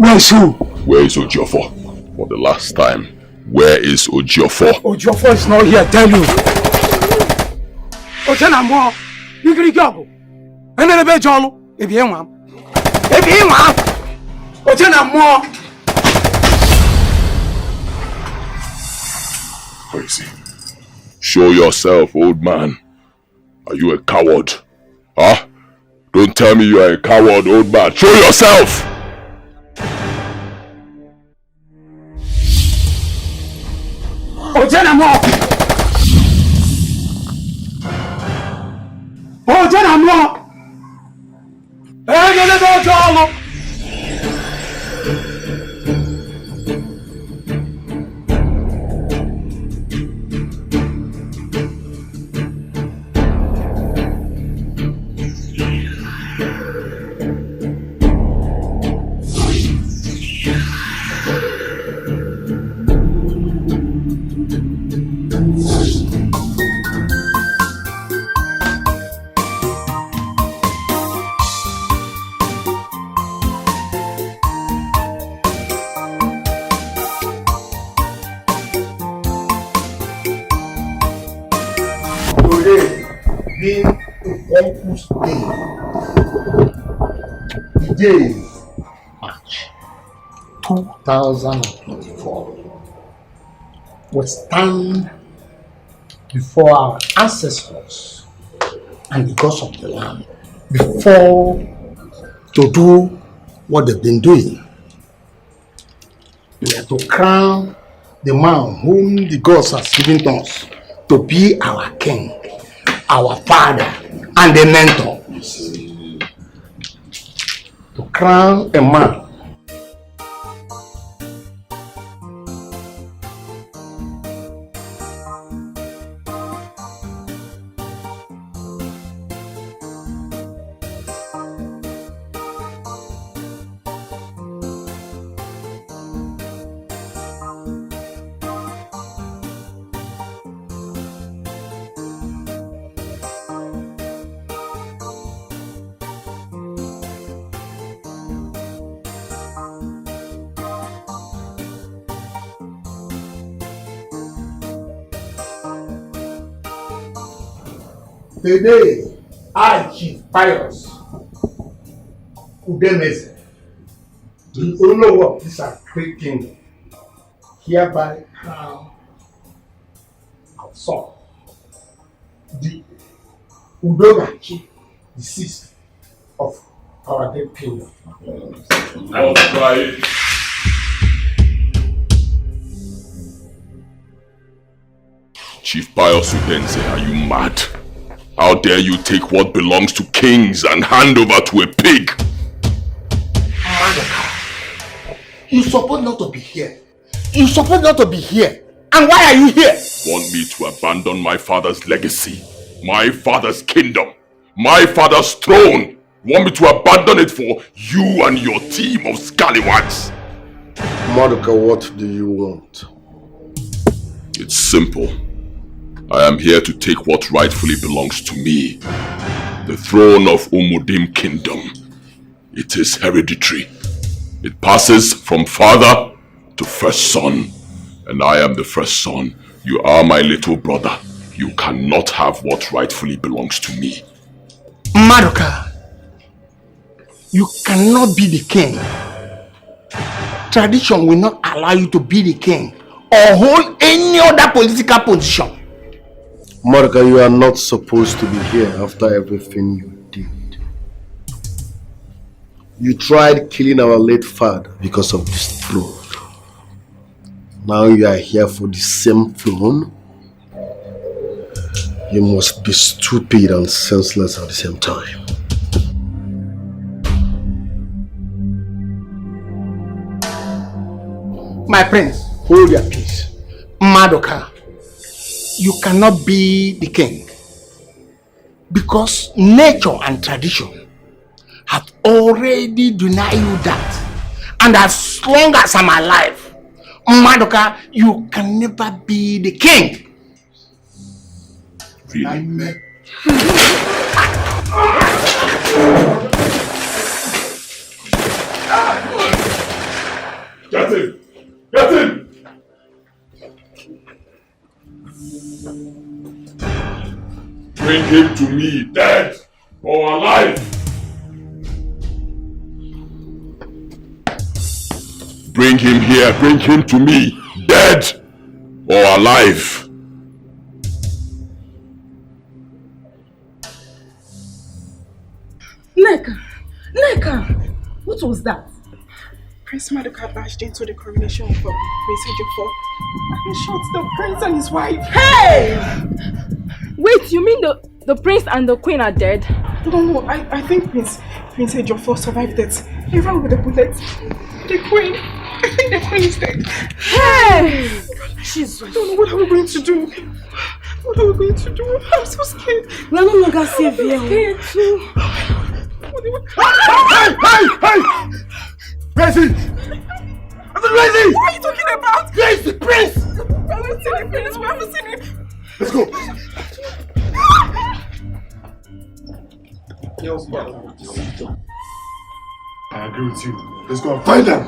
Where's who? Where is Ojiofor? For the last time, where is Ojiofor? Ojiofor is not here, I tell you. Ojenamo, you can go. And then a bed jollo, if you want. If you want, Ojenamo. Crazy. Show yourself, old man. Are you a coward? Huh? Don't tell me you are a coward, old man. Show yourself! Ojenamo! Ojenamo! Hey, get jollo! Uncle's Day. The day March 2024. We stand before our ancestors and the gods of the land before to do what they've been doing. We are to crown the man whom the gods have given us to be our king, our father, and the mentor. To crown a man today, I, Chief Pius Udemese, the owner of this great kingdom, hereby crown our son, the Edochie, the sixth of our great kingdom. That's right. Chief Pius Udemese, are you mad? How dare you take what belongs to kings and hand over to a pig? You're supposed not to be here. You're supposed not to be here. And why are you here? Want me to abandon my father's legacy, my father's kingdom, my father's throne? Want me to abandon it for you and your team of scallywags? Madoka, what do you want? It's simple. I am here to take what rightfully belongs to me. The throne of Umudim Kingdom. It is hereditary. It passes from father to first son. And I am the first son. You are my little brother. You cannot have what rightfully belongs to me. Madoka, you cannot be the king. Tradition will not allow you to be the king or hold any other political position. Madoka, you are not supposed to be here after everything you did. You tried killing our late father because of this throne. Now you are here for the same throne. You must be stupid and senseless at the same time. My prince, hold your peace. Madoka, you cannot be the king because nature and tradition have already denied you that. And as long as I'm alive, Madoka, you can never be the king. Really? Get him! Get him! Bring him to me, dead or alive! Bring him here, bring him to me, dead or alive! Neka, what was that? Prince Maduka barged into the coronation of Prince Ejiofor and shot the prince and his wife. Hey! Wait, you mean the prince and the queen are dead? No, I think Prince Ejiofor survived it. He ran with a bullet. The queen, I think the queen is dead. Hey! Jesus. I don't know, what are we going to do? What are we going to do? I'm so scared. We are no longer safe here. I'm scared too. Hey! Where is he? Where is he? What are you talking about? Where is the prince? We haven't seen the prince. We haven't seen him. Let's go. I agree with you. Let's go and find them.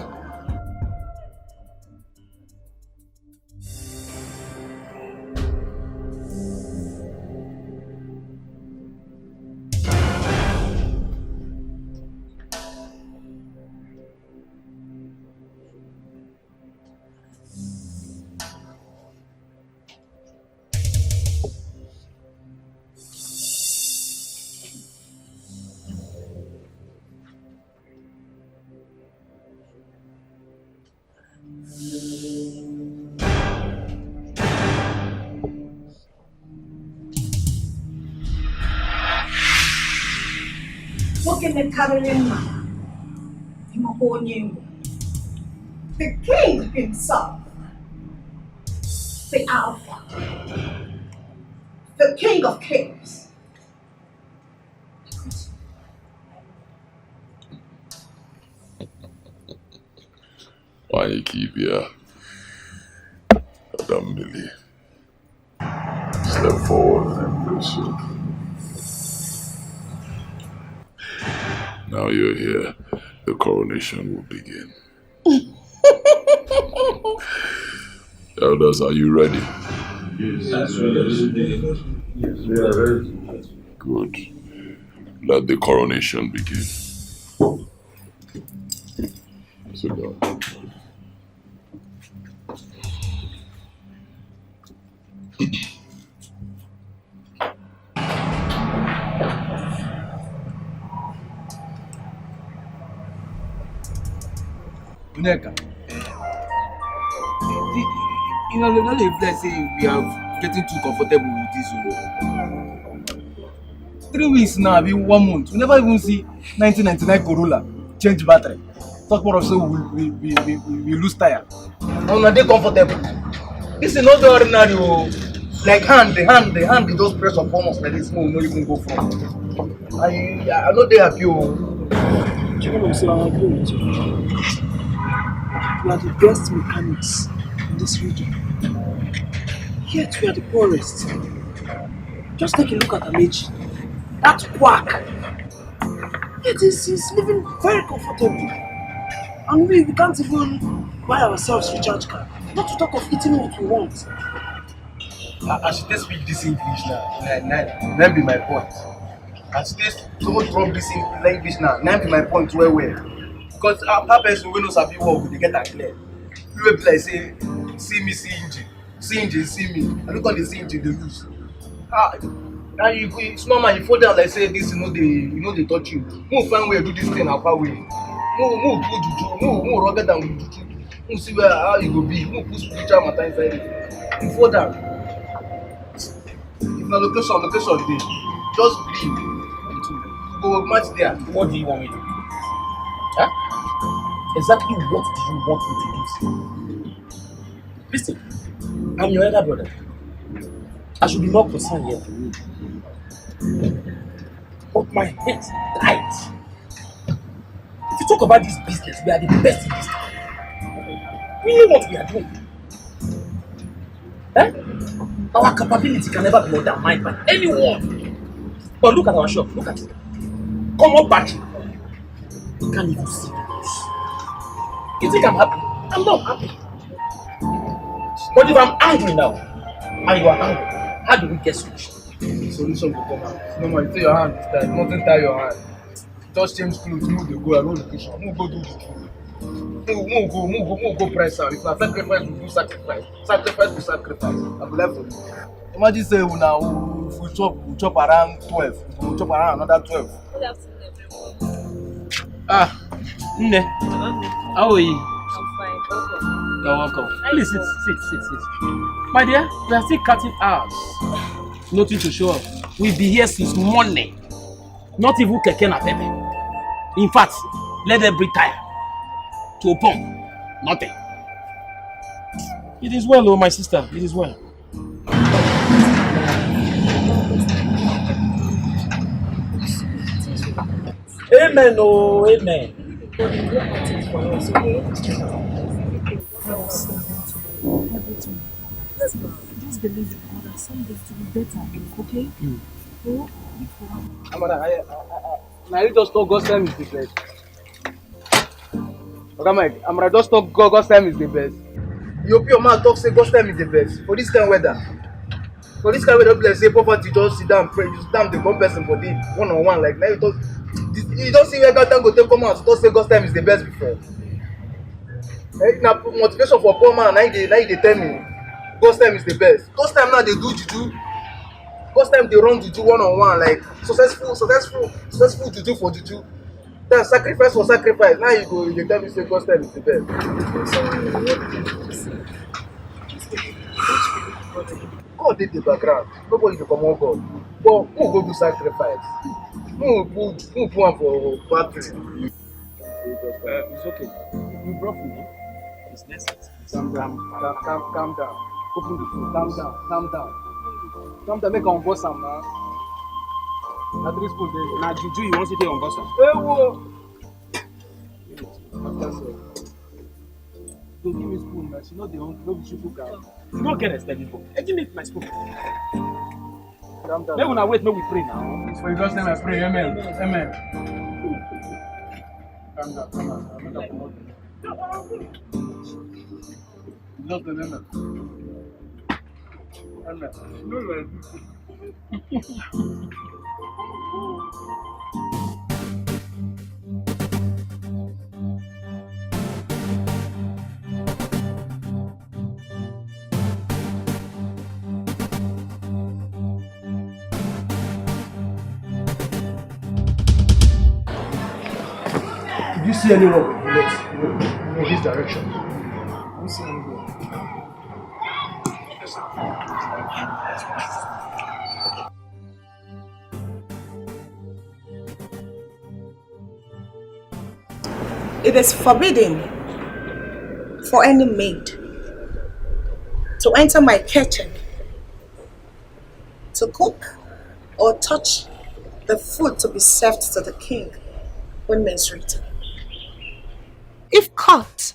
The king himself, the Alpha, the King of Kings. Why you keep here? Madam Millie, step forward and bless you. Now you're here, the coronation will begin. Elders, are you ready? Yes, we are ready. Good. Let the coronation begin. Sit down. Neka. You know, not if let's say we are getting too comfortable with this. 3 weeks now, be 1 month. We never even see 1999 Corolla change battery. Talk more of so we lose tire. Oh, no, they comfortable. This is not the ordinary. Like the hand, they just press upon us like this. No, no, even go from. I know they happy. We are the best mechanics in this region. Yet we are the poorest. Just take a look at Amechi. That quack. Yet he's living very comfortably. And we can't even buy ourselves recharge card. Not to talk of eating what we want. I should speak this English now. That be my point. I should so much from this English now. That be my point where. Because our person we know sabi work, they get that clear. You will be like say, see me, see Inji, see me. I look on the see Inji, they lose. And it's normal, you fall down like say this, they touch you. Move find way do this thing our way. Move put juju, move rugged down with juju. Move see where how you go be. Move put spiritual matter inside it. You fall down. If na location dey, just believe. Go match there. What do you want me to do? Huh? Exactly what do you want me to do? Listen, I'm your elder brother. I should be more concerned here for you. But my head's tight. If you talk about this business, we are the best in this town. We know what we are doing. Eh? Our capability can never be undermined by anyone. But look at our shop, look at it. Come up back. You can't even see the news. You think I'm happy? I'm not happy. But if I'm angry now, and you are angry, how do we get solution? Solution will come out. No more, you take your hand this time. Nothing tie your hand. Just change clothes, move the go, alone location. Move go do the food. Move go price out. If na sacrifice, we do sacrifice. Sacrifice will sacrifice. I go left for you. Imagine say we chop around 12. We chop around another 12. Ah, Nne, how are you? I'm fine. Welcome. You're welcome. Please sit. My dear, we are still cutting hours. Nothing to show up. We'll be here since morning. Not even keke na pepe. In fact, let them breathe tire. To a pump. Nothing. It is well, oh my sister. It is well. Amen, oh, amen. Just believe in God and someday to be better, okay? Oh, Now you just talk God's time is the best. Okay, Mike, I'm gonna just talk God's time is the best. You open your mouth talk say God's time is the best for this kind of weather. For this kind of weather, like say poverty just sit down pray, you sit down the one person for the one-on-one like now you don't see where God time go take come out. Don't say God's time is the best before. Now motivation for poor man. Now they tell me God's time is the best. God's time now they do juju. God's time they run juju one-on-one like successful juju for juju. Then sacrifice for sacrifice. Now you tell me say God's time is the best. God did the background. Nobody will come on God. But who go do sacrifice? Who put one for battery? It's okay. You brought me. It's necessary. Calm down. Open the phone. Calm down. Make on boss am now. Na 3 spoon dey. Now, Juju, you want to take on Buster? Go give me spoon man. She no dey hungry. No be she cook am. You don't get extended book. Give me my spoon. Calm down. Maybe when I wait, maybe we pray now. It's for you God's name I pray. Amen. Calm down. Just amen. No. Did you see anyone with bullets in this direction? I don't see anyone. It is forbidden for any maid to enter my kitchen to cook or touch the food to be served to the king when menstruating. If caught,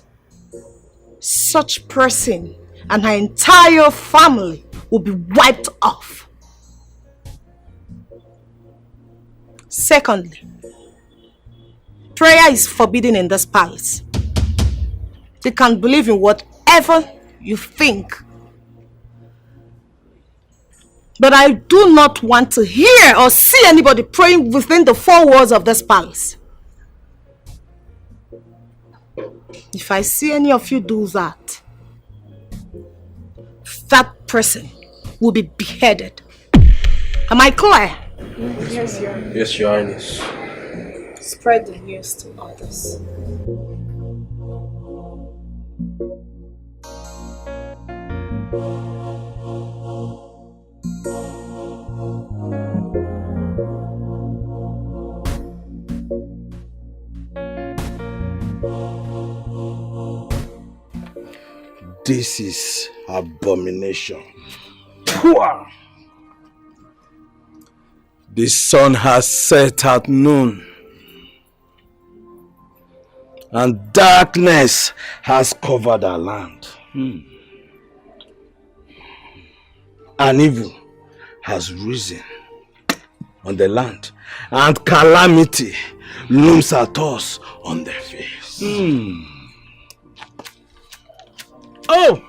such person and her entire family will be wiped off. Secondly, prayer is forbidden in this palace. They can believe in whatever you think. But I do not want to hear or see anybody praying within the 4 walls of this palace. If I see any of you do that, that person will be beheaded. Am I clear? yes, Your Honor. Yes, Your Highness. Spread the news to others. This is abomination. The sun has set at noon, and darkness has covered our land. And evil has risen on the land, and calamity looms at us on the face. Oh!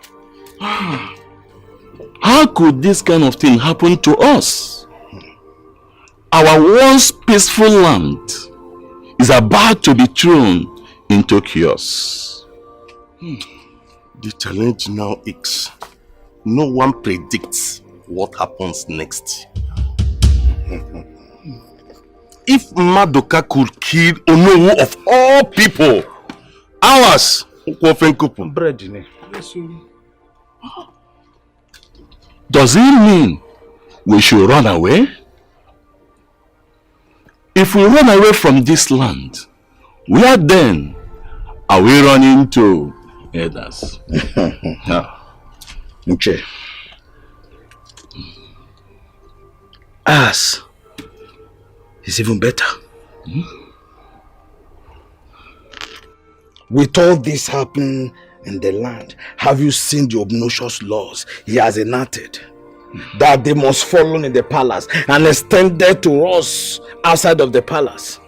How could this kind of thing happen to us? Our once peaceful land is about to be thrown into chaos. The challenge now is no one predicts what happens next. If Madoka could kill Onowu of all people, ours, does it mean we should run away? If we run away from this land, where then are we running to, elders? Nche. Us is even better. With all this happening in the land, have you seen the obnoxious laws he has enacted? That they must follow in the palace and extended to us outside of the palace.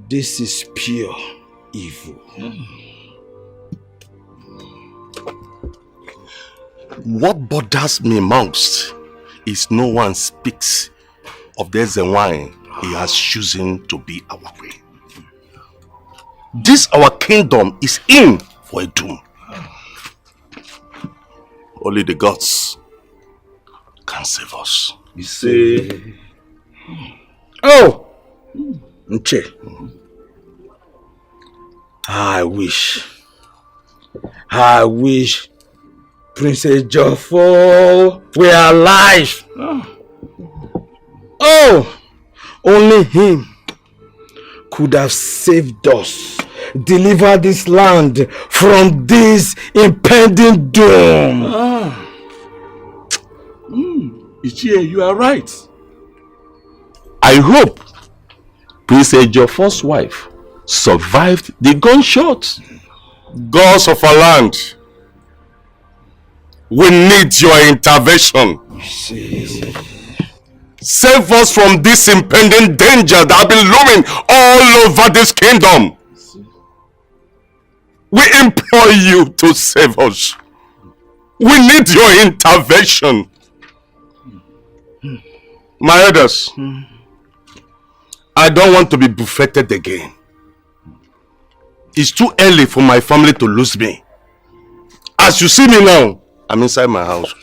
This is pure evil. What bothers me most is no one speaks of the Zenwine he has chosen to be our way. This our kingdom is in for a doom. Only the gods can save us. You see? Oh! Nche. I wish Princess Joffo were alive. Oh! Only him could have saved us, deliver this land from this impending doom. Ichie, you are right. I hope Princess Joffo's wife survived the gunshot. Gods of our land, we need your intervention. Save us from this impending danger that has been looming all over this kingdom. We implore you to save us. We need your intervention. My elders, I don't want to be buffeted again. It's too early for my family to lose me. As you see me now, I'm inside my house.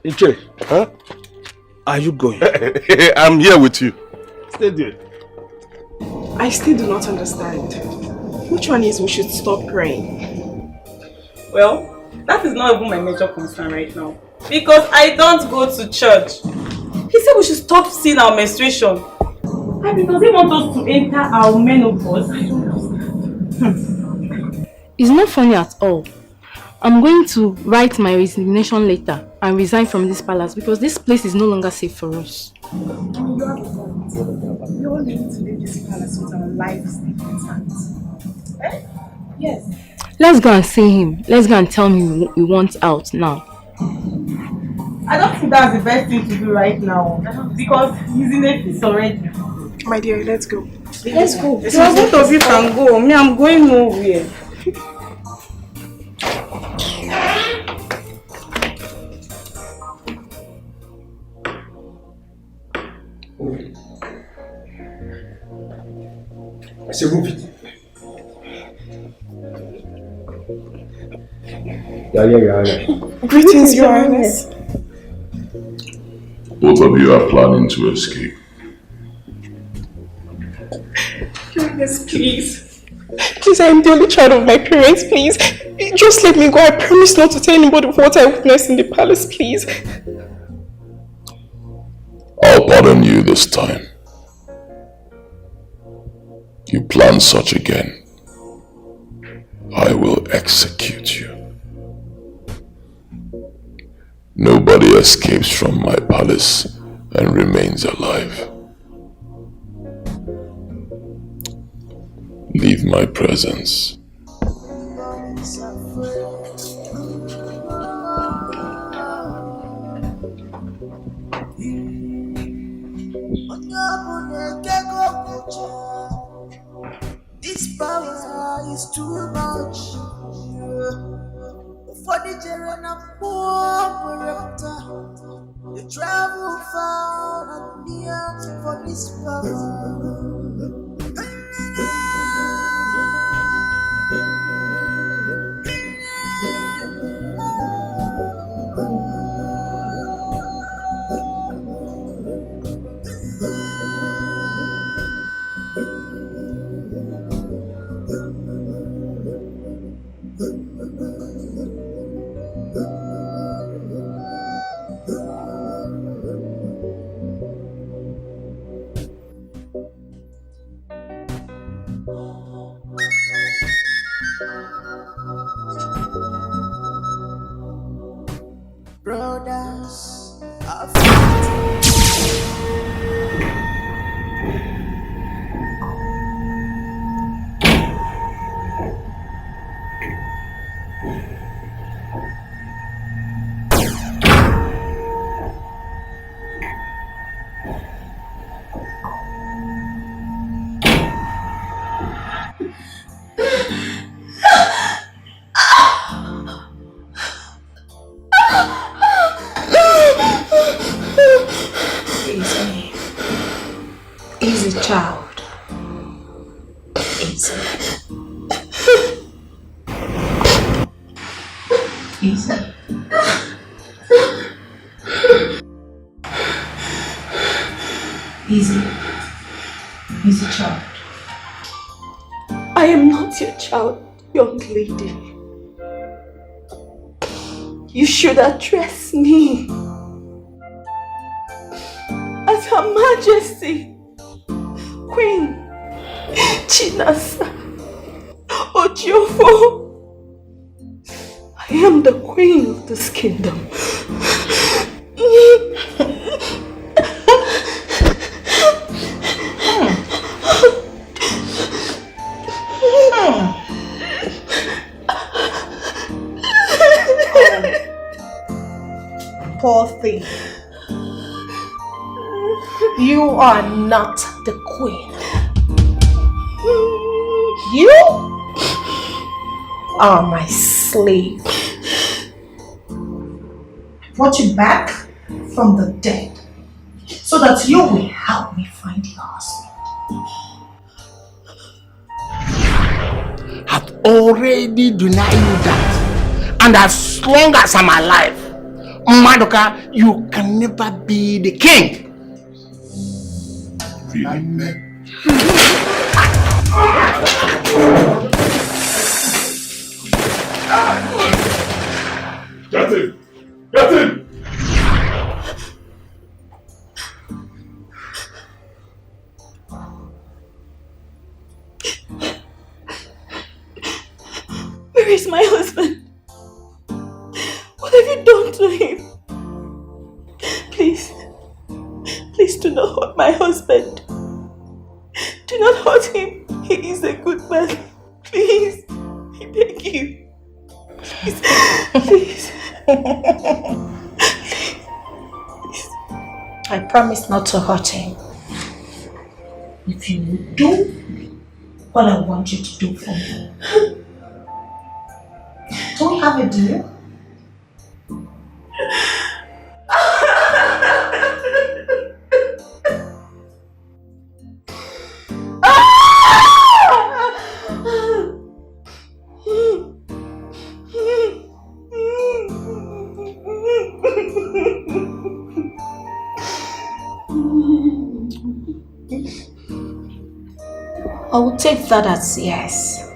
Iche, huh? Are you going? I'm here with you. Stay there. I still do not understand. Which one is we should stop praying? Well, that is not even my major concern right now. Because I don't go to church. He said we should stop seeing our menstruation. And because he wants us to enter our menopause. I don't understand. It's not funny at all. I'm going to write my resignation letter and resign from this palace because this place is no longer safe for us. You have a point. We all need to leave this palace with our lives intact. Eh? Yes. Let's go and see him. Let's go and tell him we want out now. I don't think that's the best thing to do right now. Because he's in a peace already. My dear, let's go. Let's go. Both of you can go. Me, I'm going nowhere. I say move it. Yeah. Greetings, Your Highness. Both of you are planning to escape. Your Highness, please. Please, I am the only child of my parents, please. Just let me go. I promise not to tell anybody what I witnessed in the palace, please. I'll pardon you this time. You plan such again, I will execute you. Nobody escapes from my palace and remains alive. Leave my presence. This power is too much. For the children of poor, they travel far and near for this power. Brothers are easy, child. Easy. Easy. Easy. Easy, child. I am not your child, young lady. You should address me as Her Majesty, Queen Chinasa Ojiofo. I am the queen of this kingdom. Poor thing. You are not the queen. You are my slave. I brought you back from the dead so that you will help me find your husband. I've already denied you that. And as long as I'm alive, Madoka, you can never be the king. Really? Get him! Get him! Where is my husband? What have you done to him? Please, please do not hurt my husband. Do not hurt him. He is a good man. Please, I beg you. Please, please. Please. I promise not to hurt him. If you will do what I want you to do for me. Do we have a deal? I will take that as yes.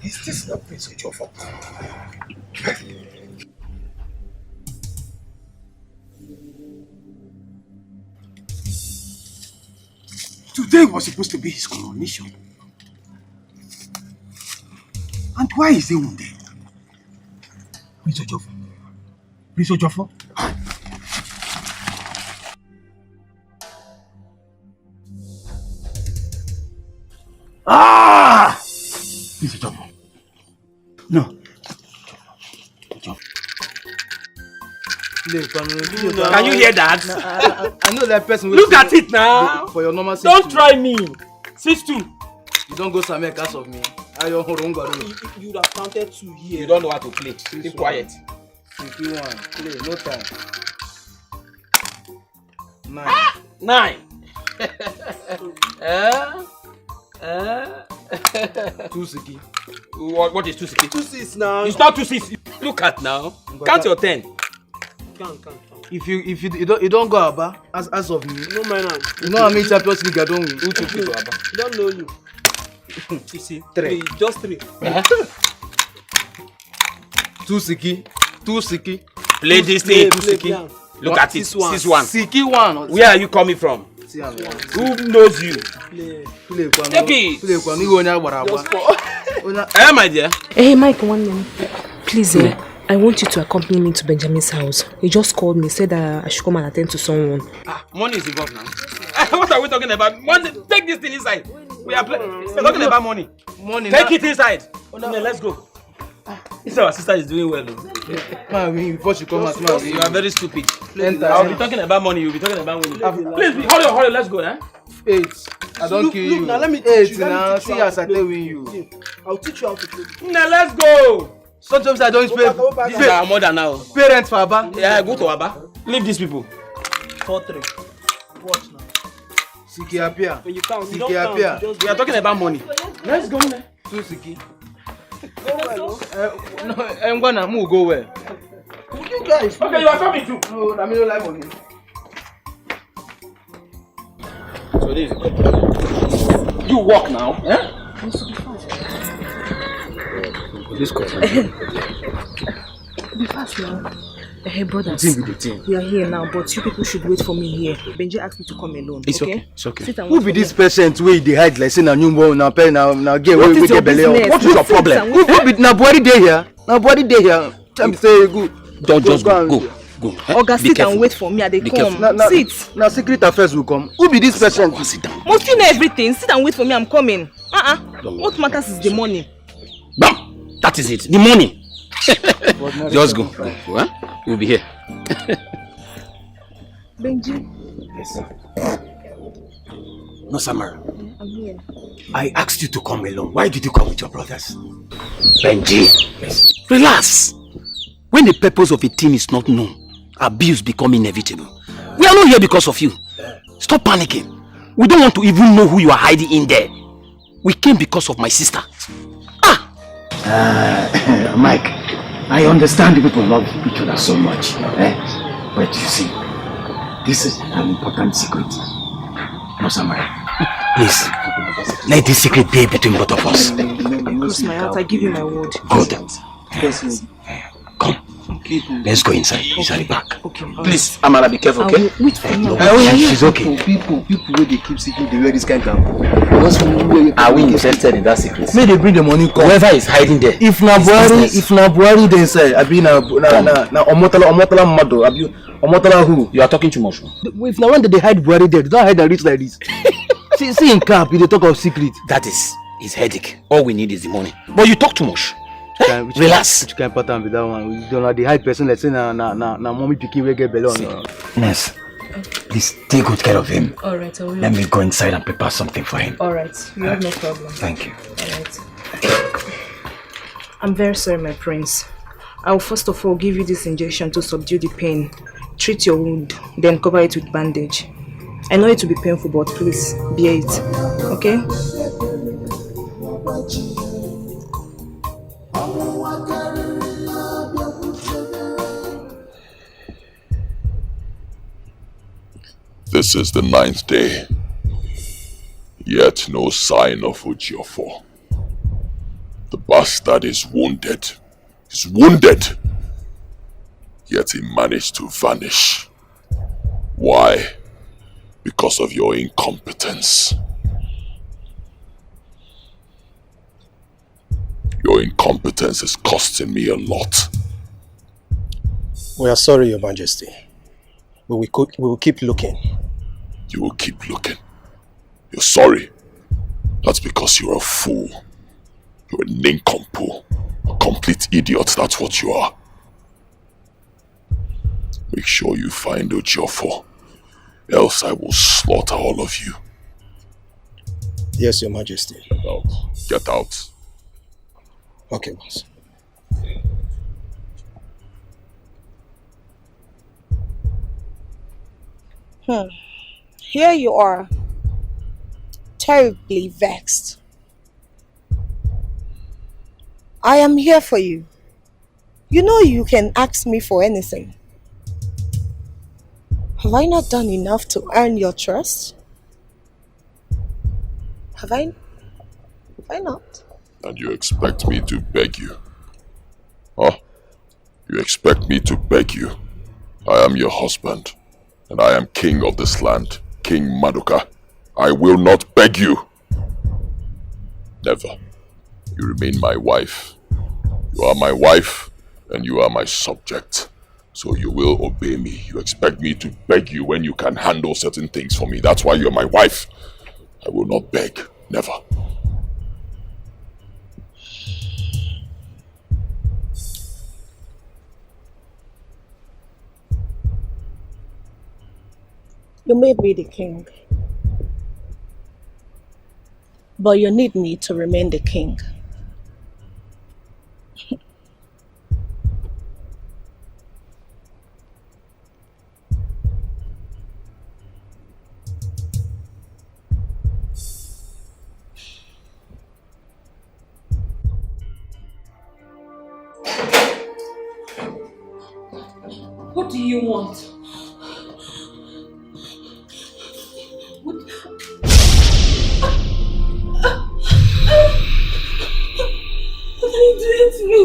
Is this not Prince Ojofor? Today was supposed to be his coronation. And why is he wounded? Prince Ojofor? Prince Ojofor? Ah! Prince Ojofor. No. Can you hear that? I know that person. Look at it now. For your normal Don't try me. 6-2. You don't go Samuel cast of me. You would have counted 2 here. You don't know how to play. Keep quiet. 51. Play. No time. 9. 2 Siki. What is 2 Siki? 2-6 now. It's not 2-6. Look at now. Count your 10. Count. If you don't go Aba as of me. No man. You know how many Champions League I don't win. Who took you to Aba? Don't know you. You see, 3. Just 3. 2 Siki. Play this thing. 2 Siki. Look at it. 6-1. Siki 1. Where are you coming from? Who knows you? Play. Take it. Play. My dear. Hey, Mike, 1 minute. Please, I want you to accompany me to Benjamin's house. He just called me, said that I should come and attend to someone. Money is involved now. What are we talking about? Money. Take this thing inside. We're talking about money. Take it inside. Let's go. Our sister is doing well. Before she comes out, you are very stupid. I'll be talking about money. You'll be talking about money. Please, hurry. Let's go. 8. I don't kill you. Now let me 8 now. See as I tell you. I'll teach you how to play. Now let's go. Sometimes I don't pay. This is our mother now. Parents for Aba. Yeah, go to Aba. Leave these people. 4-3. Watch now. Siki appear. When you count, you Siki don't appear. count. We are talking about money. Let's go. 2 Siki. No, I'm gonna move. Go where? You guys. Okay, you are coming too. No, I mean no life on me. So this is you walk now. This question. Be fast now. Hey, brothers. We are here now, but you people should wait for me here. Benji asked me to come alone. It's okay. It's okay. Sit and Who wait be for this me. patient where they hide like say na newborn na get What we is your get belly? business? What is your problem? Who be na body dey here? Na body dey here. Tell me say good. Don't just go. Oga, sit and wait for me. I dey come. Sit. Na secret affairs will come. Who be this patient? Sit down. Must you know everything? Sit and wait for me. I'm coming. What matters is the money. Bam! That is it. The money. Just go. Huh? You'll be here. Benji. Yes, sir. No, Samara. I'm here. I asked you to come alone. Why did you come with your brothers? Benji. Yes. Relax. When the purpose of a team is not known, abuse becomes inevitable. We are not here because of you. Stop panicking. We don't want to even know who you are hiding in there. We came because of my sister. Mike, I understand people love each other so much. But you see, this is an important secret. No, Samara. Please, let this secret be between both of us. Cross my heart, I give you my word. Good. Come. Let's go inside. Inside the back. Okay. Please, Amara, be careful, okay? Wait for me. She's okay. People where they keep secret, they wear this kind of. Are we interested in that secret? May they bring the money come. Whoever is hiding there. If na Buhari they say, I be na omotala mado, I be omotala who? You are talking too much. If na when they hide Buhari there, they don't hide and reach like this. see in camp, they talk of secret. That is his headache. All we need is the money. But you talk too much. Relax. Which kind of pattern be that one? We don't know the hide person. Let's say na mommy pikin we get belly on. Nurse, please take good care of him. Alright, I will. Let me go inside and prepare something for him. Alright, you have no problem. Thank you. Alright. I'm very sorry, my prince. I will first of all give you this injection to subdue the pain. Treat your wound, then cover it with bandage. I know it will be painful, but please bear it. Okay? This is the 9th day, yet no sign of Ujiofo. The bastard is wounded. He's wounded, yet he managed to vanish. Why? Because of your incompetence. Your incompetence is costing me a lot. We are sorry, Your Majesty. But we will keep looking. You will keep looking. You're sorry. That's because you're a fool. You're a nincompoop. A complete idiot, that's what you are. Make sure you find Ujiofo, else I will slaughter all of you. Yes, Your Majesty. Get out. Get out. Okay, boss. Here you are, terribly vexed. I am here for you. You know you can ask me for anything. Have I not done enough to earn your trust? Have I not? And you expect me to beg you? Huh? You expect me to beg you? I am your husband, and I am king of this land, King Madoka. I will not beg you. Never. You remain my wife. You are my wife, and you are my subject. So you will obey me. You expect me to beg you when you can handle certain things for me. That's why you're my wife. I will not beg. Never. You may be the king, but you need me to remain the king. What do you want? What are you doing to me?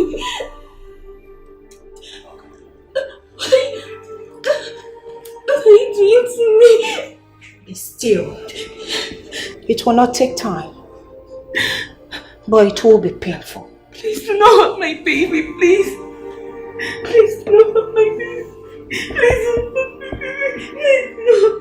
What are you doing to me? Be still. It will not take time, but it will be painful. Please do not hurt my baby, please. Please do not hurt my baby. Please don't hurt my baby. Please no.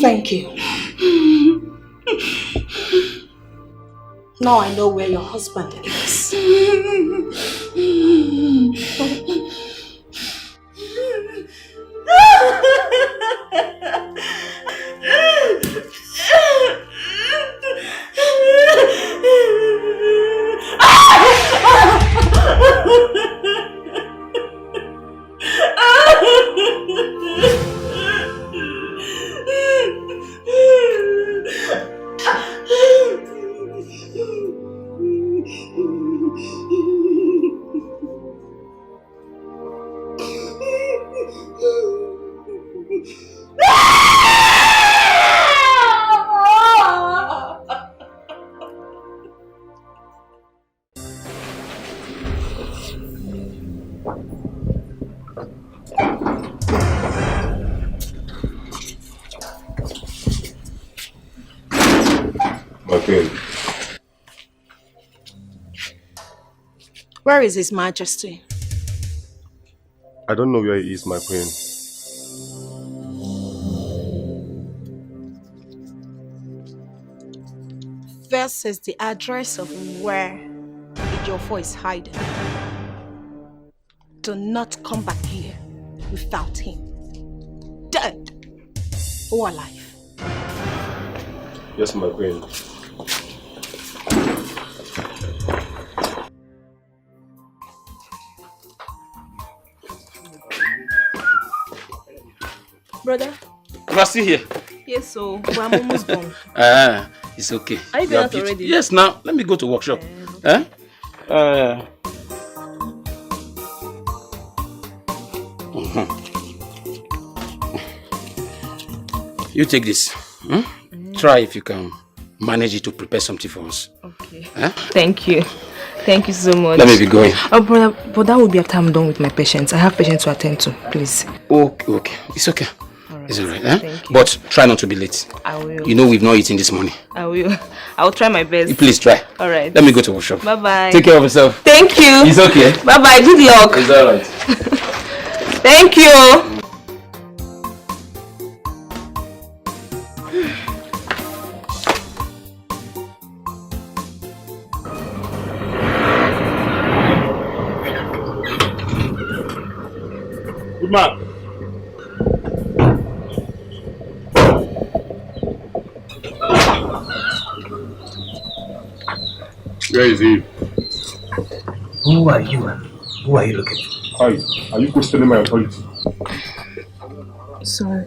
Thank you. Now I know where your husband is. Where is His Majesty? I don't know where he is, my queen. This is the address of where Ejiofor is hiding. Do not come back here without him. Dead or alive. Yes, my queen. Brother? You are still here? Yes, so but I'm almost done. It's okay. Are you going out already? Yes, now let me go to workshop. You take this. Try if you can manage it to prepare something for us. Okay. Thank you. Thank you so much. Let me be going. Oh, brother, but that will be after I'm done with my patients. I have patients to attend to, please. Okay. It's okay. Alright. It's alright. Thank you. But try not to be late. I will. You know we've not eaten this morning. I will. I will try my best. Please try. Alright. Let me go to workshop. Bye-bye. Take care of yourself. Thank you. It's okay. Bye-bye. Good luck. It's alright. Thank you. Good man. Where is he? Who are you and who are you looking for? Hi, are you questioning my authority? Sorry.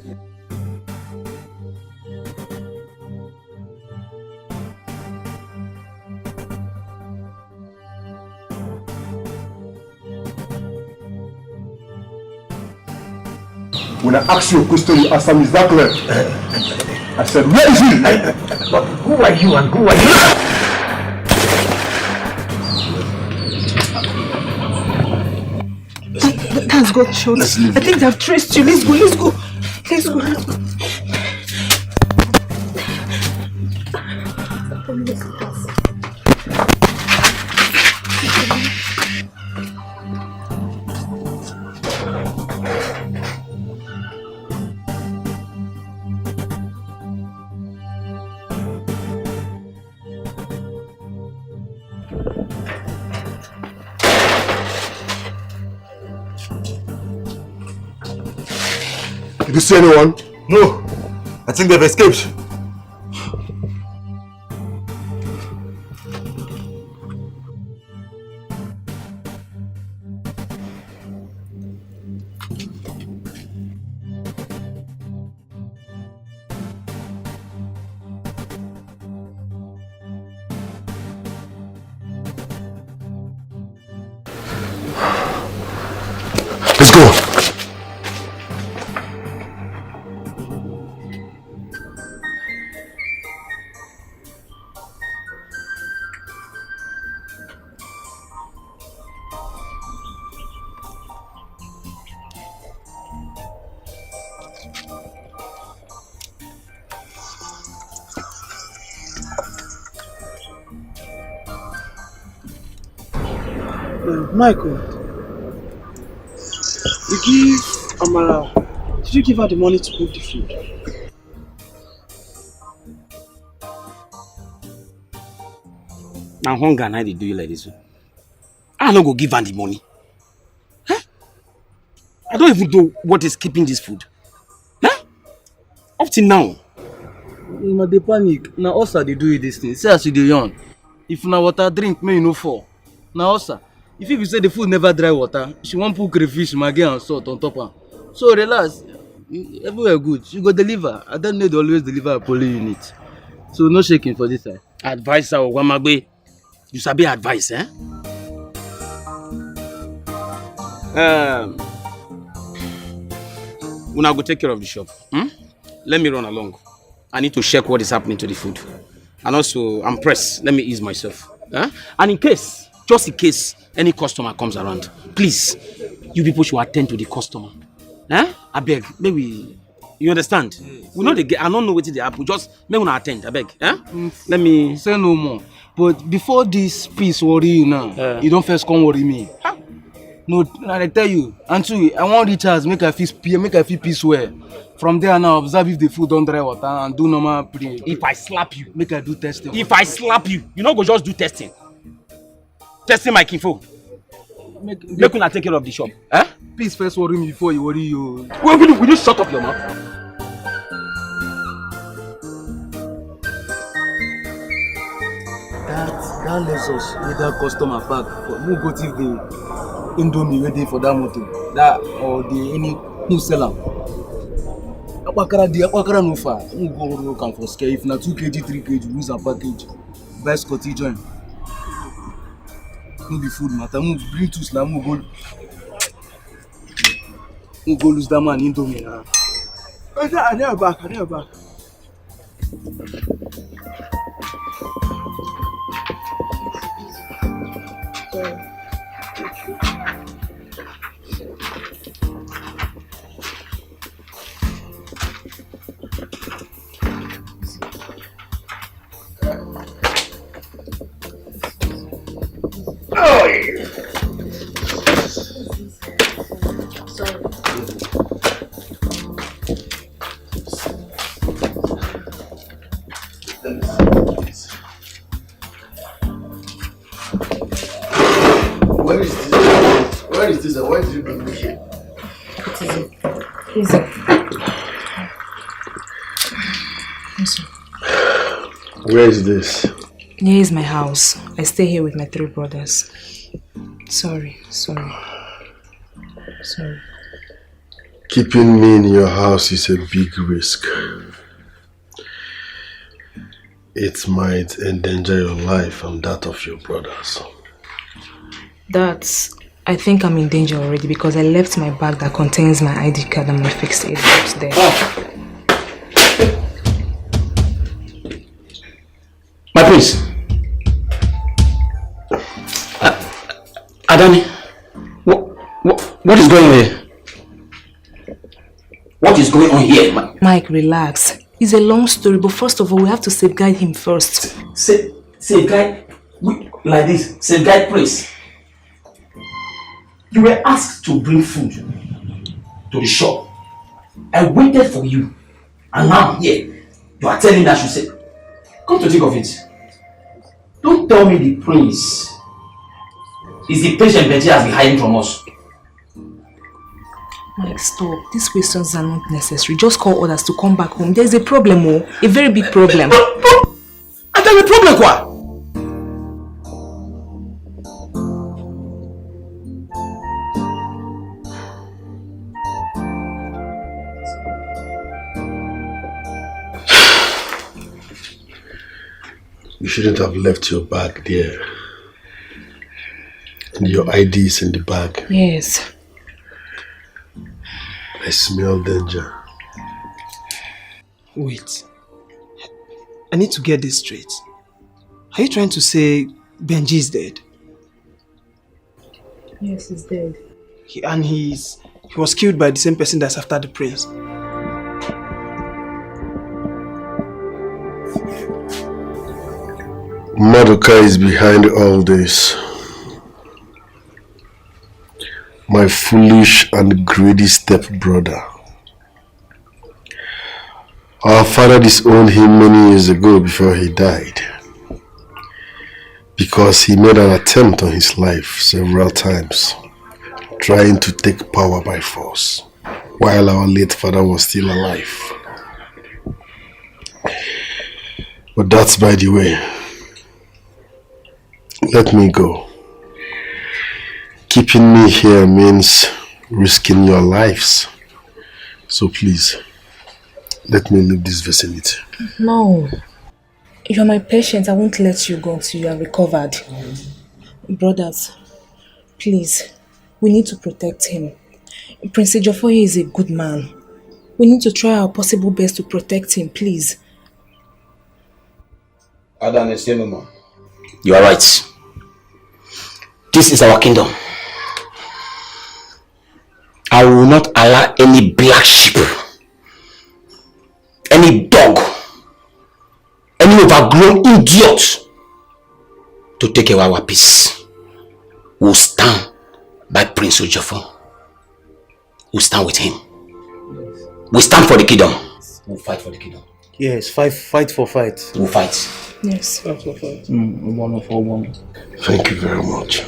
When I ask you a question, you answer me. Is that clear? I said, where is he? But who are you and who are you? That's got shot. I think they've traced you. Let's go. Let's go. Did you see anyone? No, I think they've escaped. Let's go. Michael, you give Amara, did you give her the money to cook the food? Now hunger and I they do you like this. I no go give her the money. Huh? I don't even know what is keeping this food. Huh? Up till now. Una dey panic. Na ulcer dey do you this thing. See as you dey yawn. If na water drink, may you no fall. Na ulcer. If you say the food never dry water, she wan put crayfish, maggi and salt on top am. So relax. Everywhere good. You go deliver. I don't need to always deliver a poly unit. So no shaking for this side. Advisor Wamagbe. You sabi advice, eh? Una go take care of the shop. Let me run along. I need to check what is happening to the food. And also, I'm pressed. Let me ease myself. And in case, just in case, any customer comes around, please, you people should attend to the customer. I beg, maybe, you understand? We know I don't know what they happen. Just make una attend. I beg. Let me say no more. But before this piece worry you now, you don't first come worry me. No, I tell you, Auntie, I want recharge, make I feel peace well. From there now, observe if the food don't dry water and do normal pre. If I slap you, make I do testing. If I slap you, you not go just do testing. testing my info. Make una take care of the shop. Eh? Please first worry me before you worry you. Will you shut up your mouth? That lets us with that customer pack. Who go till the Indomie ready for that motor? That or the any who sell am. Akpakara no far. Who go look am for scale? If na 2 kg, 3 kg, use a package. Buy Scotty join. No be food matter. Bring two slam. Go lose that man Indomie now. I never back. Where is this and why did you bring me here? Easy. Where is this? Here is my house. I stay here with my 3 brothers. Sorry. Keeping me in your house is a big risk. It might endanger your life and that of your brothers. I think I'm in danger already because I left my bag that contains my ID card and my fixed aid box there. My prince. Adani, what is going on here? What is going on here, Mike, relax. It's a long story, but first of all, we have to safeguard him first. Safeguard? Like this? Safeguard prince? You were asked to bring food to the shop. I waited for you. And now here, you are telling me that you said, come to think of it. Don't tell me the prince is the patient Betty has been hiding from us. Mike, stop. These questions are not necessary. Just call others to come back home. There's a problem, a very big problem. And there's a problem, what? You shouldn't have left your bag there. And your ID is in the bag. Yes. I smell danger. Wait. I need to get this straight. Are you trying to say Benji is dead? Yes, he's dead. He was killed by the same person that's after the prince. Madoka is behind all this. My foolish and greedy stepbrother. Our father disowned him many years ago before he died. Because he made an attempt on his life several times, trying to take power by force, while our late father was still alive. But that's by the way. Let me go. Keeping me here means risking your lives. So please, let me leave this vicinity. No. You're my patient. I won't let you go until you are recovered. Brothers, please, we need to protect him. Prince Edochie is a good man. We need to try our possible best to protect him, please. You are right. This is our kingdom. I will not allow any black sheep, any dog, any overgrown idiot to take away our peace. We'll stand by Prince Edochie. We'll stand with him. We'll stand for the kingdom. We'll fight for the kingdom. Yes, fight for fight. We'll fight. Yes. That's what it. One. Thank you very much.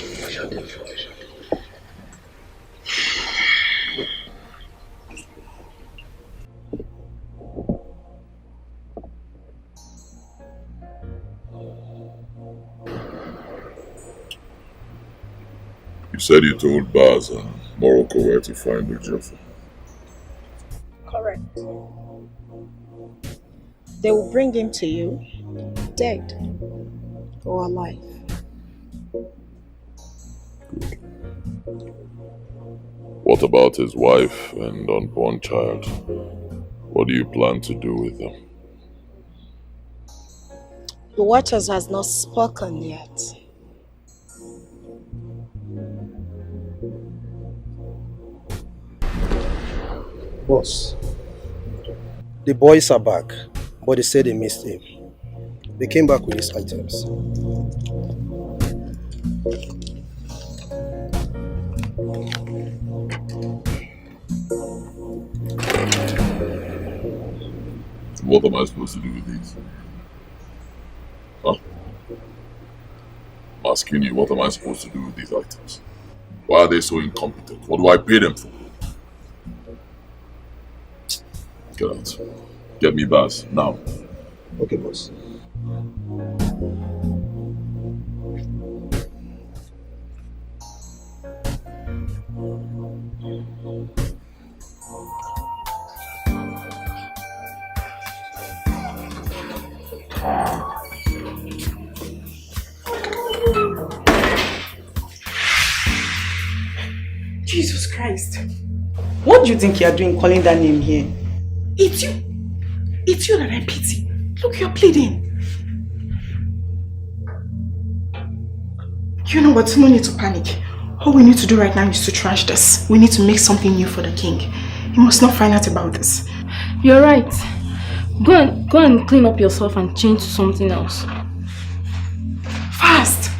You said you told Baz and Morocco where to find Ojofor. Correct. They will bring him to you, dead or alive. What about his wife and unborn child? What do you plan to do with them? The Watchers has not spoken yet. Boss, the boys are back, but they said they missed him. They came back with his items. What am I supposed to do with these? Huh? I'm asking you, what am I supposed to do with these items? Why are they so incompetent? What do I pay them for? Get out. Get me Baz, now. Okay, boss. Jesus Christ. What do you think you are doing calling that name here? It's you. It's you that I pity. Look, you're bleeding. You know what? No need to panic. All we need to do right now is to trash this. We need to make something new for the king. He must not find out about this. You're right. Go and clean up yourself and change to something else. Fast!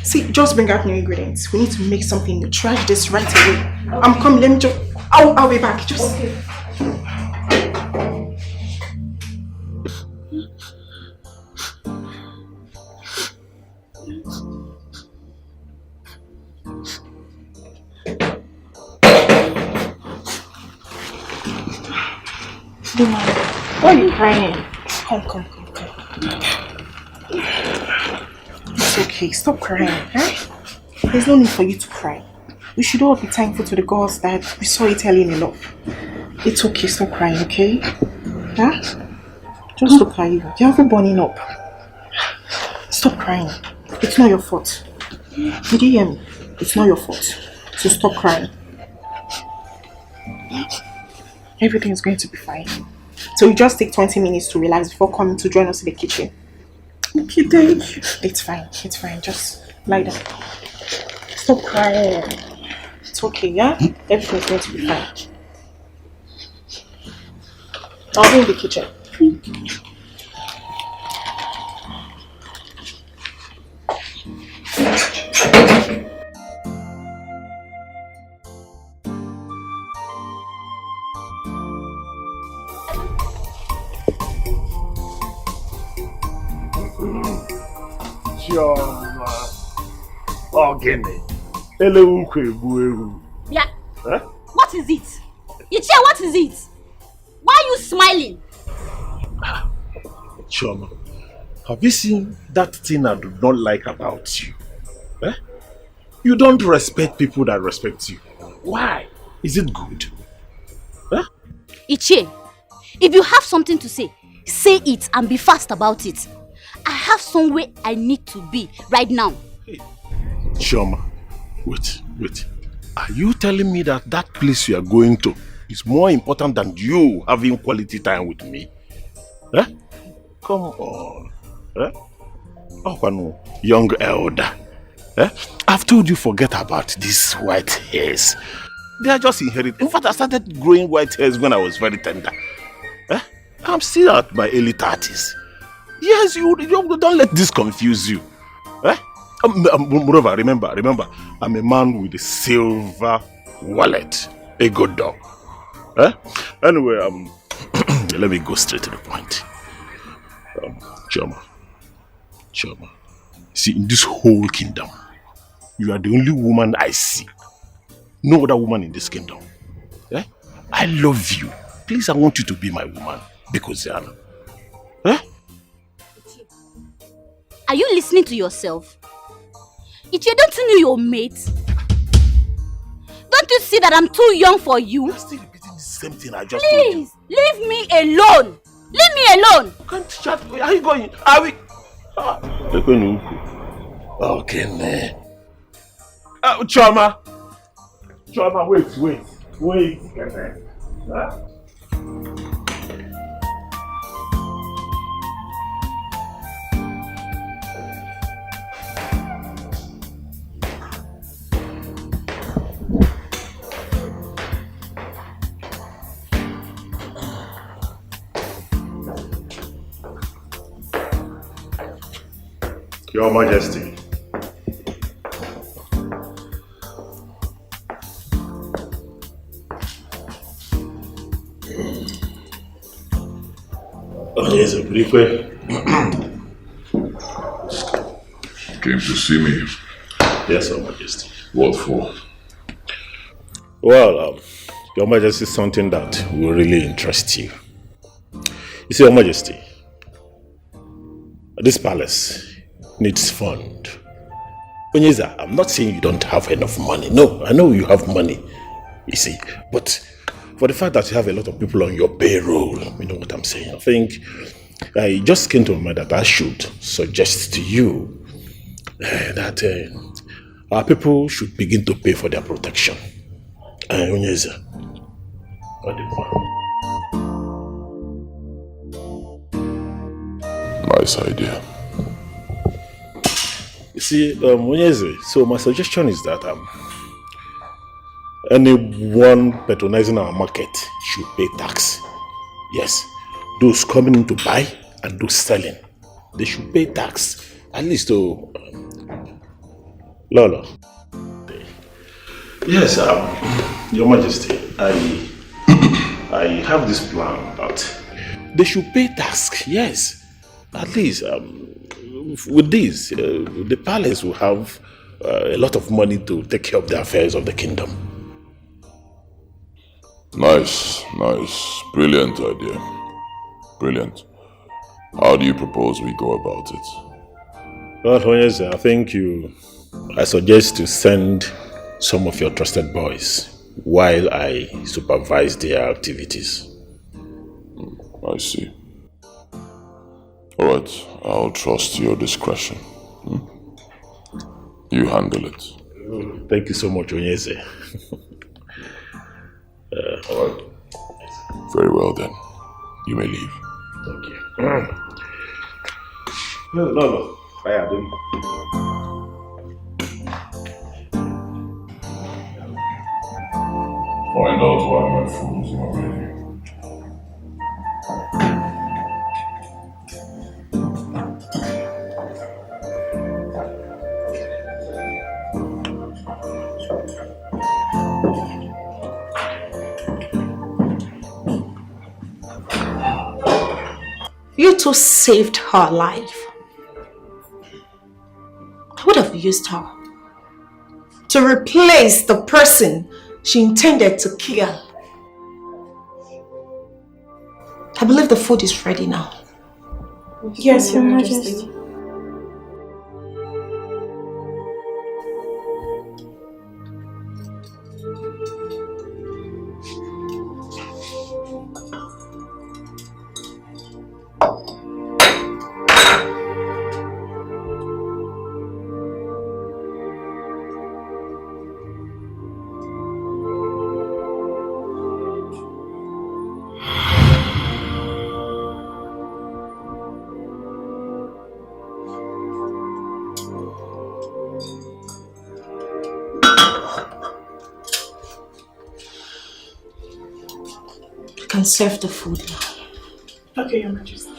See, just bring out new ingredients. We need to make something new. Trash this right away. Okay. I'm coming. Let me just... I'll be back. Just... Okay. Why are you crying? Come. It's okay, stop crying, huh? There's no need for you to cry. We should all be thankful to the gods that we saw it early enough. It's okay, stop crying, okay? Huh? Just look at you. You haven't burning up. Stop crying. It's not your fault. Did you hear me? It's not your fault. So stop crying. Everything's going to be fine. So you just take 20 minutes to relax before coming to join us in the kitchen. Okay, thank you. It's fine. Just lie down. Stop crying. It's okay, yeah? Everything's going to be fine. I'll be in the kitchen. Yeah. Huh? What is it? Ichie, what is it? Why are you smiling? Chioma, have you seen that thing I do not like about you? Eh? You don't respect people that respect you. Why? Is it good? Huh? Ichie, if you have something to say it and be fast about it. I have somewhere I need to be right now. Chioma, wait. Are you telling me that that place you are going to is more important than you having quality time with me? Eh? Come on. Eh? Oh, no, young elder. Eh? I've told you forget about these white hairs. They are just inherited. In fact, I started growing white hairs when I was very tender. Eh? I'm still at my early 30s. Yes, you don't let this confuse you. Eh? Moreover, remember, I'm a man with a silver wallet, a good dog. Eh? Anyway, let me go straight to the point. Chioma, see, in this whole kingdom, you are the only woman I see. No other woman in this kingdom. Eh? I love you. Please, I want you to be my woman. Because eh? Are you listening to yourself? Ichie, don't you know your mate? Don't you see that I'm too young for you? You're still repeating the same thing I just told you. Please, leave me alone. Leave me alone. You can't chat. Where are you going? Are we? Okay, man. Chioma, wait. Huh? Your Majesty. Yes, Came to see me? Yes, Your Majesty. What for? Well, Your Majesty, something that will really interest you. You see, Your Majesty, this palace needs fund. Onyeza, I'm not saying you don't have enough money. No, I know you have money, you see. But for the fact that you have a lot of people on your payroll, you know what I'm saying? I think I just came to my mind that I should suggest to you that our people should begin to pay for their protection. Onyeza, what do you want? Nice idea. You see, Onyeze, so my suggestion is that anyone patronizing our market should pay tax. Yes, those coming in to buy and those selling, they should pay tax. At least to Lolo. Yes, Your Majesty, I have this plan that they should pay tax. Yes, at least with this, the palace will have a lot of money to take care of the affairs of the kingdom. Nice. Brilliant idea. Brilliant. How do you propose we go about it? Well, yes, I think I suggest to send some of your trusted boys while I supervise their activities. I see. Alright, I'll trust your discretion. You handle it. Thank you so much, Onyeze. Alright. Very well then. You may leave. Thank you. No. I am doing. Find out why my fool's not ready. You two saved her life. I would have used her to replace the person she intended to kill. I believe the food is ready now. Yes, Your Majesty. Can serve the food now. Okay, Your Majesty.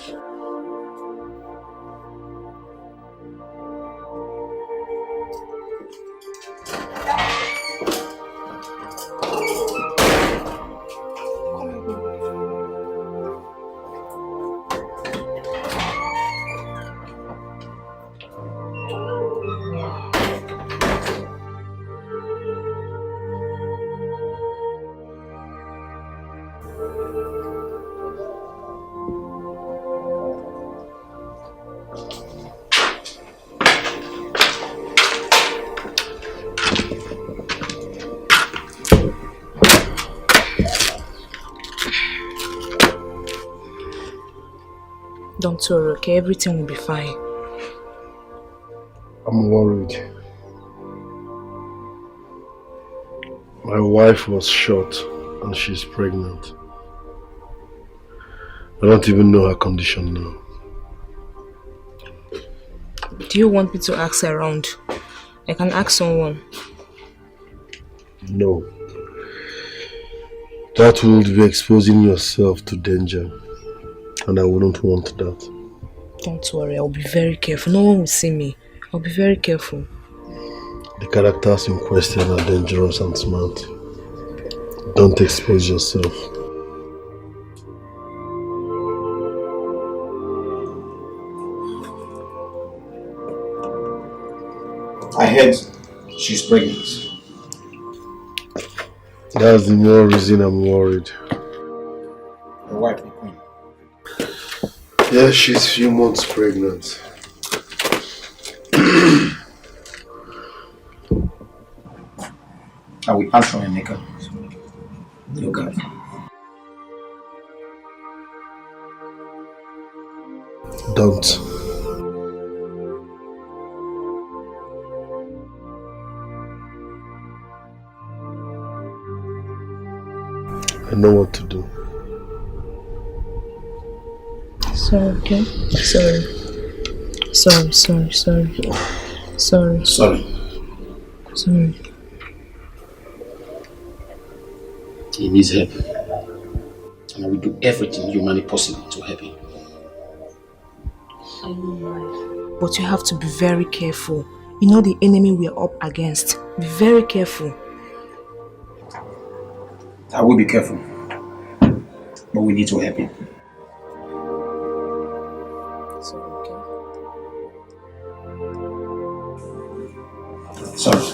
Don't worry, okay? Everything will be fine. I'm worried. My wife was shot and she's pregnant. I don't even know her condition now. Do you want me to ask around? I can ask someone. No. That would be exposing yourself to danger. And I wouldn't want that. Don't worry, I'll be very careful. No one will see me. I'll be very careful. The characters in question are dangerous and smart. Don't expose yourself. I heard she's pregnant. That's the more reason I'm worried. Your wife, the queen. Yeah, she's a few months pregnant. I will answer and make her. You got it. Don't. I know what to do. Sorry, okay? Sorry. Sorry. He needs help. And I will do everything humanly possible to help him. I know, but you have to be very careful. You know the enemy we are up against. Be very careful. I will be careful. But we need to help him. Sorry.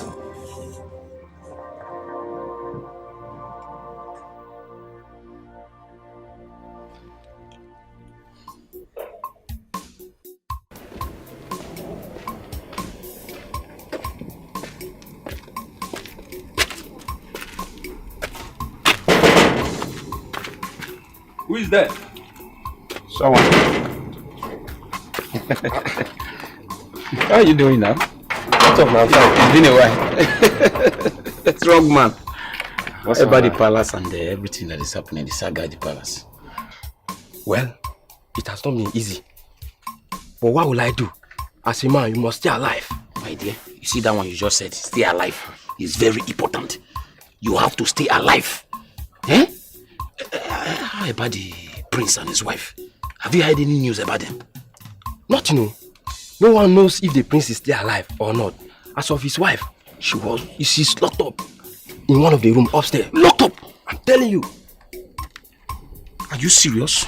Who is there? Someone. How are you doing now? What's up now? It's been a while. Strong man. What's about the up, palace and everything that is happening, the saga at the palace? Well, it has not been easy. But what will I do? As a man, you must stay alive. My dear, you see that one you just said, stay alive. It's very important. You have to stay alive. Eh? How about the prince and his wife? Have you heard any news about them? Nothing. No one knows if the prince is still alive or not. As of his wife, she's locked up in one of the rooms upstairs. Locked up? I'm telling you. Are you serious?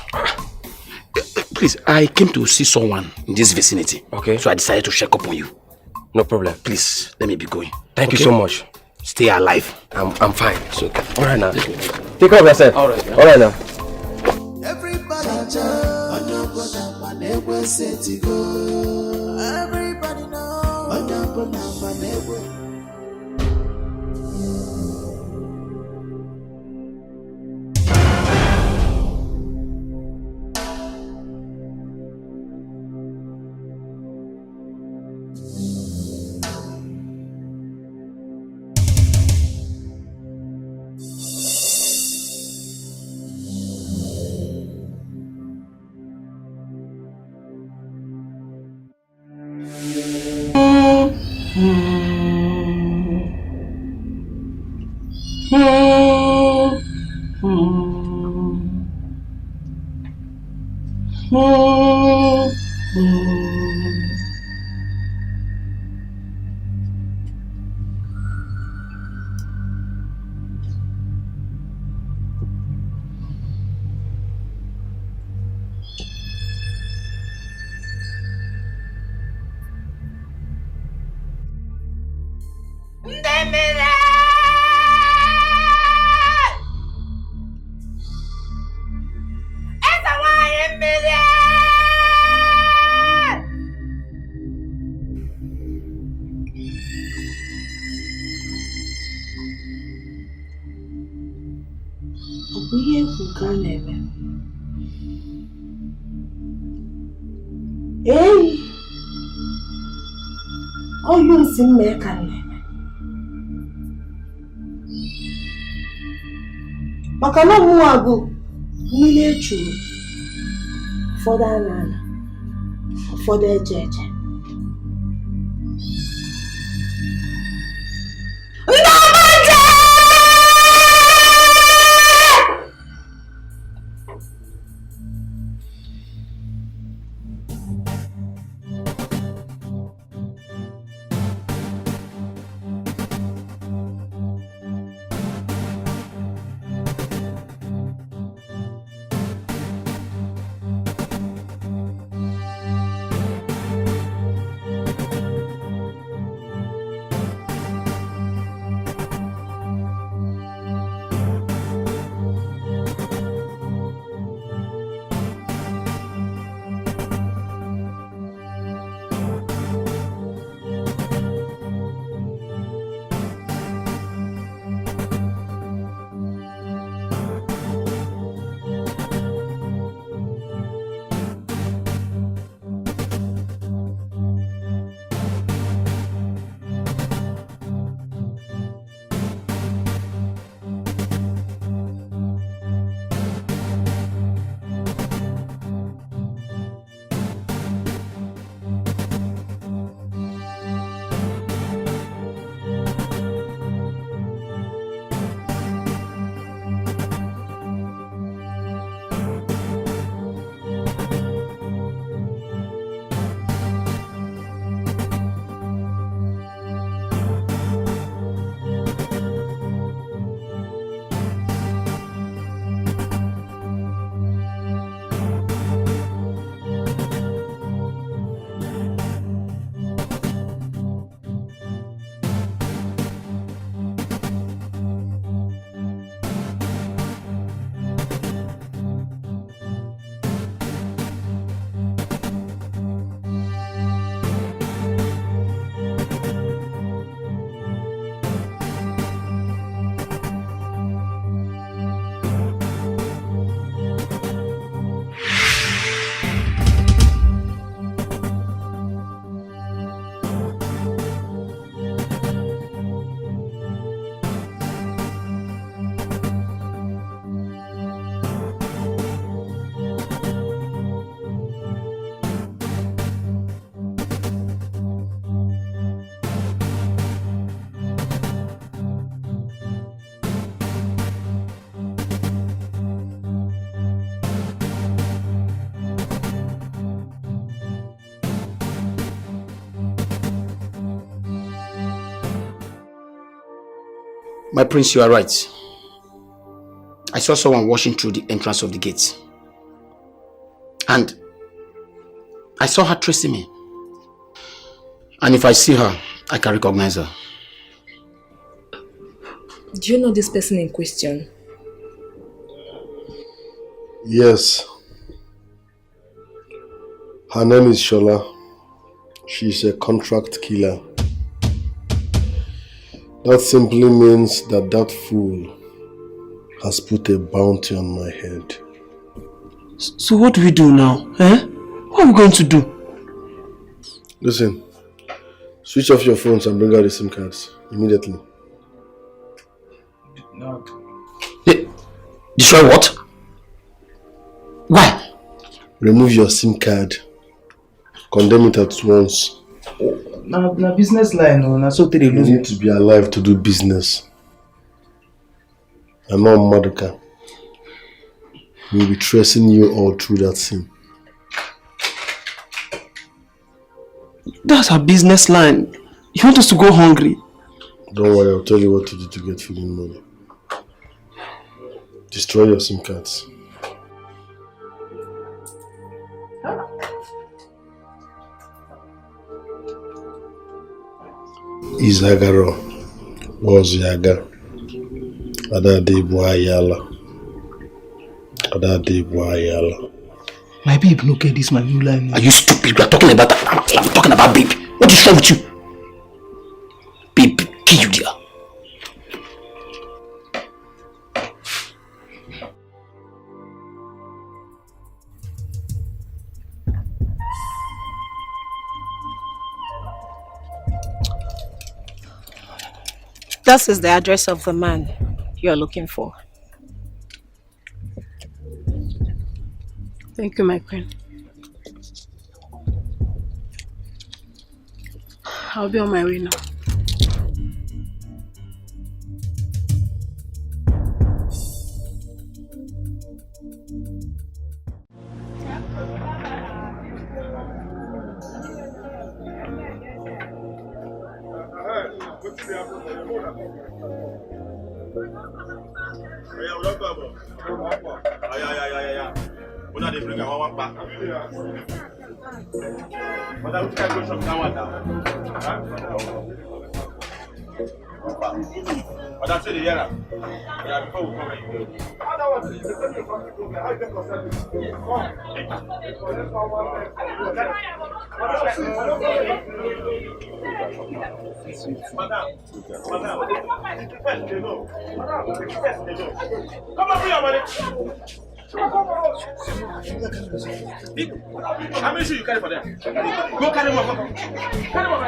Please, I came to see someone in this vicinity. Okay. So I decided to check up on you. No problem. Please, let me be going. Thank you so much. Stay alive. I'm fine. It's okay. Alright now. Take care of yourself. Alright. Yeah. Alright now. Everybody know. Hey! All you see me can. Makana muagu niile churu ụfọdụ anana ụfọdụ ejeje My prince, you are right. I saw someone washing through the entrance of the gate. And I saw her tracing me. And if I see her, I can recognize her. Do you know this person in question? Yes. Her name is Shola. She's a contract killer. That simply means that that fool has put a bounty on my head. So what do we do now? What are we going to do? Listen, switch off your phones and bring out the SIM cards immediately. No. Destroy what? Why? Remove your SIM card. Condemn it at once. Now business line, so you need to be alive to do business. I'm not Maduka. We'll be tracing you all through that SIM. That's our business line. You want us to go hungry? Don't worry, I'll tell you what to do to get feeding money. Destroy your SIM cards. Izagaro was Yaga. Adade Boayala. My babe, look at this, my new line. Are you stupid? We are talking about I'm talking about babe. What is wrong with you? Babe, kill you there. This is the address of the man you're looking for. Thank you, my queen. I'll be on my way now. How many shoes you carry for them? Go carry more. Carry more.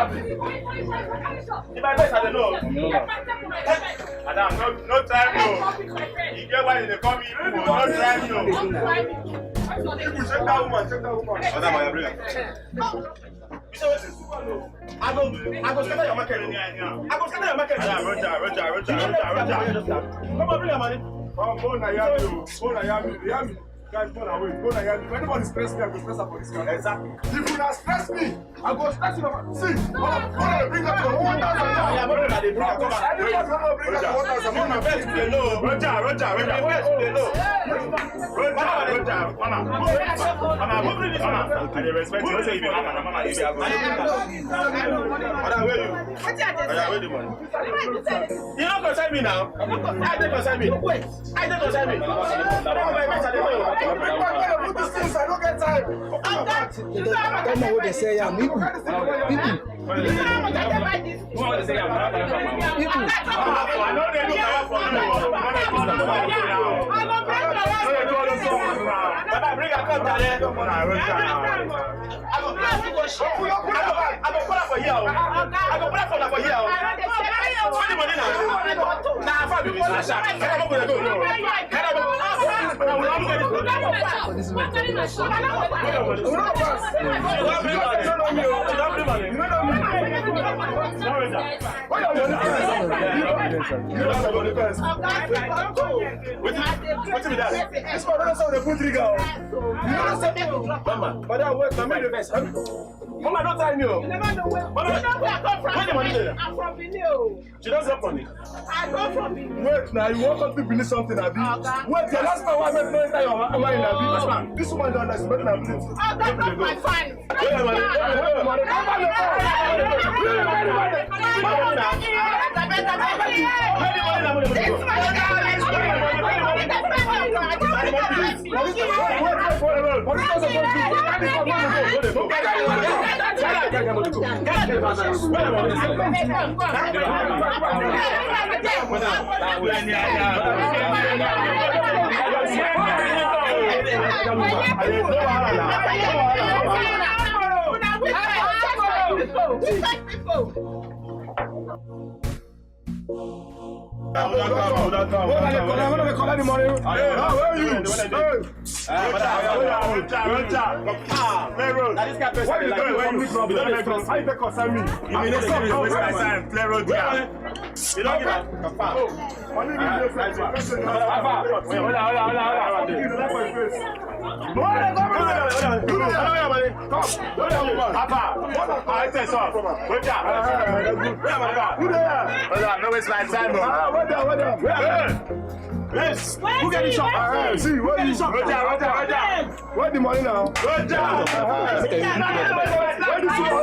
If I bet, I don't know. Madam, no time, no. You get why they call me. No time, no. People check that woman, Madam, I bring her. I go scatter your market. I go scatter your market. Roger. Come on, bring your money. Come on, Yami. Guys, go away. If anybody stress me, I go stress her for this guy. Exactly. If you not stress me, I go stress you. See, bring her to 1,000. Yeah, bring her to 1,000. Roger. You don't concern me now. I don't concern me. I don't get time. I don't know what they say. Yeah, people. Mama, don't tell me. You never know where. Mama, you know where I come from. Where the money there? I'm from Benin. She doesn't have money. I come from Benin. Wait, now you want to believe something, Abi? Wait, the last time I met no enter your mind, Abi. This woman don't understand better than me. Oh, that's not my fine. Wait a minute. Yes. Who get the shop? See, where the shop? Roger. Where the money now? Roger. Where the shop?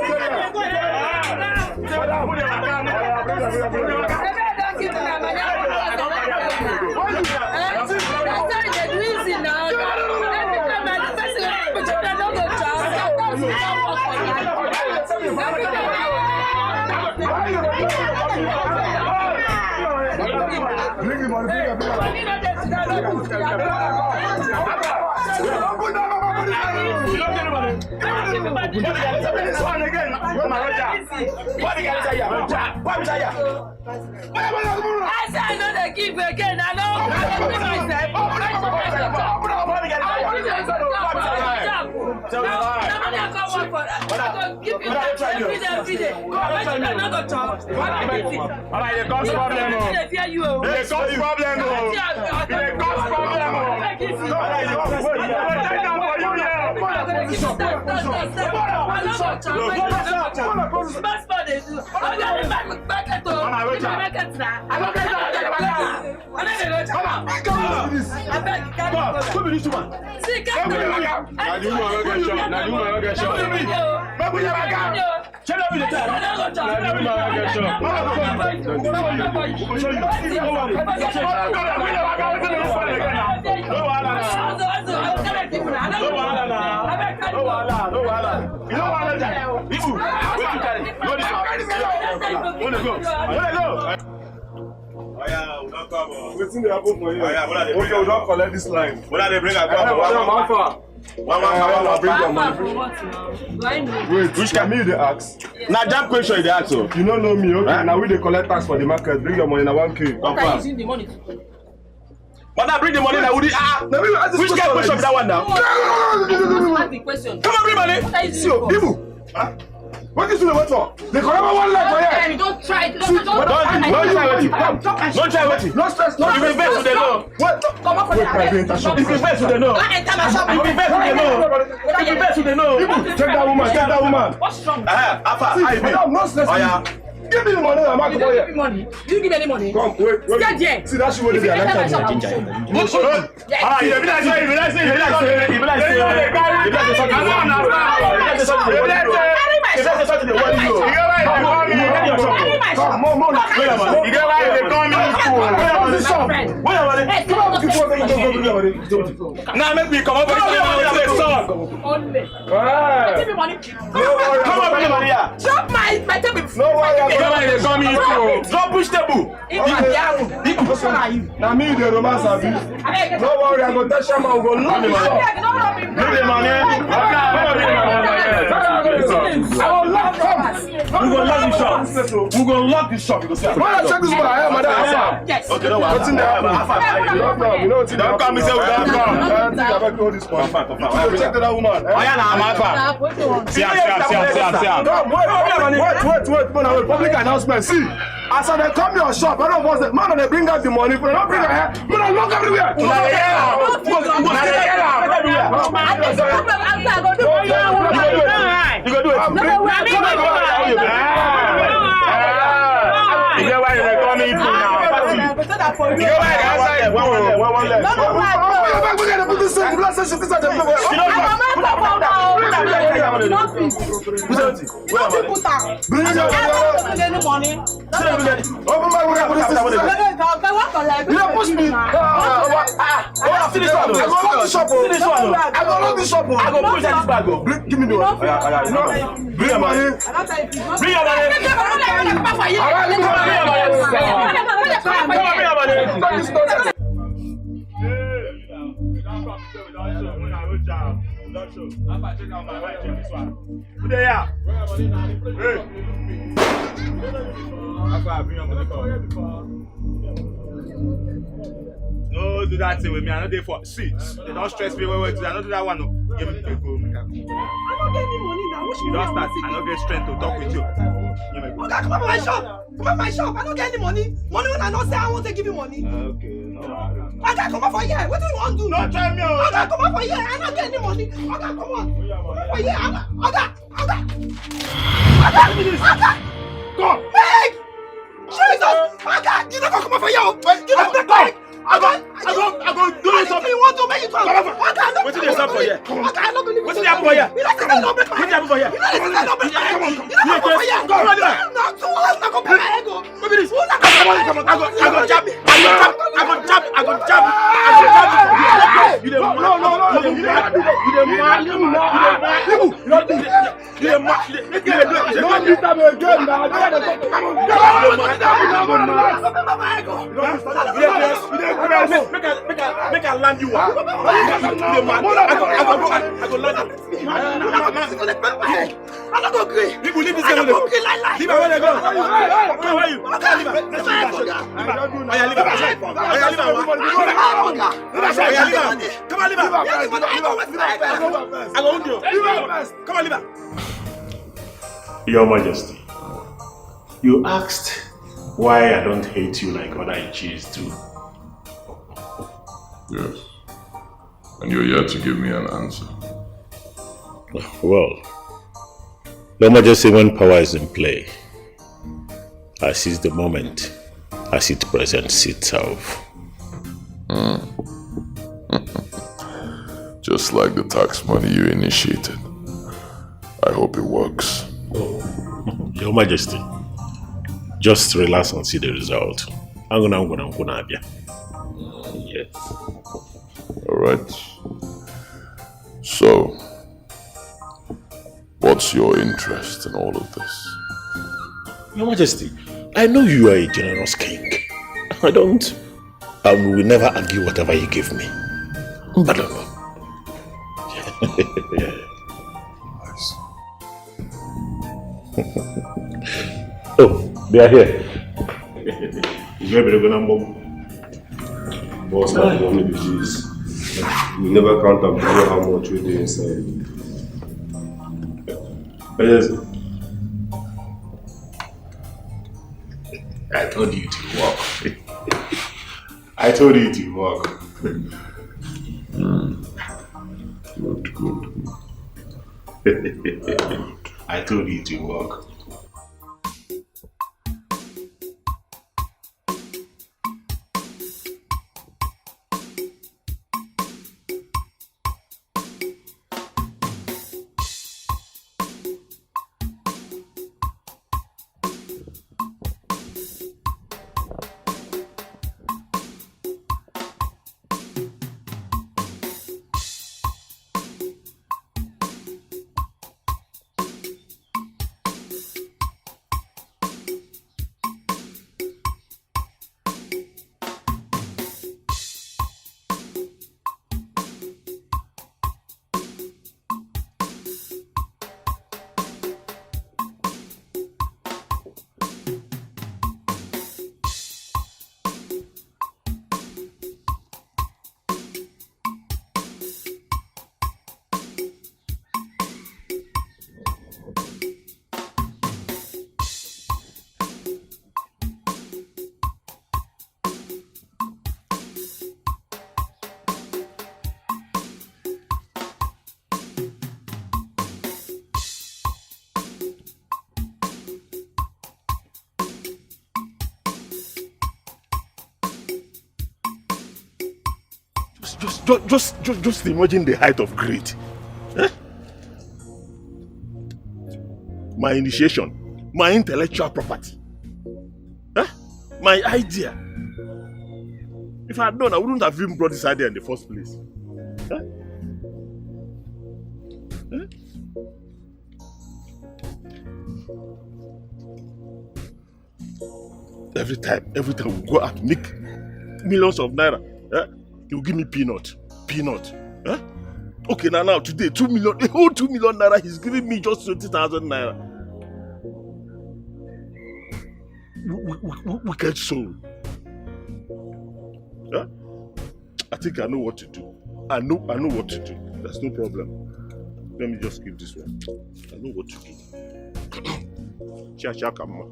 Wetin dey happen for here? Okay, we don collect this line. What are they bring at Wait, which can me dey ask? Now jam question you dey ask so. You don't know me, okay? Now we dey collect tax for the market. Bring your money na 1K. What are you using the money to do? But I bring the money now. Which kind of question be that one now? Ask the question. Come on, bring money. What are you See, people. What is the wait for? They collect one leg for here. Don't try. Don't try waiting. No stress. No. If you invest, they know. What? Come on for the If you invest, they know. enter my shop. If you invest, they know. If you invest, they know. Take that woman. Take that woman. What's wrong? Alpha, how you be? No stress. Oh yeah. Give me the money. I'm not You don't give me money. You don't give me any money. Come, wait. Stay there. See that she will If be you enter my elected. shop, I will show you. Ah, you be like now make me come up with Give me money. Come on, bring the money here. Drop my table. No worry. Don't push table. Now me the romance abi. No worry, I go tell Shama we go lock the shop. Bring the money. I will lock the shop. We go lock the shop. You go see. Why check this one? I am madam. Yes. Okay, no worry. What's in there? You know what's in there? Don't come me say we don't come. I think I better hold this one. Check that woman. Oh yeah, now I'm alpha. See. Come, wait. Public announcement. See, as I come to your shop, I don't want the man they bring out the money. If they don't bring it here, we don't look everywhere. You go do it. You get why you call me people now. You get why you answer one leg. Give me the one. Bring your money. Bring your money. No, do that thing with me. I know they for sweets. They don't stress me. Wait. I don't do that one. No. Give me the go. I don't get any money now. Which You don't start. I don't get strength to talk with you. Okay, come on my shop. Come on my shop. I don't get any money. Money when I don't say I want to give you money. Okay, no. Okay, come on for here. What do you want to do? No, try me. Okay, come on for here. I don't get any money. Okay, come on. For here. Okay. Come. Meg! Jesus! Okay, you don't come on for here. You don't take Meg. I go do this something. You want to make it come. Okay, what did they stop for here? Okay, I don't believe it. What did they happen for here? You don't stand up. What did they happen for here? You don't stand up. You don't come for here. Come on, Not too long. Not come for my ego. Look at this. Come on. I go jab. You the Make I land you. I go land you. I'm not going to agree. People leave this guy. Leave Leave him where they go. Where are you? Leave him. Come on, leave him. I go hold you. Come on, leave him. Your Majesty, you asked why I don't hate you like other Ichis do. Yes. And you're here to give me an answer. Well, Your Majesty, when power is in play, I seize the moment as it presents itself. Just like the tax money you initiated. I hope it works. Your Majesty, just relax and see the result. Yes. Alright. So, what's your interest in all of this? Your Majesty, I know you are a generous king. I don't. And we will never argue whatever you give me. But no. Oh, they are here. Boss, like only the G's. We never count up to know how much we do inside. Yes. I told you to walk. I told you to walk. Good. I told you to walk. Just imagine the height of greed. Eh? My initiation, my intellectual property, my idea. If I had known, I wouldn't have even brought this idea in the first place. Every time we go out, make millions of naira. You give me peanut. Huh? Okay, now today, 2 million, the whole 2 million naira, he's giving me just 20,000 naira. Wicked soul. Huh? I think I know what to do. I know what to do. There's no problem. Let me just give this one. I know what to do. Shakama.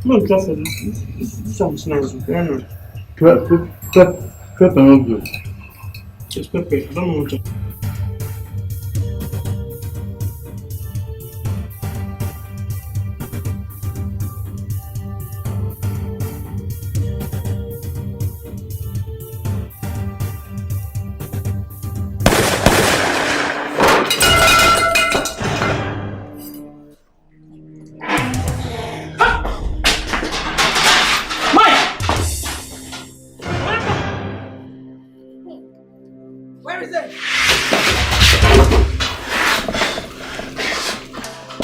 No, just this one smells very nice. Pepper not good. It's pepper. I don't know what to.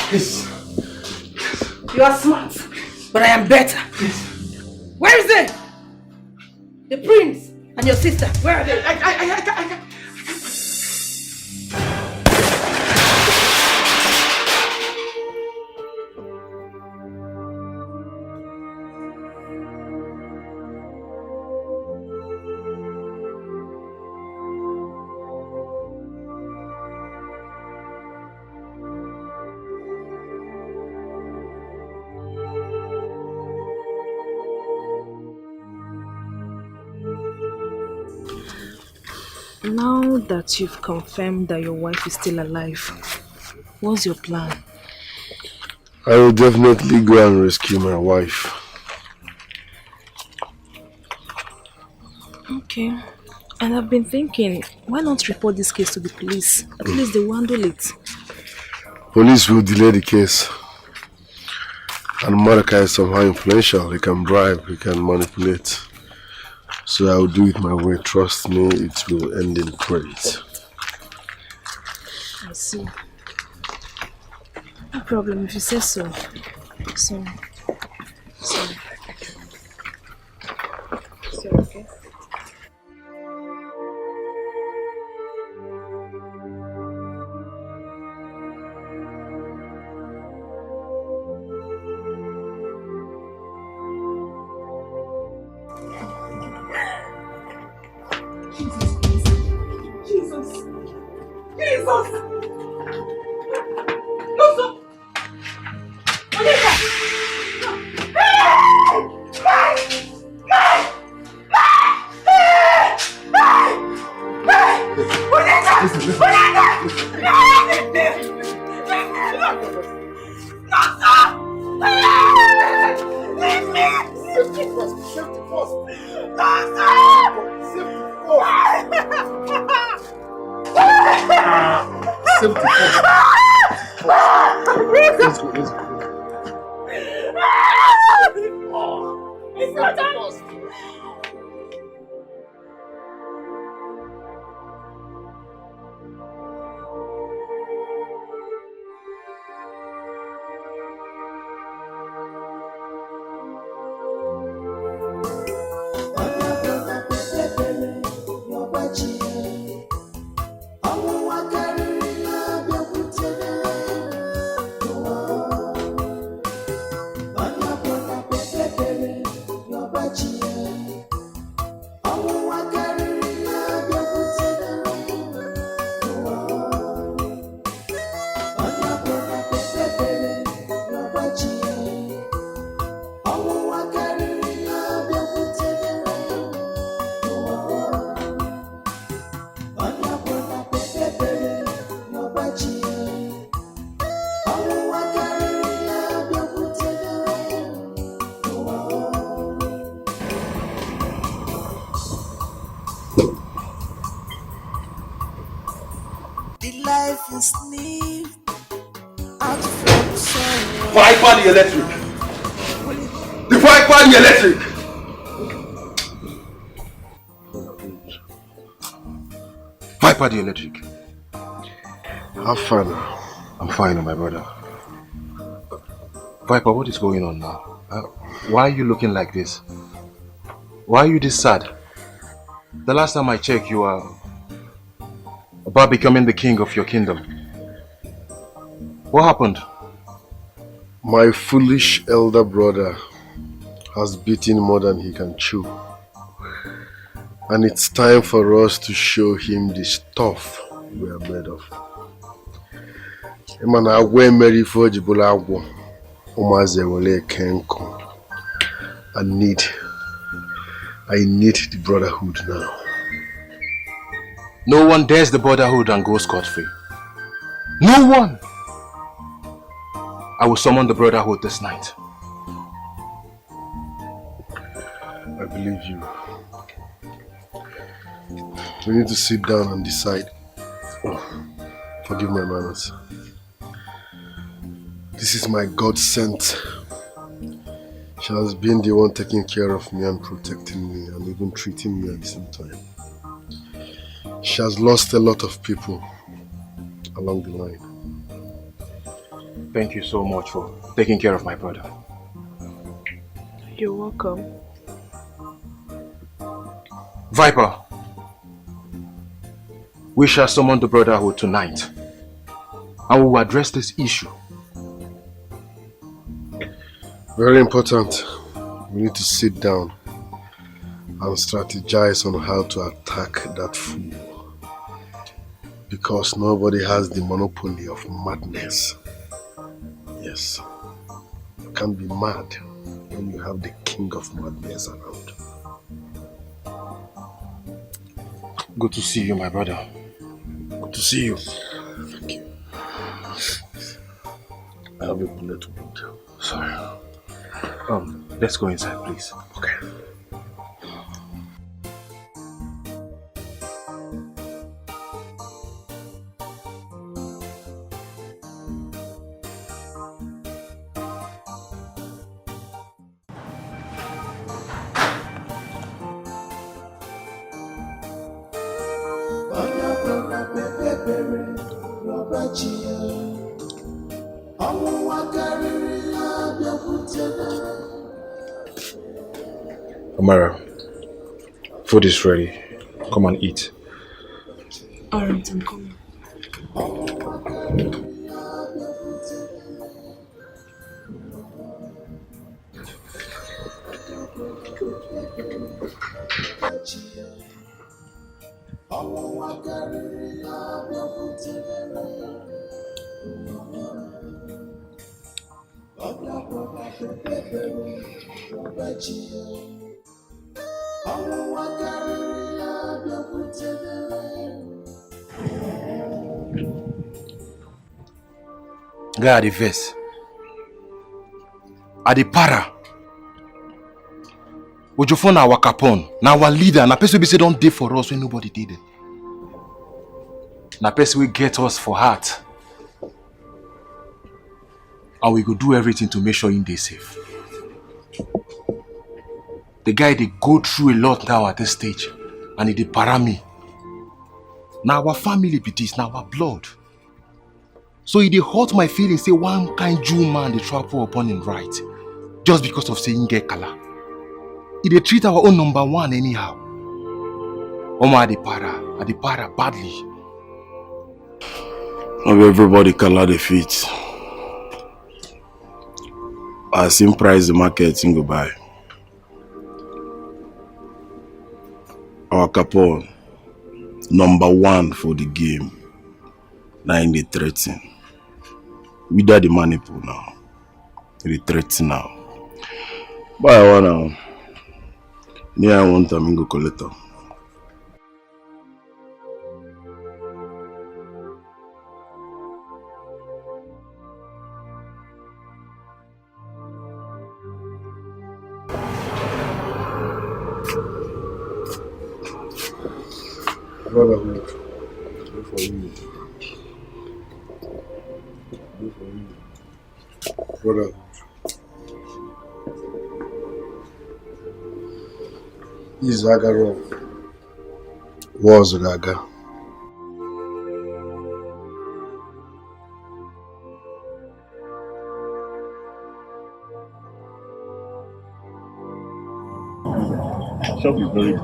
Please. You are smart, but I am better. Where is it? The prince and your sister, where are they? I Now that you've confirmed that your wife is still alive, what's your plan? I will definitely go and rescue my wife. Okay. And I've been thinking, why not report this case to the police? At least they will handle it. Police will delay the case. And Maraka is somehow influential. He can bribe, he can manipulate. So I will do it my way. Trust me, it will end in praise. I see. No problem if you say so. So okay. Hyper the electric. The hyper the electric. Hyper the electric. How far now? I'm fine, my brother. Viper, what is going on now? Why are you looking like this? Why are you this sad? The last time I checked, you were about becoming the king of your kingdom. What happened? My foolish elder brother has bitten more than he can chew. And it's time for us to show him the stuff we are made of. I need the brotherhood now. No one dares the brotherhood and go scot-free. No one! I will summon the brotherhood this night. I believe you. We need to sit down and decide. Oh, forgive my manners. This is my God-sent. She has been the one taking care of me and protecting me and even treating me at the same time. She has lost a lot of people along the line. Thank you so much for taking care of my brother. You're welcome. Viper, we shall summon the brotherhood tonight and we will address this issue. Very important. We need to sit down and strategize on how to attack that fool. Because nobody has the monopoly of madness. Yes. You can't be mad when you have the king of madness around. Good to see you, my brother. Good to see you. Thank you. I have a bullet wound. Sorry. Let's go inside, please. Okay. Amara, food is ready. Come and eat. Alright, I'm coming. Guy at the verse. At the para. Ojofona our capon. Now our leader. Na person we say don't dey for us when nobody did it. Na person we get us for heart. And we go do everything to make sure him dey safe. The guy they go through a lot now at this stage. And he dey para me. Now our family be this, now our blood. So he dey hurt my feelings, say one kind Jew man dey trample upon him right. Just because of saying get kala. He dey treat our own number one anyhow. Omo I dey para badly. Not everybody kala the fit. As him price the market, him go buy. Our Capone, number one for the game. Now in the threaten. We got the money pool now. The threaten now. But I wanna. Yeah, I want them to go collect them. Brotherhood. Good for you. Good for you. Brotherhood. Is Agaro. Was Gaga. Shop is very big.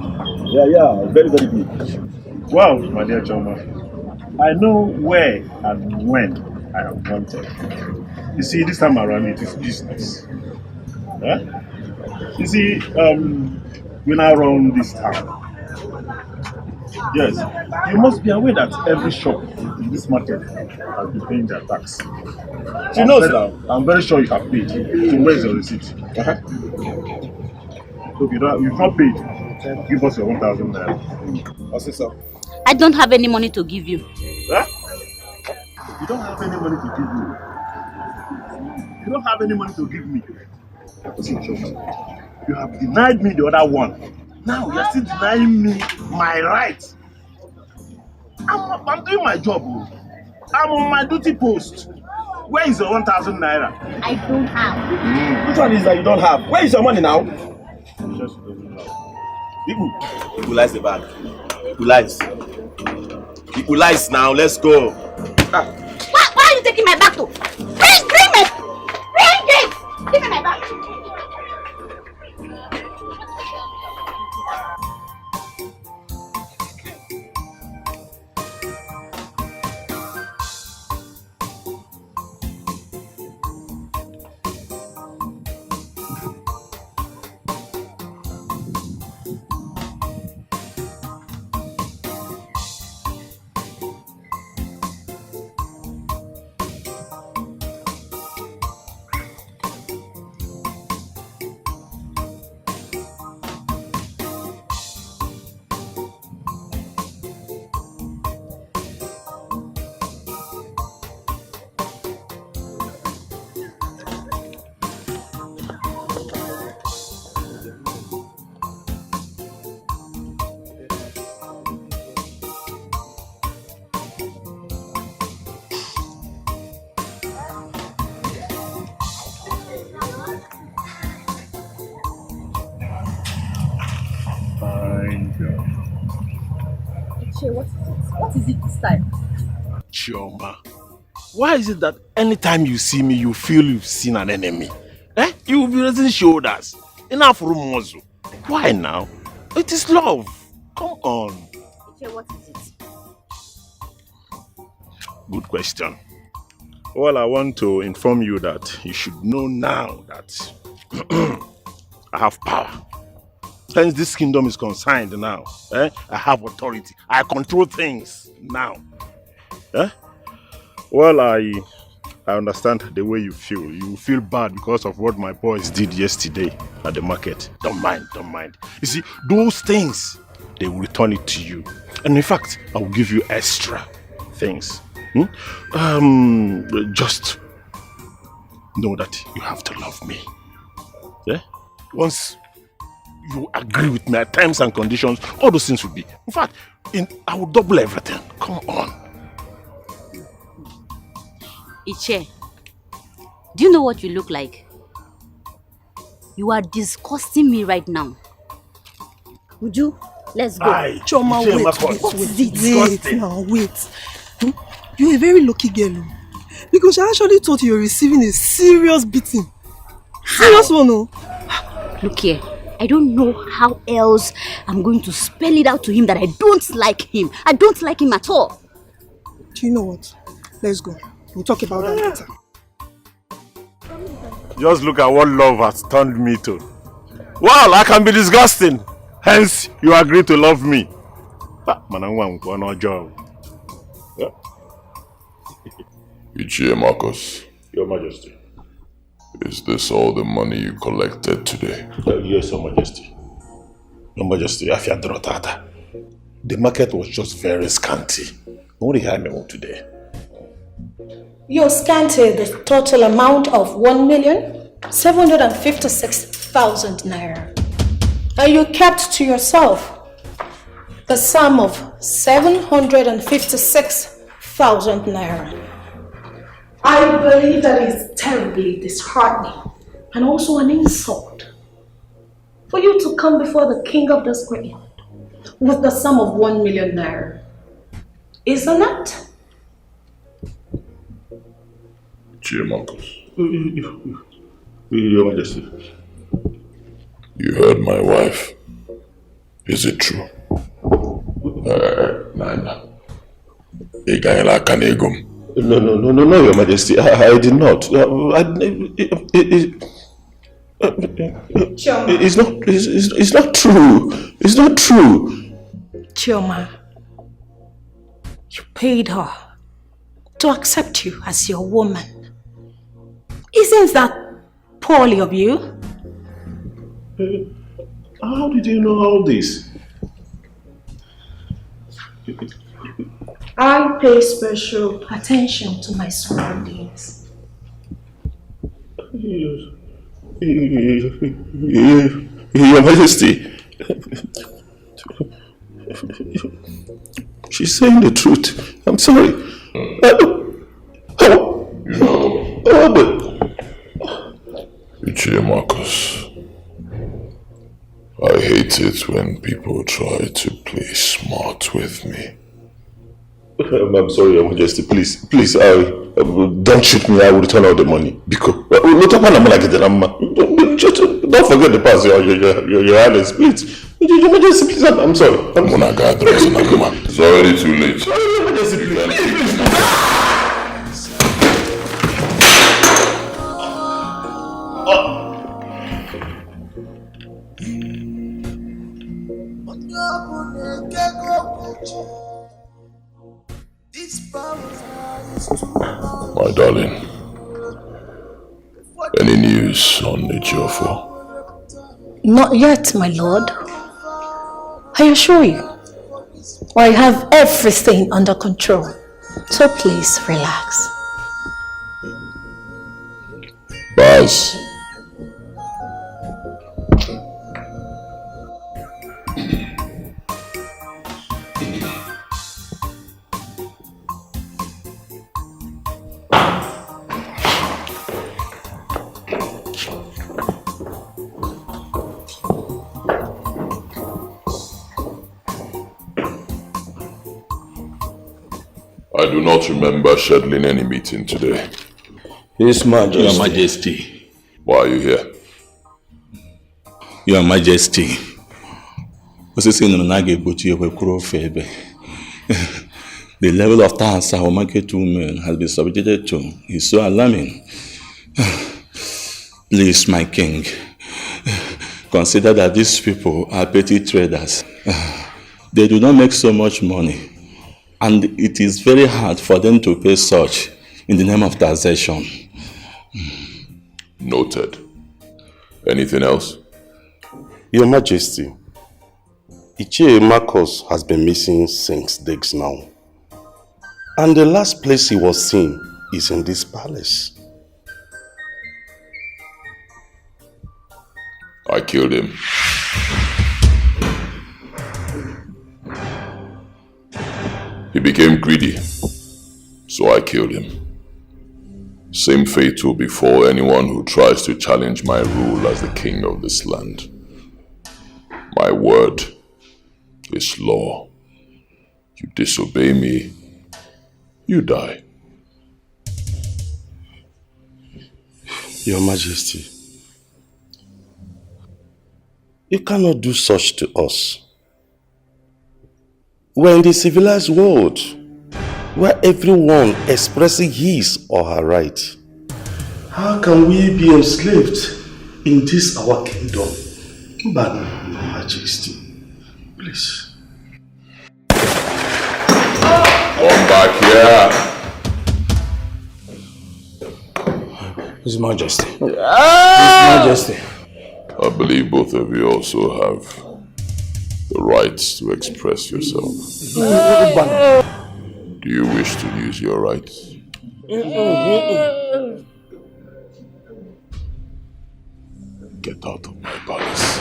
Yeah, very, very big. Wow, my dear Choma. I know where and when I am wanted. You see, this time around it is business. Yeah? You see, we now run this town. Yes, you must be aware that every shop in this market has been paying their tax. She knows now. I'm very sure you have paid. So where is your receipt? So if you've not paid, give us your 1,000 naira. I'll say so. I don't have any money to give you. Huh? You don't have any money to give me. You don't have any money to give me. You have denied me the other one. Now you're still denying me my right. I'm doing my job. I'm on my duty post. Where is your 1,000 naira? I don't have. Which one is that you don't have? Where is your money now? Equalize the bag. Equalize now. Let's go. Why are you taking my bag to? Bring Bring it! Give me my bag. What is it this time? Chioma, why is it that anytime you see me, you feel you've seen an enemy? Eh? You will be raising shoulders. Enough room, Mozu. Why now? It is love. Come on. Okay, what is it? Good question. Well, I want to inform you that you should know now that I have power. Hence, this kingdom is consigned now. Eh? I have authority. I control things now. Eh? Well, I understand the way you feel. You feel bad because of what my boys did yesterday at the market. Don't mind, don't mind. You see, those things, they will return it to you. And in fact, I will give you extra things. Just know that you have to love me. Yeah? Once you agree with my terms and conditions, all those things will be. In fact, I will double everything. Come on. Iche, do you know what you look like? You are disgusting me right now. Would you? Let's go. Choma, wait. Wait. You're a very lucky girl. Because I actually thought you were receiving a serious beating. Serious one, no? Look here. I don't know how else I'm going to spell it out to him that I don't like him. I don't like him at all. Do you know what? Let's go. We'll talk about that later. Just look at what love has turned me to. Well, I can be disgusting. Hence, you agree to love me. Ichie Marcus. Your Majesty. Is this all the money you collected today? Yes, Your Majesty. Your Majesty, the market was just very scanty. Only had me today. You scanty the total amount of 1,756,000 naira. And you kept to yourself the sum of 756,000 naira. I believe that is terribly disheartening and also an insult for you to come before the king of this great land with the sum of 1 million naira. Isn't it? Ichie Marcus. Your Majesty. You heard my wife. Is it true? Nana. No, Your Majesty. I did not. It's not true. It's not true. Chioma, you paid her to accept you as your woman. Isn't that poorly of you? How did you know all this? I pay special attention to my surroundings. Your Majesty, she's saying the truth. I'm sorry. Ichie Marcus, I hate it when people try to play smart with me. I'm sorry, Your Majesty. Please, don't shoot me, I will return all the money. Because don't forget the past, your Highness, please. Your Majesty, please, I'm sorry. It's already too late. Your Majesty, please. My darling, any news on Ejiofor? Not yet, my lord. I assure you, I have everything under control. So please relax. Baz. I do not remember scheduling any meeting today. His Majesty. Your Majesty. Why are you here? Your Majesty. The level of tasks our market women has been subjected to is so alarming. Please, my king, consider that these people are petty traders. They do not make so much money, and it is very hard for them to pay such in the name of taxation. Noted. Anything else? Your Majesty, Ichie Marcus has been missing since days now. And the last place he was seen is in this palace. I killed him. He became greedy, so I killed him. Same fate will befall anyone who tries to challenge my rule as the king of this land. My word is law. You disobey me, you die. Your Majesty, you cannot do such to us. We're in the civilized world, where everyone expressing his or her right. How can we be enslaved in this our kingdom? But, Your Majesty, please. Come back here. His Majesty. His Majesty. I believe both of you also have the right to express yourself. Do you wish to use your rights? Get out of my palace.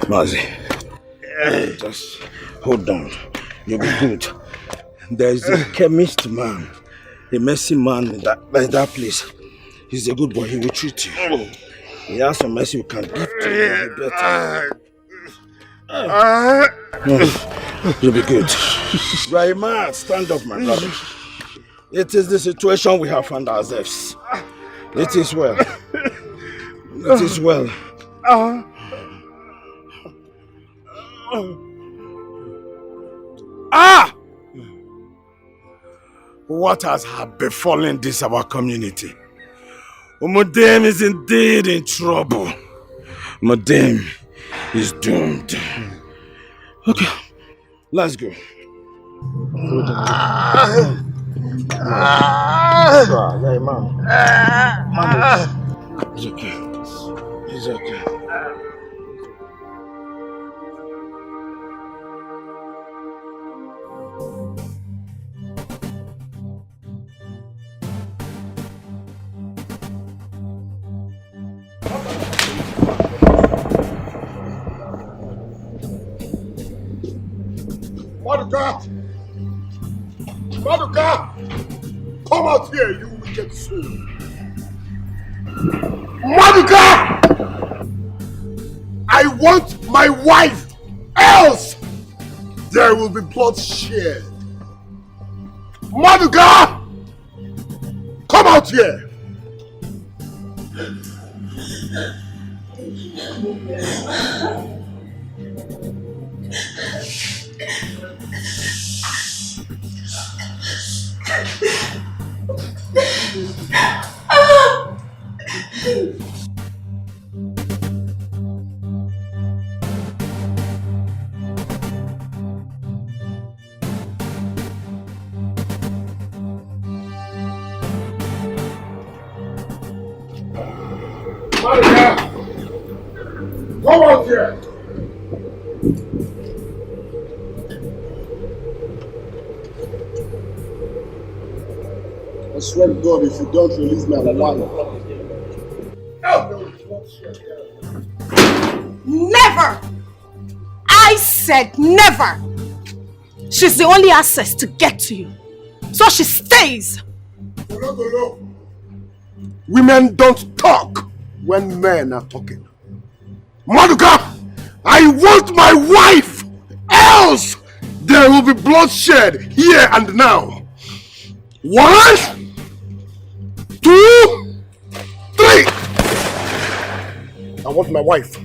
Mazi, just hold on. You'll be good. There's a chemist man, a mercy man in that place. He's a good boy. He will treat you. He has some mercy you can give to you. You'll be good. You are a man. Stand up, my brother. It is the situation we have found ourselves. It is well. It is well. What has befallen this our community? Umudem is indeed in trouble. Umudem is doomed. Okay, let's go. It's okay. It's okay. Maduka! Maduka! Come out here, you wicked soul! Maduka! I want my wife, else there will be bloodshed. Maduka! Come out here! Come out here! I swear to God, if you don't release me, I'm alive. Never! I said never! She's the only access to get to you. So she stays! Women don't talk when men are talking. Maduka! I want my wife! Else there will be bloodshed here and now. 1, 2, 3! I want my wife.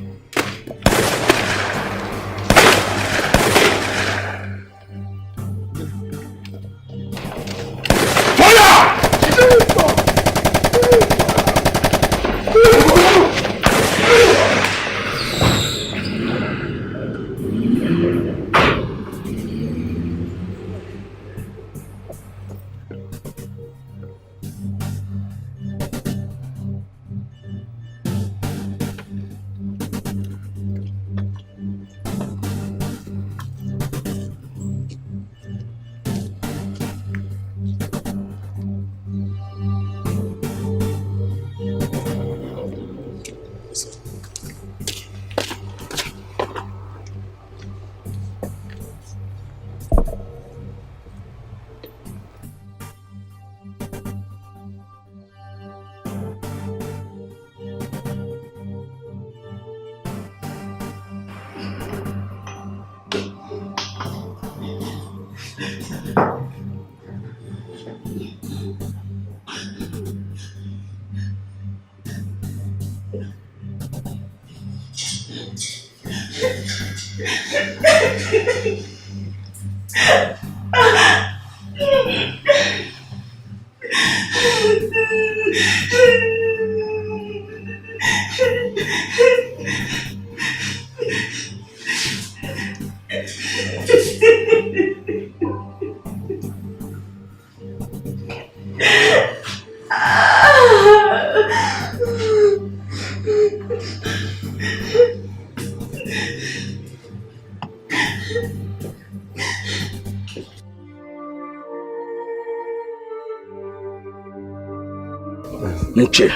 Nche,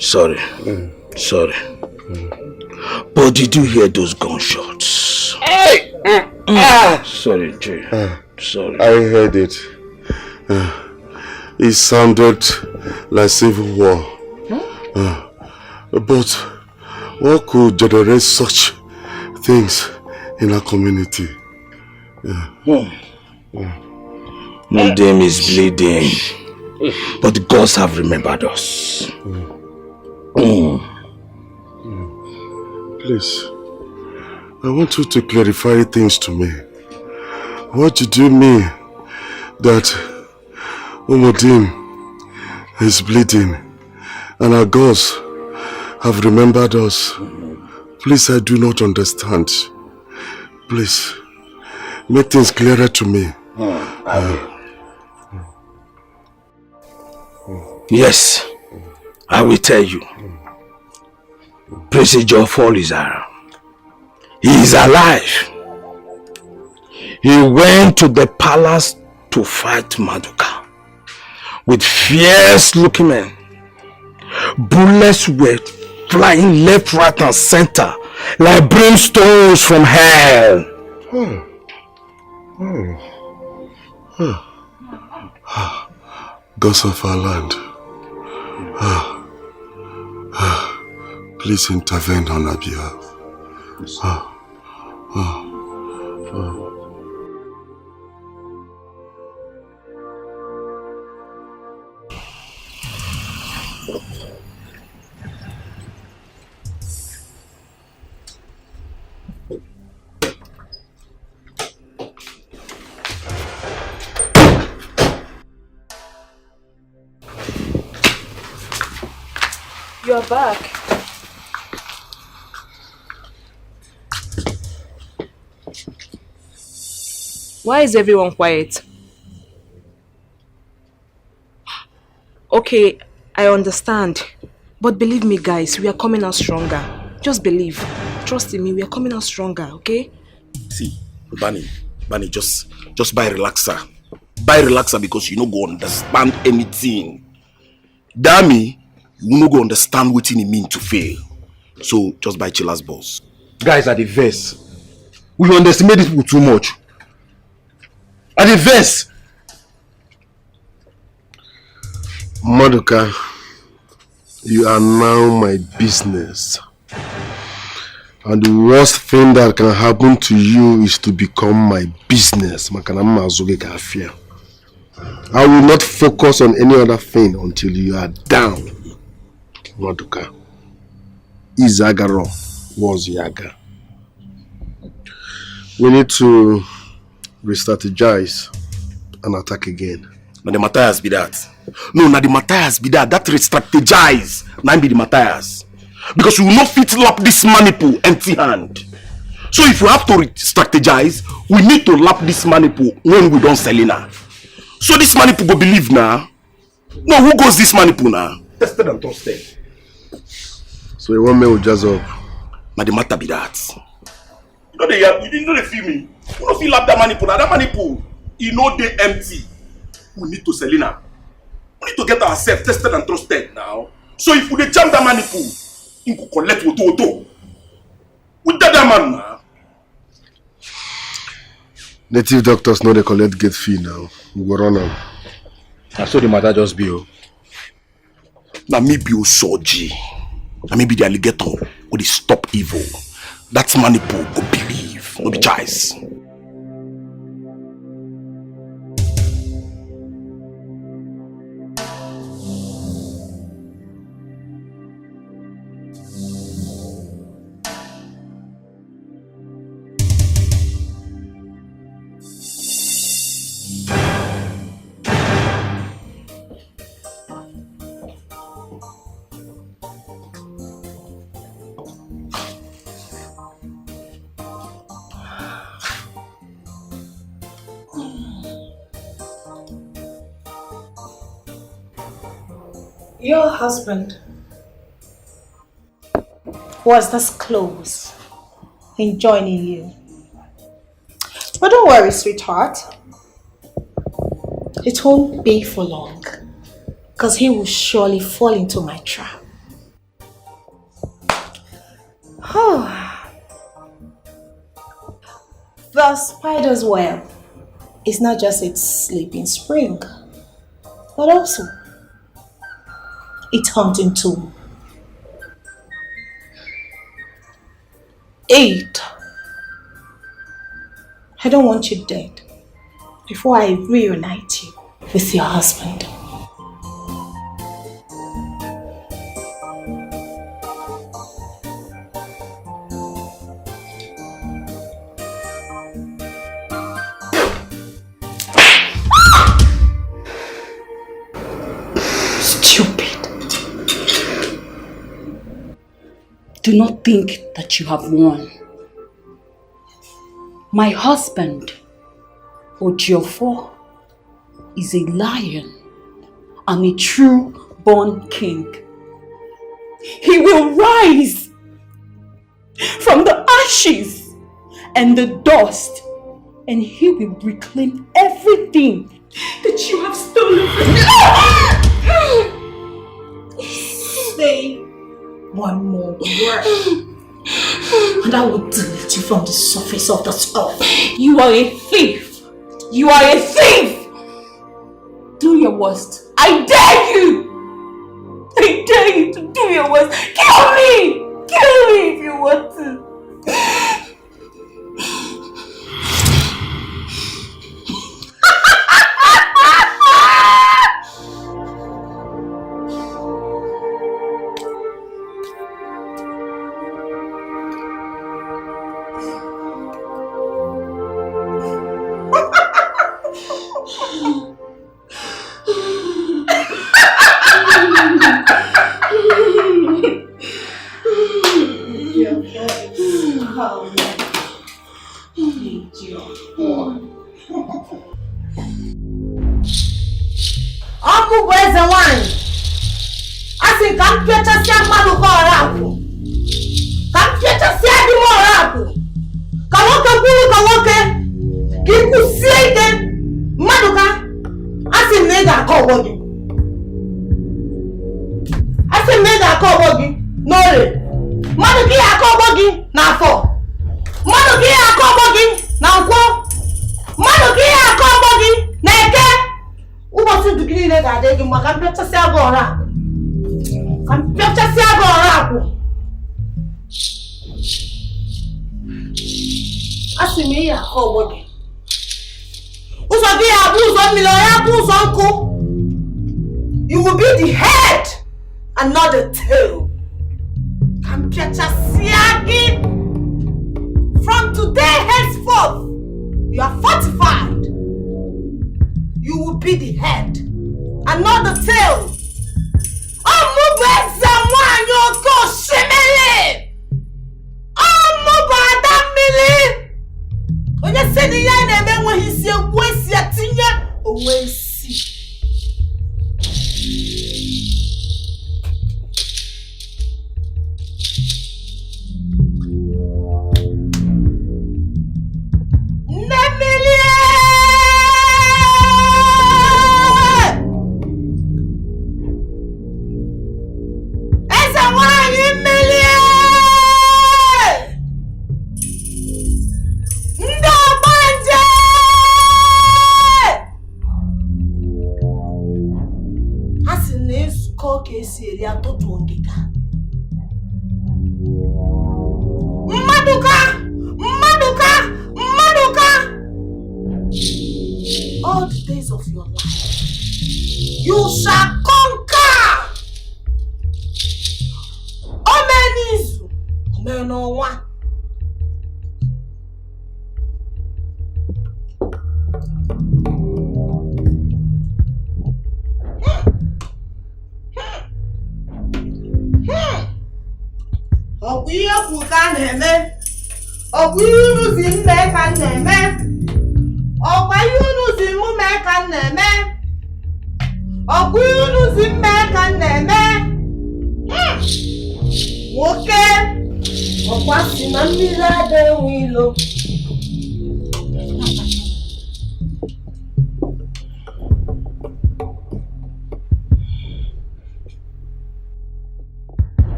sorry. But did you hear those gunshots? Hey! Sorry, Nche. Sorry. I heard it. It sounded like civil war. But what could generate such things in our community? Mundane is bleeding, but the gods have remembered us. Please, I want you to clarify things to me. What did you mean that Umudim is bleeding and our gods have remembered us? Please, I do not understand. Please, make things clearer to me. Yes, I will tell you. Prince Jofol is around. He is alive. He went to the palace to fight Maduka with fierce looking men. Bullets were flying left, right and center like brimstones from hell. Gods of our land, Please intervene on our behalf. You're back. Why is everyone quiet? Okay, I understand. But believe me, guys, we are coming out stronger. Just believe. Trust in me, we are coming out stronger, okay? See, Bunny, just buy relaxer. Buy relaxer because you no go understand anything. Damn, you no go understand what it mean to fail. So just buy chillers, boss. Guys, at the verse, we underestimate these people too much. At the verse. Madoka, you are now my business. And the worst thing that can happen to you is to become my business. I will not focus on any other thing until you are down. Madoka. Izagaro was Yaga. We need to re-strategize and attack again. Now the Matthias be that. No, now the Matthias be that. That re-strategize. Now be the Matthias. Because we will not fit lap this maniple empty hand. So if we have to re-strategize, we need to lap this maniple when we don't sell it now. So this maniple go believe now. No, who goes this maniple now? Tested and trusted. So you want me to jazz up? Now the matter be that. You know they feel me. You don't feel lap that maniple now. That maniple, you know they empty. We need to sell it now. We need to get ourselves tested and trusted now. So if we jam that maniple, you can collect what to. With that man now. Native doctors know they collect gate fee now. We go run them. I saw the matter just be. Now me be Soji. Now me be the alligator with the stop evil. That's maniple go believe. No be choice. Your husband was this close in joining you. But don't worry, sweetheart. It won't be for long, because he will surely fall into my trap. The spider's web is not just its sleeping spring, but also its hunting tool. 8. I don't want you dead before I reunite you with your husband. Do not think that you have won. My husband, Ojiofo, is a lion and a true born king. He will rise from the ashes and the dust, and he will reclaim everything that you have stolen from me. Say one more word, and I will delete you from the surface of this earth. You are a thief! You are a thief! Do your worst. I dare you! I dare you to do your worst. Kill me! Kill me if you want to. You will be the head and not the tail. From today henceforth, you are fortified. You will be the head and not the tail. All the days of your life, you shall conquer. Omenizu, Omenowa. Obuye fuka neme, obuye nuzi mmeka neme, obuye nuzi mmeka neme, obuye nuzi mmeka neme. Woke, okwasi na mmiri adịghị ilo.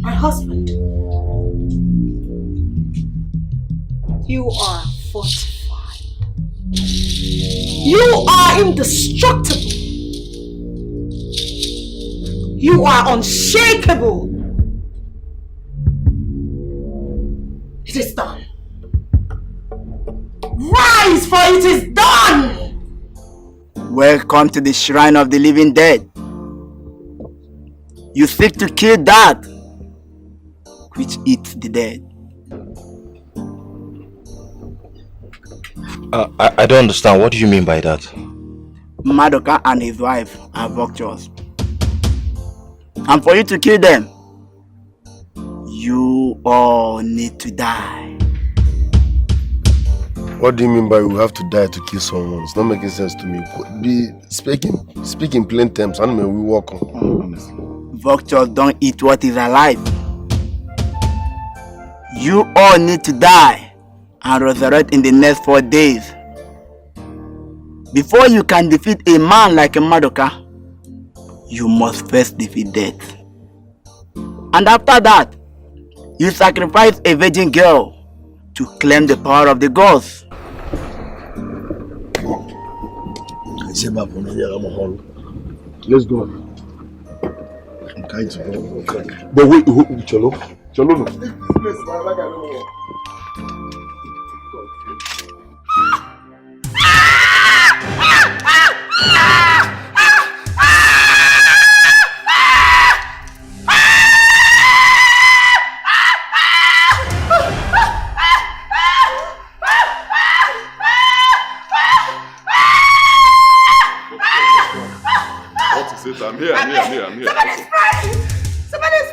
My husband, you are fortified. You are indestructible. You are unshakable. It is done. Rise, for it is done. Welcome to the shrine of the living dead. You seek to kill that which eats the dead. I don't understand. What do you mean by that? Madoka and his wife are vultures. And for you to kill them, you all need to die. What do you mean by we have to die to kill someone? It's not making sense to me. Speak in plain terms. I don't mean we walk on. Vultures don't eat what is alive. You all need to die and resurrect in the next 4 days. Before you can defeat a man like a Madoka, you must first defeat death. And after that, You sacrificed a virgin girl to claim the power of the gods. Let's go. I'm kind to go. But wait, Cholo. Cholo, no. I'm here. Somebody's praying! Somebody's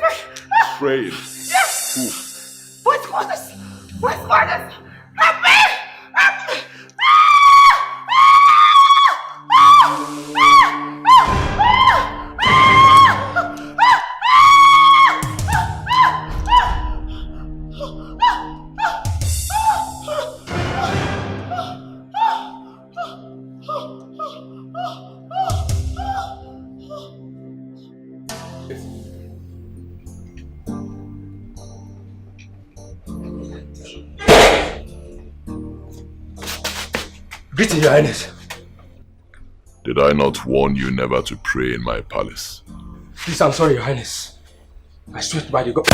Praying? Yes! Who? What's quarters? Help me! Help me! Greeting, Your Highness. Did I not warn you never to pray in my palace? Please, I'm sorry, Your Highness. I swear by the God.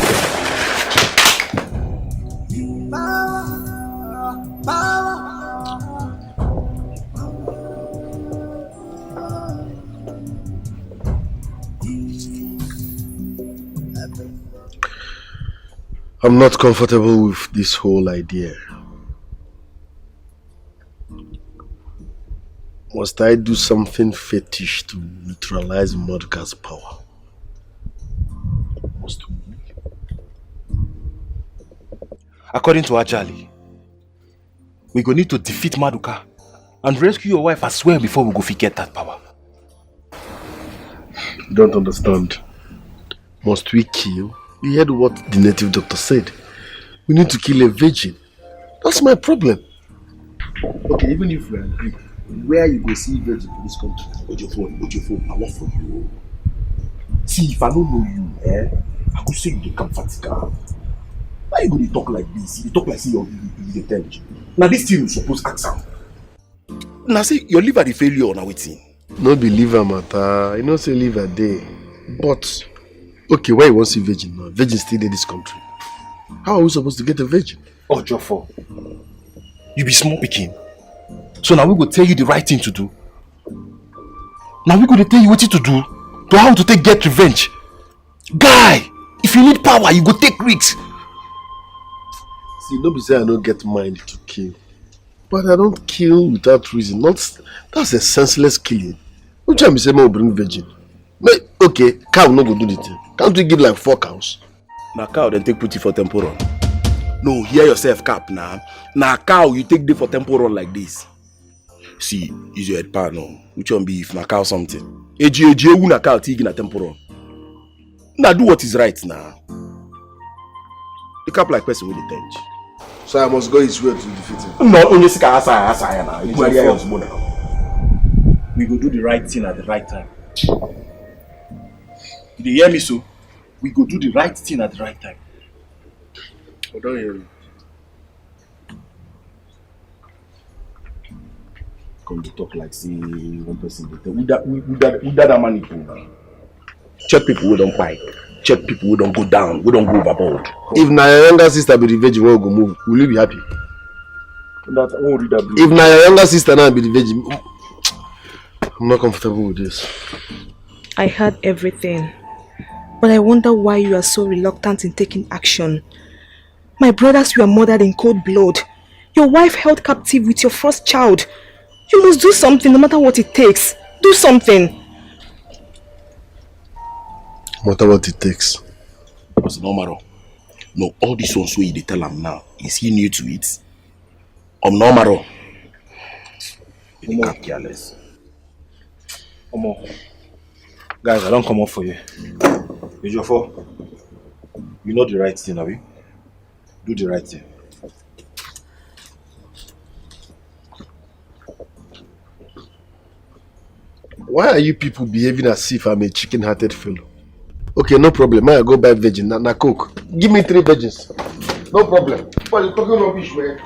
I'm not comfortable with this whole idea. Must I do something fetish to neutralize Mordecai's power? Must we? According to Ajali, we go need to defeat Maduka and rescue your wife as well before we go get that power. You don't understand. Must we kill? You heard what the native doctor said. We need to kill a virgin. That's my problem. Okay, even if we agree, where you go see virgin in this country? Ojofo, I work for you. See, if I don't know you, I could say you dey come Vatican. Why you go dey talk like this? You talk like say you dey tell you. Now this thing you suppose ask am. Now see, your liver dey failure or na wetin? No be liver matter. You know say liver dey. But okay, why you want see virgin now? Virgin still in this country. How are we supposed to get a virgin? Ojofo, you be small pikin. So now we go tell you the right thing to do. Now we go to tell you what to do. To how to get revenge. Guy, if you need power, you go take risks. See, don't be say I don't get mind to kill. But I don't kill without reason. That's a senseless killing. Which time you say man will bring virgin? Okay, cow no go do the thing. Can't we give like 4 cows? Now cow then take put it for temporal. No, hear yourself cap now. Now cow you take it for temporal like this. See, use your head pan no. Which one be if na cow something? AGU na cow tig na temporal. Now do what is right now. You cap like person with the tench. So I must go his way to defeat him. No, only sika asaya now. We go do the right thing at the right time. Did you hear me so? We go do the right thing at the right time. I don't hear you. Come to talk like say one person. We that money now. Check people who don't fight. Check people who don't go down. We don't go overboard. If na your younger sister be the virgin, will go move. Will you be happy? If na your younger sister now be the virgin, I'm not comfortable with this. I heard everything, but I wonder why you are so reluctant in taking action. My brothers were murdered in cold blood. Your wife held captive with your first child. You must do something no matter what it takes. Do something. No matter what it takes. Because no matter. No, all these ones where you tell him now, is he new to it? No matter. You can't careless. Guys, I don't come up for you. Ejofo, you know the right thing, have you? Do the right thing. Why are you people behaving as if I'm a chicken-hearted fellow? Okay, no problem. I go buy virgin. Na coke. Give me 3 virgins. No problem. But you're talking rubbish, man.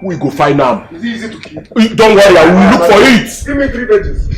We go find them. It's easy to keep. Don't worry, I will look for it. Give me 3 virgins.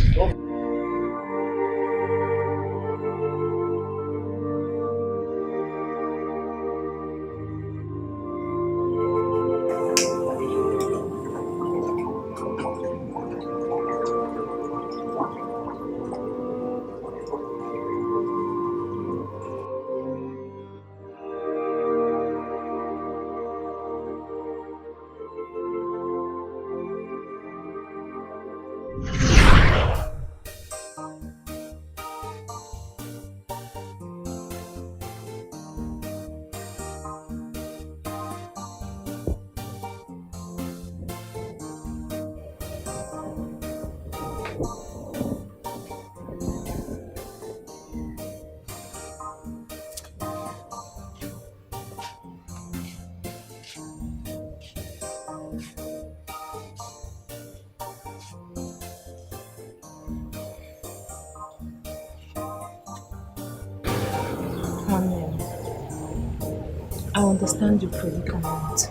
I understand your predicament.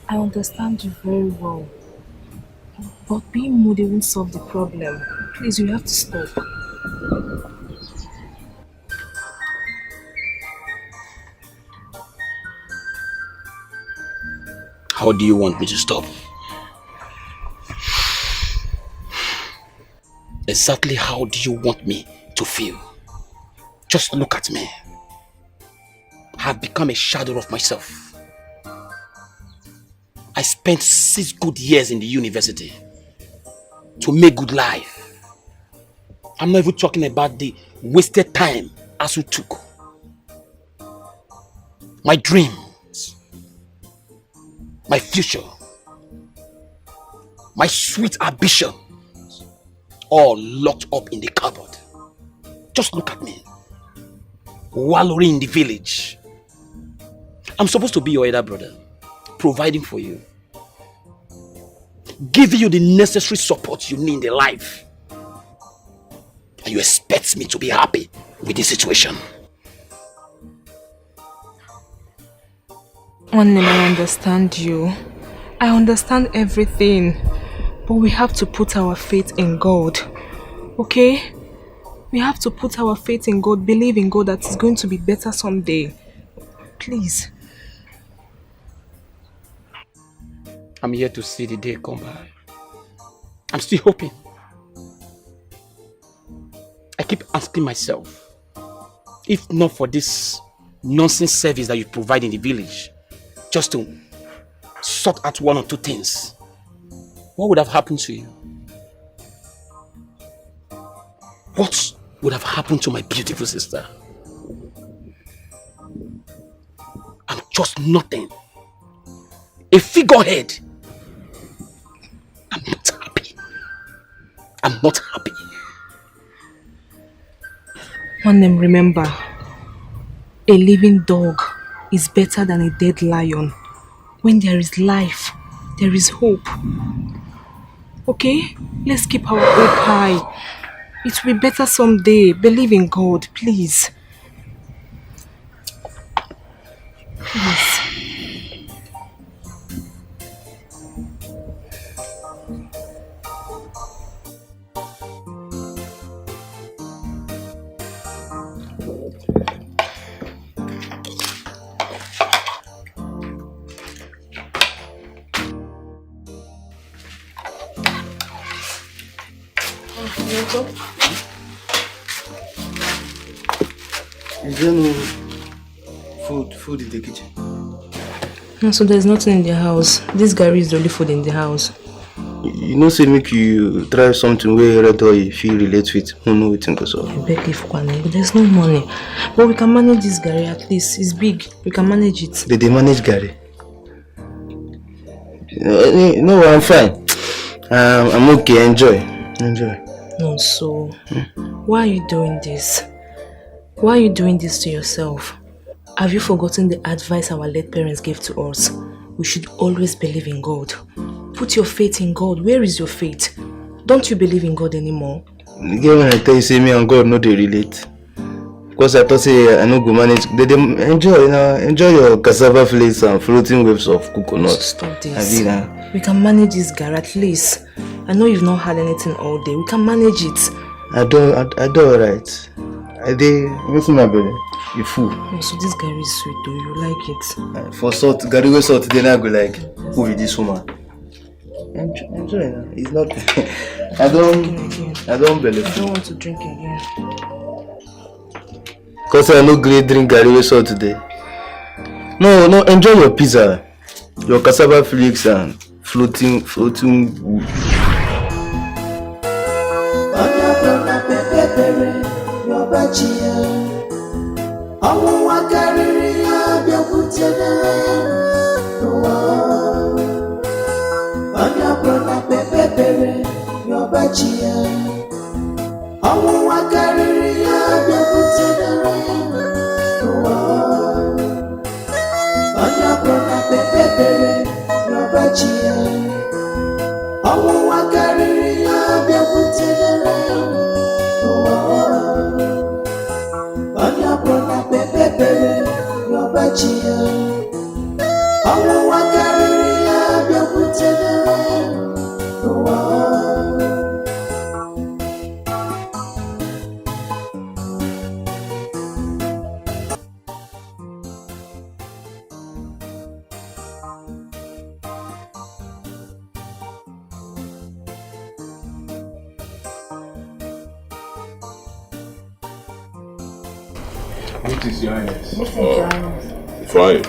I understand you very well. But being moody won't solve the problem. Please, you have to stop. How do you want me to stop? Exactly how do you want me to feel? Just look at me. I have become a shadow of myself. I spent 6 good years in the university to make good life. I'm not even talking about the wasted time ASU took. My dreams, my future, my sweet ambition, all locked up in the cupboard. Just look at me, wallowing in the village. I'm supposed to be your elder brother, providing for you, giving you the necessary support you need in life. And you expect me to be happy with this situation. Only I understand you. I understand everything. But we have to put our faith in God. Okay? We have to put our faith in God, believe in God that it's going to be better someday. Please. I'm here to see the day come by. I'm still hoping. I keep asking myself, if not for this nonsense service that you provide in the village, just to sort out 1 or 2 things, what would have happened to you? What would have happened to my beautiful sister? I'm just nothing. A figurehead. I'm not happy. I'm not happy. One name, remember, a living dog is better than a dead lion. When there is life, there is hope. Okay? Let's keep our hope high. It will be better someday. Believe in God, please. Please. Is there no food in the kitchen? No, so there's nothing in the house. This Gary is the only food in the house. You know, say make you try something where red oil if you relate with who know it and so. I beg you, Kwane, but there's no money. But we can manage this Gary at least. It's big. We can manage it. They manage Gary. No, I'm fine. I'm okay. Enjoy. No, so why are you doing this? Why are you doing this to yourself? Have you forgotten the advice our late parents gave to us? We should always believe in God. Put your faith in God. Where is your faith? Don't you believe in God anymore? Again, when I tell you, say me and God no they relate. Because I thought say I no go manage. They enjoy, enjoy your cassava flakes and floating waves of coconut. Stop this. We can manage this, Gary, at least. I know you've not had anything all day. We can manage it. I do alright. I did. What's my belly? You fool. So this Gary is sweet though. You like it? For salt, Gary will salt. Then I go like, who is this woman? Enjoy. It's not. I don't believe. I don't want to drink again. Cause I no great drink Gary with salt today. No, enjoy your pizza, your cassava flakes and floating wood. What is your highness? Fine.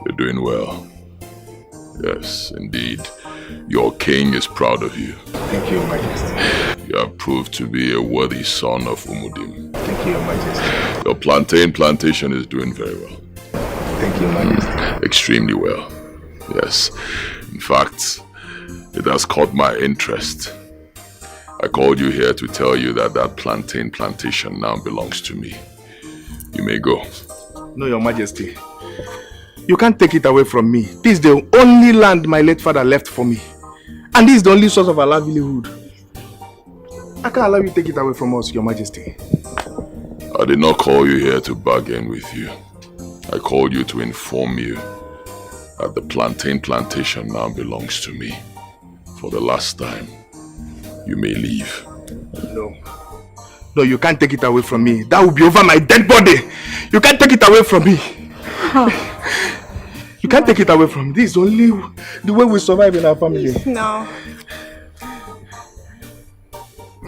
You're doing well. Yes, indeed. Your king is proud of you. Thank you, Your Majesty. You have proved to be a worthy son of Umudim. Thank you, Your Majesty. Your plantain plantation is doing very well. Thank you, Your Majesty. Extremely well. Yes. In fact, it has caught my interest. I called you here to tell you that plantain plantation now belongs to me. You may go. No, Your Majesty. You can't take it away from me. This is the only land my late father left for me. And this is the only source of our livelihood. I can't allow you to take it away from us, Your Majesty. I did not call you here to bargain with you. I called you to inform you that the plantain plantation now belongs to me. For the last time, you may leave. No, you can't take it away from me. That will be over my dead body. You can't take it away from me. You can't take it away from me. This is only the way we survive in our family. No.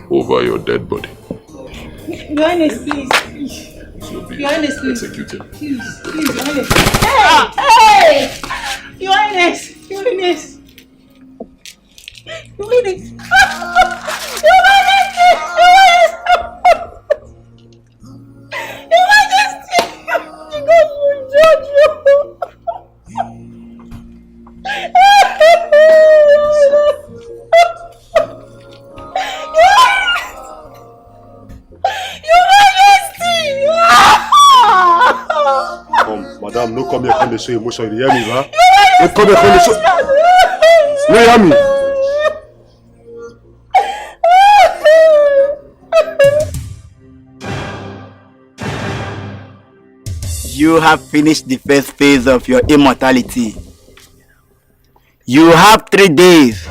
Over your dead body. Your Highness, please. Your Highness, please. Executed. Please, Your Highness. Hey! Your Highness! Your Highness! Your Highness! Your Majesty! You guys will judge you! Your Majesty! Madam, no come here come show emotion. You hear me, huh? No come here come show. No hear me. You have finished the first phase of your immortality. You have 3 days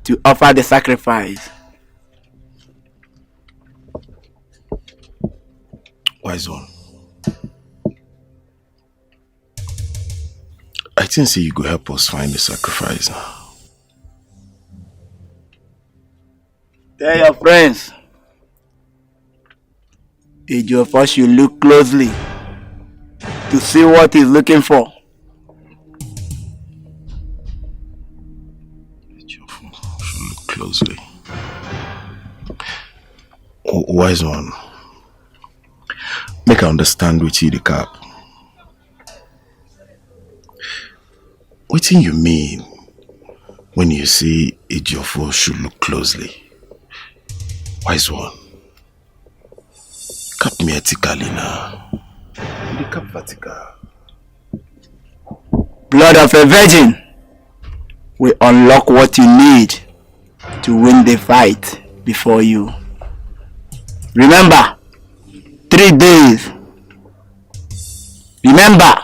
to offer the sacrifice. Wise one. I think say you go help us find the sacrifice now. Tell your friends. Each of us should look closely to see what he's looking for. Look closely. Wise one. Make I understand with you the cap. What do you mean when you say each of us should look closely? Wise one. Cap me vertically now. The cap vertical. Blood of a virgin will unlock what you need to win the fight before you. Remember, 3 days. Remember,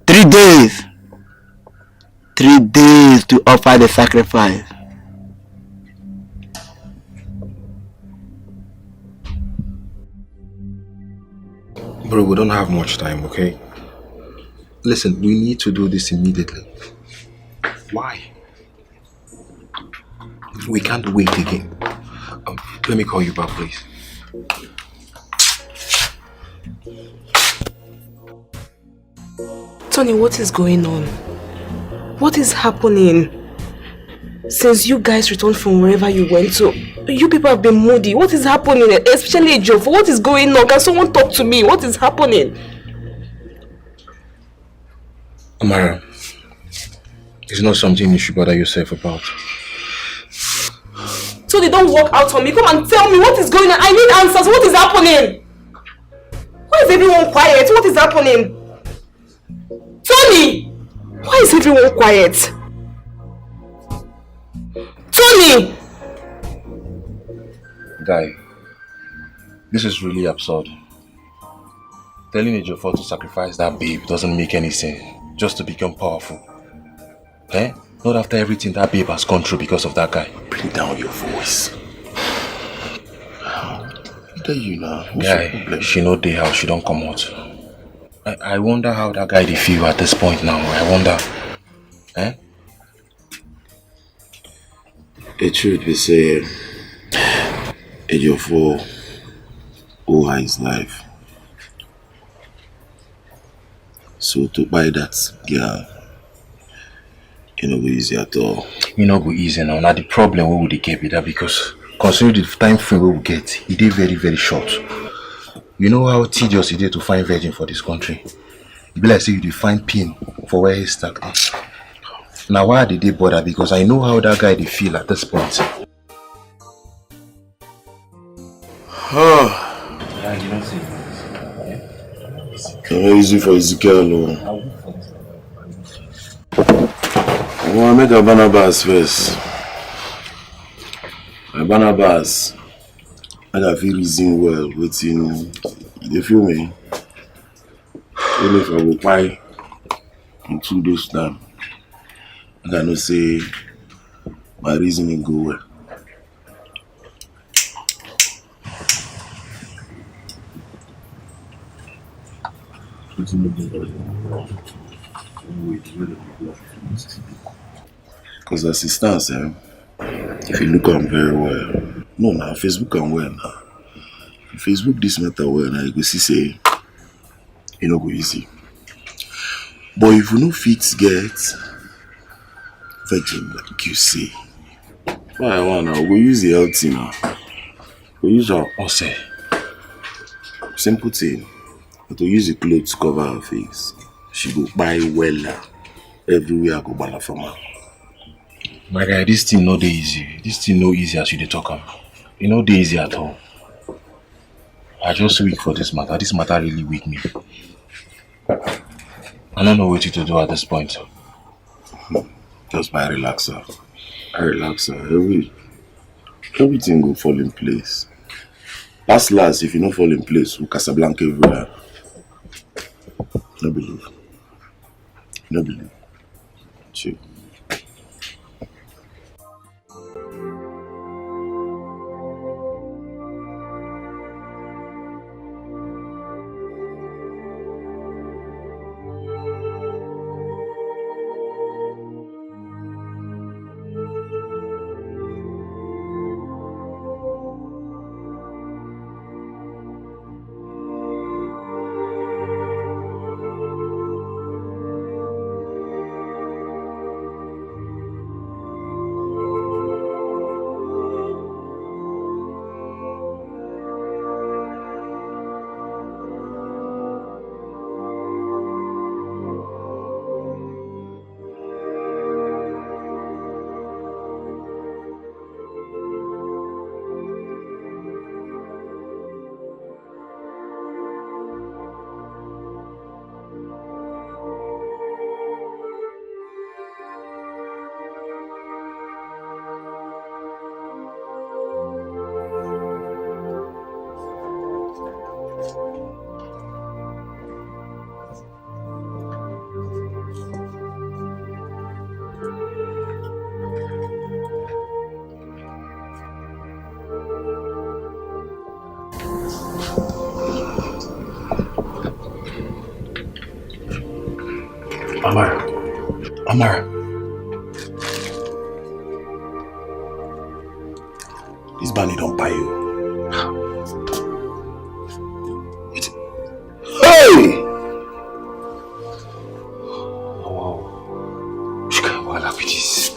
3 days. 3 days to offer the sacrifice. Bro, we don't have much time, okay? Listen, we need to do this immediately. Why? We can't wait again. Let me call you back, please. Tony, what is going on? What is happening? Since you guys returned from wherever you went to, you people have been moody. What is happening? Especially Jofo. What is going on? Can someone talk to me? What is happening? Amara, it's not something you should bother yourself about. Tony, don't walk out on me. Come and tell me what is going on. I need answers. What is happening? Why is everyone quiet? What is happening? Tony! Why is everyone quiet? Tony! Guy, this is really absurd. Telling Ejiofor to sacrifice that babe doesn't make any sense. Just to become powerful. Eh? Not after everything that babe has gone through because of that guy. Bring down your voice. Tell you now. Guy, she know day how she don't come out. I wonder how that guy they feel at this point now. I wonder. Eh? The truth be say, Ejiofor owe his life. So to buy that girl, it no go easy at all. You know go easy now. Now the problem we would get with that because considering the time frame we will get, it is very, very short. You know how tedious it is to find virgin for this country. It be like say you find pin for where he's stuck. Now why did they bother? Because I know how that guy they feel at this point. Yeah, you don't see. Not easy for Ezekiel. No. I want to make a Barnabas first. My Barnabas, I feel reason well. Waiting, you feel me? Even if I will buy in 2 days time, I cannot say my reasoning go well. Because as it stands, if you look on very well, no, now Facebook on well now. If Facebook this matter well now, you go see say it no go easy. But if you no fit get virgin like you say, why I want now? We use the healthy now. We use our ose. Simple thing. But to use the clothes to cover her face. She go buy well everywhere I go buy from her. My guy, this thing no dey easy. This thing no easy as you dey talk am. It no dey easy at all. I just weak for this matter. This matter really weak me. I don't know what to do at this point. Just buy relaxer. Everything go fall in place. Last, if you don't fall in place, we Casablanca everywhere. No believe. Chill. Amara. This Bunny don't buy you. Hey! Oh, wow. Which kind of wild with this?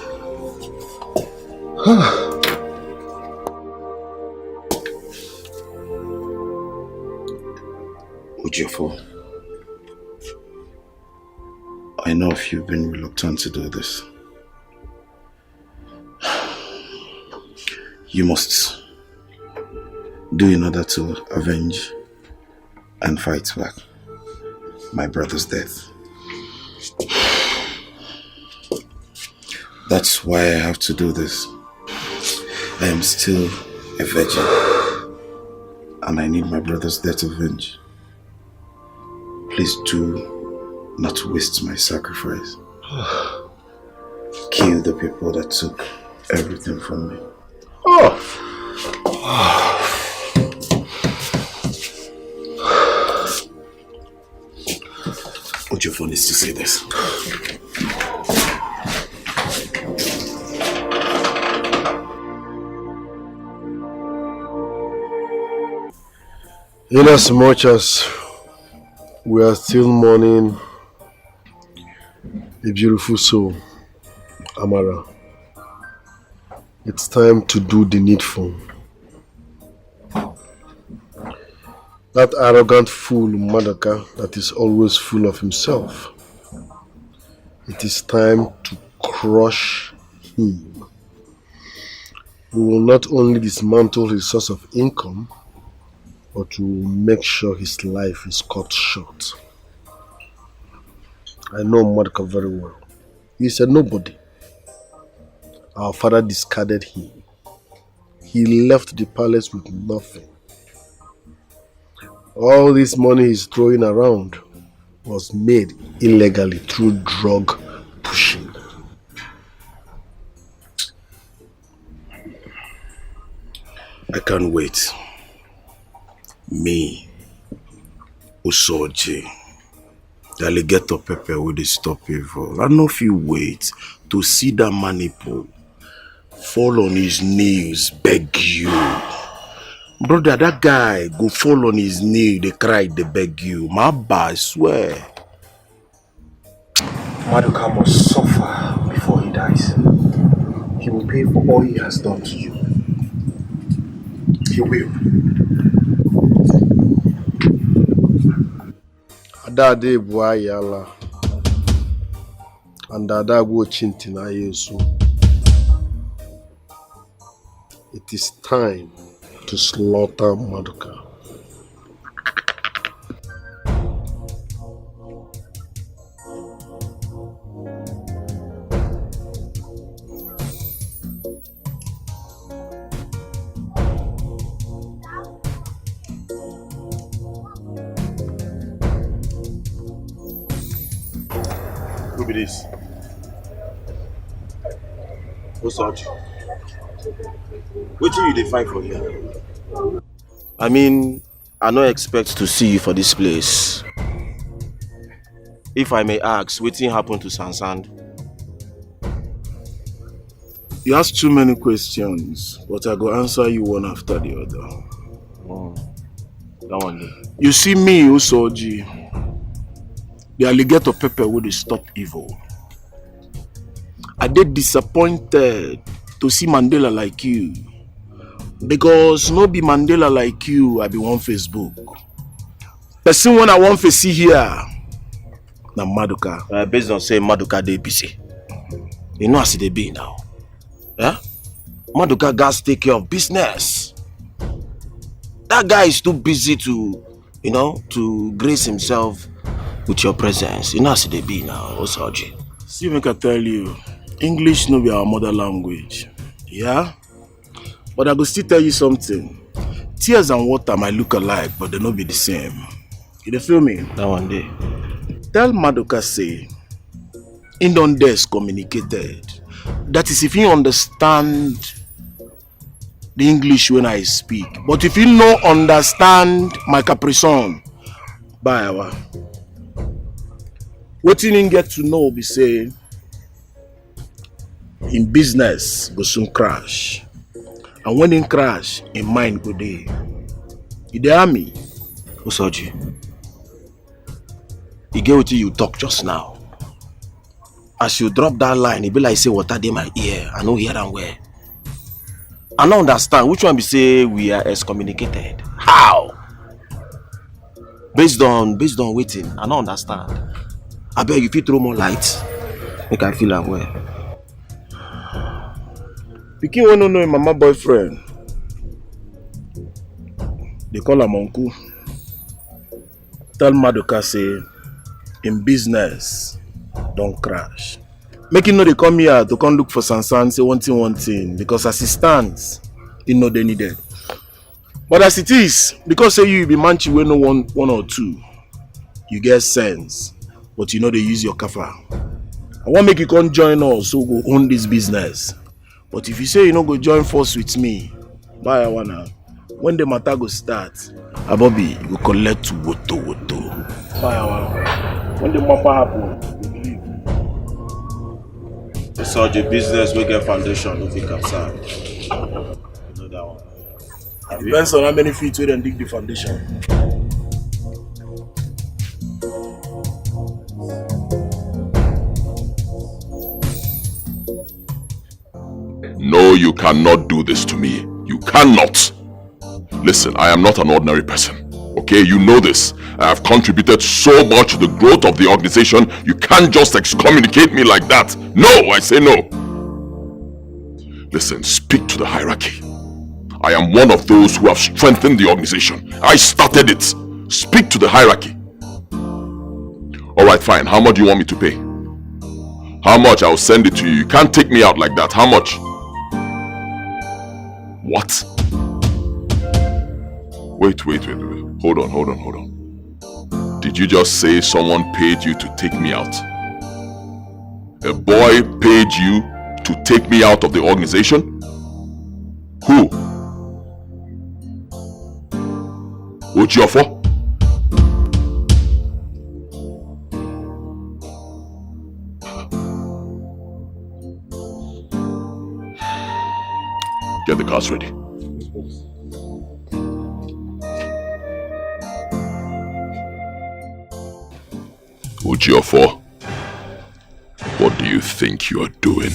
Ujofo, I know if you've been reluctant to do this. You must do in order to avenge and fight back my brother's death. That's why I have to do this. I am still a virgin and I need my brother's death avenged. Please do not waste my sacrifice. Kill the people that took everything from me. Ujofo needs to say this. In as much as we are still mourning a beautiful soul, Amara, it's time to do the needful. That arrogant fool Madaka that is always full of himself, it is time to crush him. We will not only dismantle his source of income, but to make sure his life is cut short. I know Madaka very well. He's a nobody. Our father discarded him. He left the palace with nothing. All this money he's throwing around was made illegally through drug pushing. I can't wait. Me, Usoji, the alligator pepper will stop evil. I know if you wait to see that maniple fall on his knees, beg you. Brother, that guy go fall on his knee, they cry, they beg you. Maba, I swear. Maduka must suffer before he dies. He will pay for all he has done to you. He will. Adade Buayala and Adago Chintina Yesu. It is time to slaughter Maduka. Who be this? What's up? What do you define for here? I mean, I no expect to see you for this place. If I may ask, what thing happened to Sansan? You ask too many questions, but I go answer you one after the other. That one there. You see me, Usoji. The alligator pepper would stop evil. I did disappointed to see Mandela like you. Because no be Mandela like you, I be on Facebook. Person when I want to see here, na Maduka. Based on say Maduka dey busy. You know as they be now. Yeah? Maduka guys take care of business. That guy is too busy to, to grace himself with your presence. You know as they be now, Osaji. See, make I tell you, English no be our mother language. Yeah? But I go still tell you something. Tears and water might look alike, but they no be the same. You dey feel me? That one day. Tell Maduka say, he don't communicated. That is if he understand the English when I speak. But if you no understand my caprison, bye. What you didn't get to know be say in business go soon crash. And when it crash, in mind go dey. You dey me? Usoji. You get what you talk just now. As you drop that line, it be like say water dey my ear. I no hear am well. I don't understand which one be say we are excommunicated. How? Based on waiting, I don't understand. I beg you fit throw more light. Make I feel am well. Pikin wey no know him mama boyfriend. They call am uncle. Tell Madoka say in business don't crash. Make him know they come here to come look for Sansan, say one thing, because as it stands, he know they needed. But as it is, because say you be manchi wey no one or two, you get sense, but you know they use your kafa. I want make you come join us so go own this business. But if you say you no go join force with me, bye I wanna. When the matter go start, Abobi you go collect woto. Bye I wanna. When the mapper happen, you believe. It's such a business we get foundation, no think outside. You know that one. It depends on how many feet we then dig the foundation. No, you cannot do this to me. You cannot. Listen, I am not an ordinary person. Okay, you know this. I have contributed so much to the growth of the organization. You can't just excommunicate me like that. No, I say no. Listen, speak to the hierarchy. I am one of those who have strengthened the organization. I started it. Speak to the hierarchy. Alright, fine. How much do you want me to pay? How much? I'll send it to you. You can't take me out like that. How much? What? Wait. Hold on. Did you just say someone paid you to take me out? A boy paid you to take me out of the organization? Who? Ojiofo? Get the cars ready. Ojiofo, what do you think you are doing?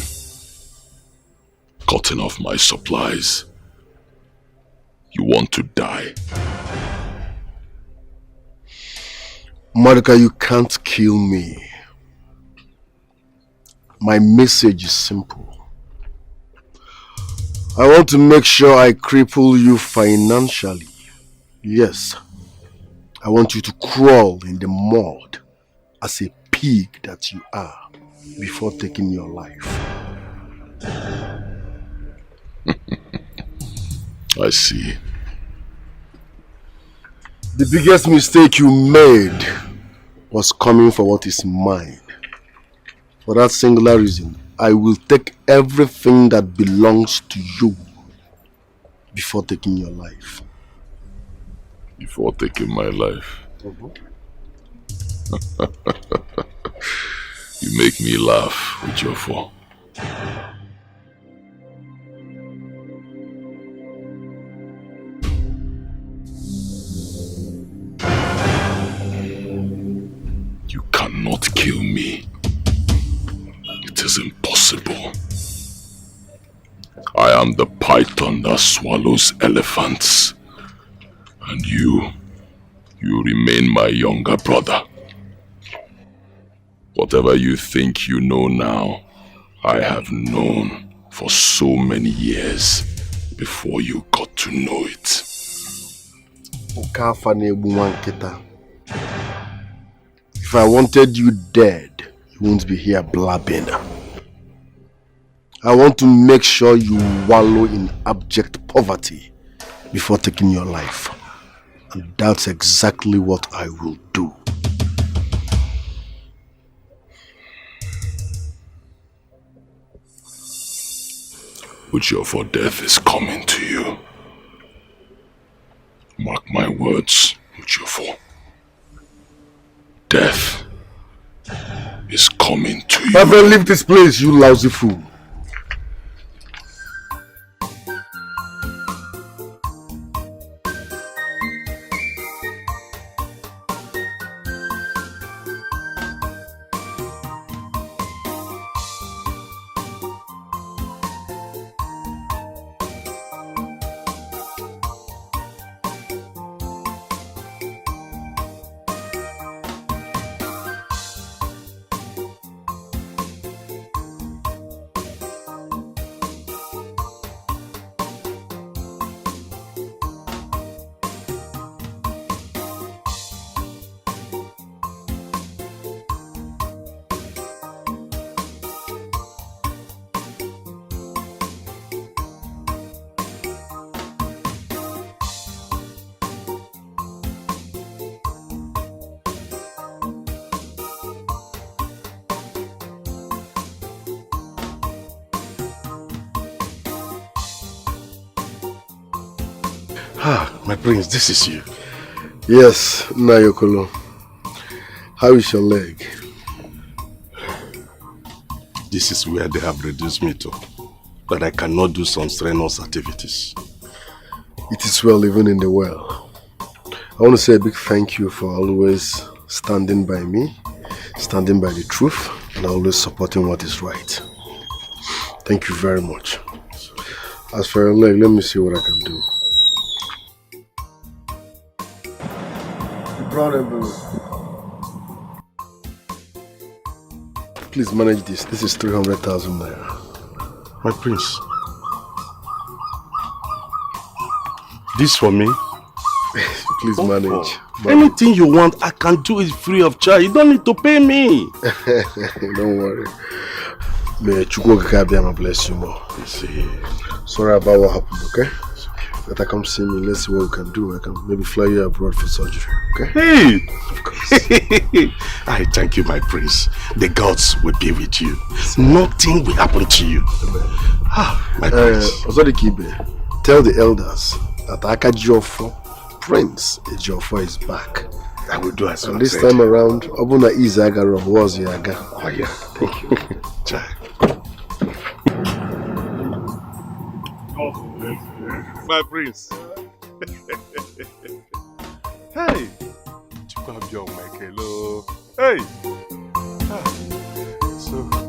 Cutting off my supplies. You want to die? Madoka, you can't kill me. My message is simple. I want to make sure I cripple you financially. Yes. I want you to crawl in the mud as a pig that you are before taking your life. I see. The biggest mistake you made was coming for what is mine. For that singular reason, I will take everything that belongs to you before taking your life. Before taking my life? You make me laugh with your phone. You cannot kill me. It is impossible. I am the python that swallows elephants. And you remain my younger brother. Whatever you think you know now, I have known for so many years before you got to know it. If I wanted you dead, you won't be here blabbing. I want to make sure you wallow in abject poverty before taking your life. And that's exactly what I will do. Ojiofo, death is coming to you. Mark my words, Ojiofo. Death is coming to you. My friend, leave this place, you lousy fool. Ah, my prince, this is you. Yes, Nayokolo. How is your leg? This is where they have reduced me to, that I cannot do some strenuous activities. It is well, even in the well. I want to say a big thank you for always standing by me, standing by the truth, and always supporting what is right. Thank you very much. As for your leg, let me see what I can do. Brown envelope. Please manage this. This is 300,000 naira. My prince. This for me? Please manage. Anything you want, I can do it free of charge. You don't need to pay me. Don't worry. May Chukwu bless you more. Sorry about what happened, okay? Better come see me. Let's see what we can do. I can maybe fly you abroad for surgery, okay? Hey! Of course. I thank you, my prince. The gods will be with you. Nothing will happen to you. Ah, my prince. Ozodikibe, tell the elders that Akajofo, Prince Ejiofor, is back. I will do as well. And this time around, Obuna Izagaro was Yaga. Oh yeah, thank you. My prince. Hey! Chukabio Michaelo. Hey! Ah. So.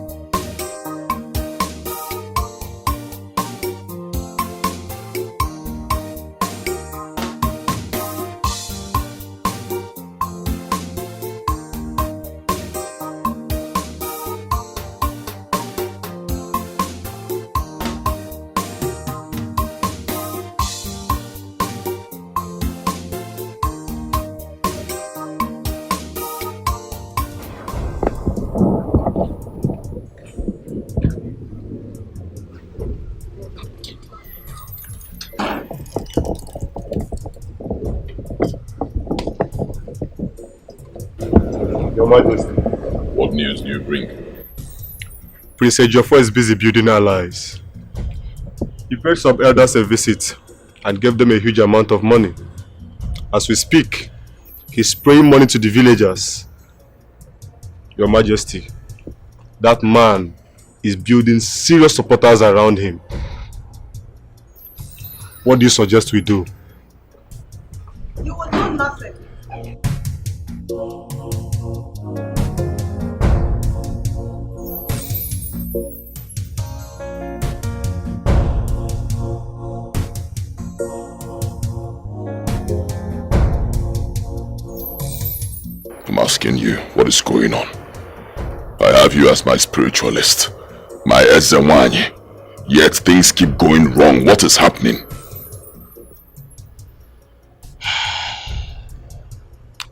Your Majesty. What news do you bring? Prince Ejiofor is busy building allies. He paid some elders a visit and gave them a huge amount of money. As we speak, he's spraying money to the villagers. Your Majesty, that man is building serious supporters around him. What do you suggest we do? You will do nothing. I'm asking you, what is going on? I have you as my spiritualist, my Ezewanyi, yet things keep going wrong. What is happening?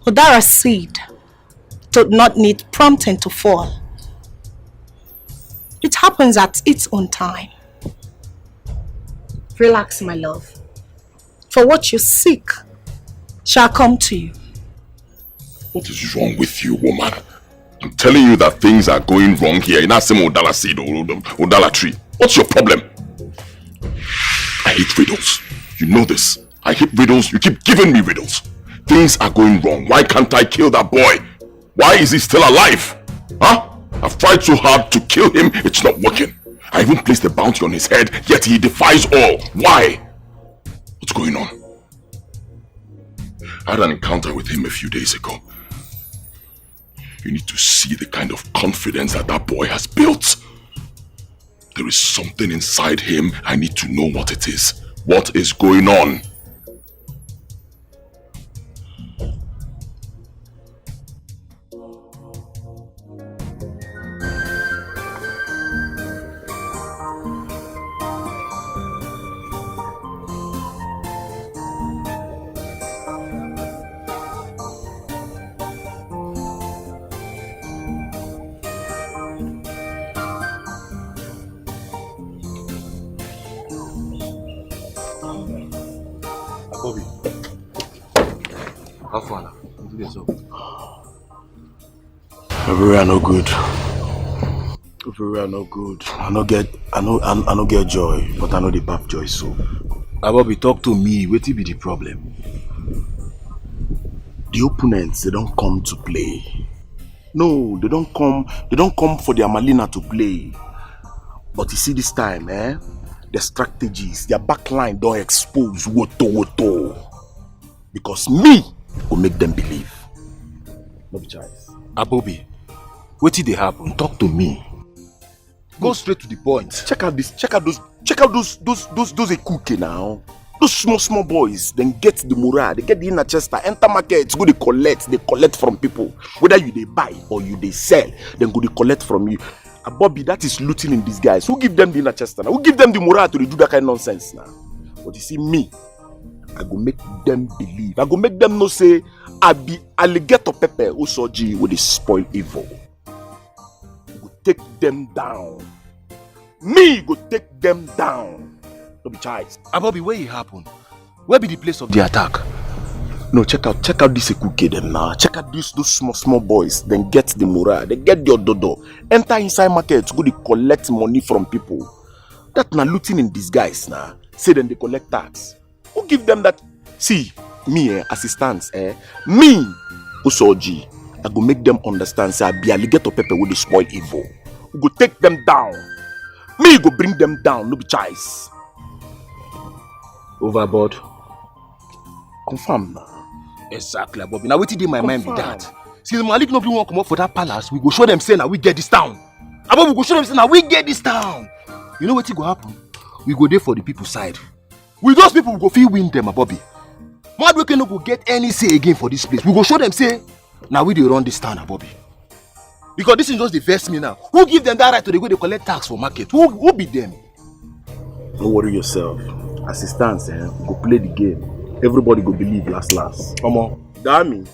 Udara's seed did not need prompting to fall. It happens at its own time. Relax, my love. For what you seek shall come to you. What is wrong with you, woman? I'm telling you that things are going wrong here in Asimo Udala seed or Udala tree. What's your problem? I hate riddles. You know this. I hate riddles. You keep giving me riddles. Things are going wrong. Why can't I kill that boy? Why is he still alive? Huh? I've tried so hard to kill him, it's not working. I even placed a bounty on his head, yet he defies all. Why? What's going on? I had an encounter with him a few days ago. You need to see the kind of confidence that boy has built. There is something inside him. I need to know what it is. What is going on? Bobby. How far now? Everywhere no good. Everywhere no good. I no get joy, but I know the bad joy so. Bobby, talk to me. What be the problem? The opponents, they don't come to play. No, they don't come for their Malina to play. But you see this time, the strategies, their backline don't expose woto. Because me will make them believe. No choice. Bobby, what did they happen? Talk to me. Go straight to the point. Check out those Ekuke now. Those small boys, then get the morale, they get the inner chester, enter market, go they collect from people. Whether you they buy or you they sell, then go they collect from you. Bobby, that is looting in disguise. Who give them the inner chester now? Who give them the morale to do that kind of nonsense now? But you see me, I go make them believe. I go make them know say, I be alligator pepper Usoji with the spoil evil. Go take them down. Me go take them down. No be choice. Bobby, where it happen? Where be the place of the attack? No, check out this Ekuke them now. Check out those small boys. Then get the morale. They get the ododo. Enter inside market. Go to collect money from people. That na looting in disguise now. Say then they collect tax. Who give them that? See, me assistants, me Usoji. I go make them understand. Say I be alligator pepper with the spoil evil. We go take them down. Me go bring them down. No be choice. Overboard. Confirm now. Exactly, Bobby. Now what did in my mind be that? Since Malik nobody won't come up for that palace, we go show them say now we get this town. Bobby, we go show them say now we get this town. You know what will go happen? We go there for the people's side. With those people, we go feel win them, Bobby. Mad we no go get any say again for this place. We go show them say now we dey run this town, Bobby. Because this is just the first me now. Who give them that right to go they collect tax for market? Who be them? Don't worry yourself. Assistants, go play the game. Everybody go believe last. Come on. That mean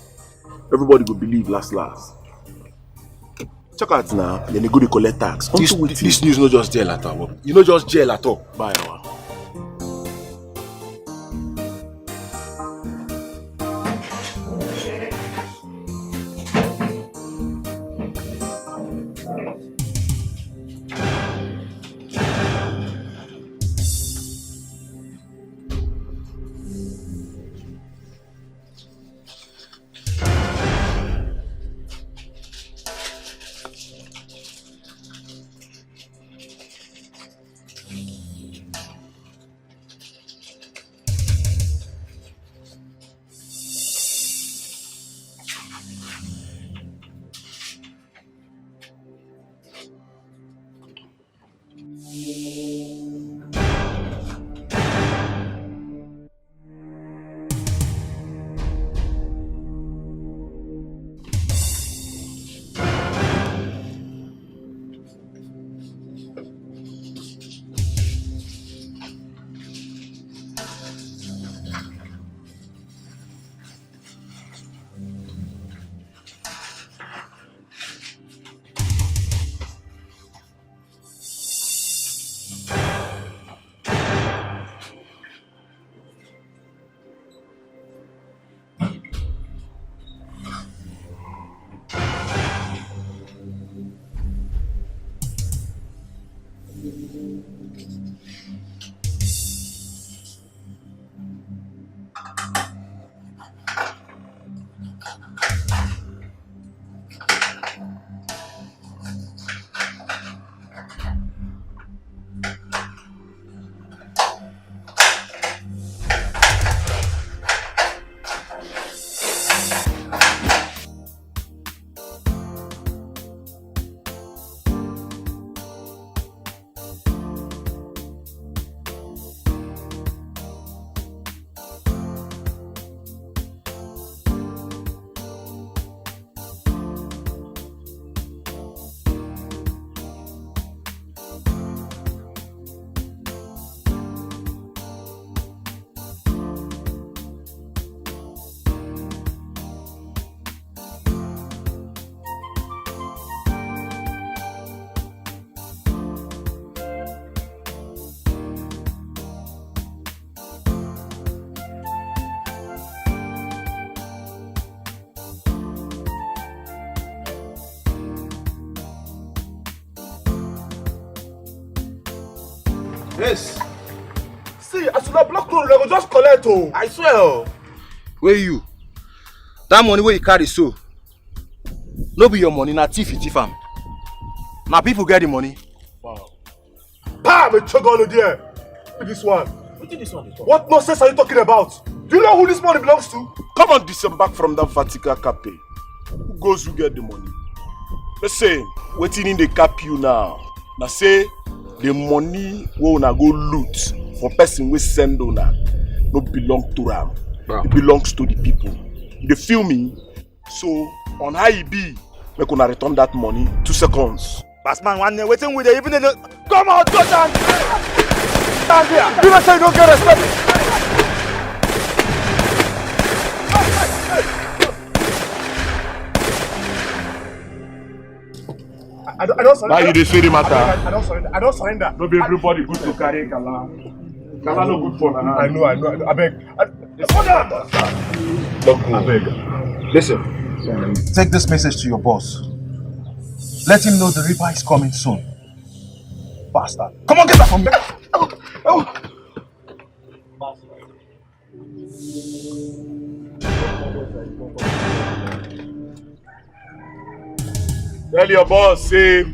everybody go believe last. Check out now. Then they go to collect tax. This news not just jail at all. You know just jail at all. Bye our. Yes. See, as you block road, I go just collect oh. I swear oh. Where you? That money where you carry so. No be your money, na thief you thief am. Na people get the money. Wow. Pa, me chug all there. Look this one. What nonsense are you talking about? Do you know who this money belongs to? Come on, disembark from that Vatican cafe. Who goes to get the money? Let's say, waiting in the cap you now. Now say, the money we una go loot for person we send una no belong to them. It belongs to the people. They feel me. So, on how it be, we gonna return that money 2 seconds. Boss man, one waiting with the even in the... Come on, go down! Stand here! People say you don't get respect! I don't surrender. Now you dey say the matter. I don't surrender. I don't surrender. No be everybody good to carry kala. Kala no good for na. I know. I beg. Listen. Take this message to your boss. Let him know the reaper is coming soon. Bastard. Come on, get that from there. Tell your boss, say,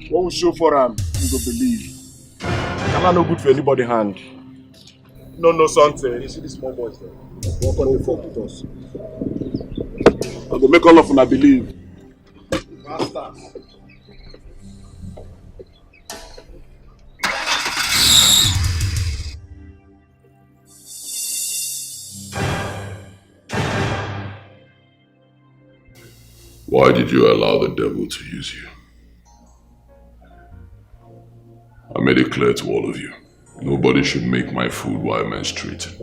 what we show for him, you go believe. Kala no good for anybody hand. No something. You see these small boys there? Walk on the fuck with us. I go make all of them believe. Bastards. Why did you allow the devil to use you? I made it clear to all of you. Nobody should make my food while menstruating.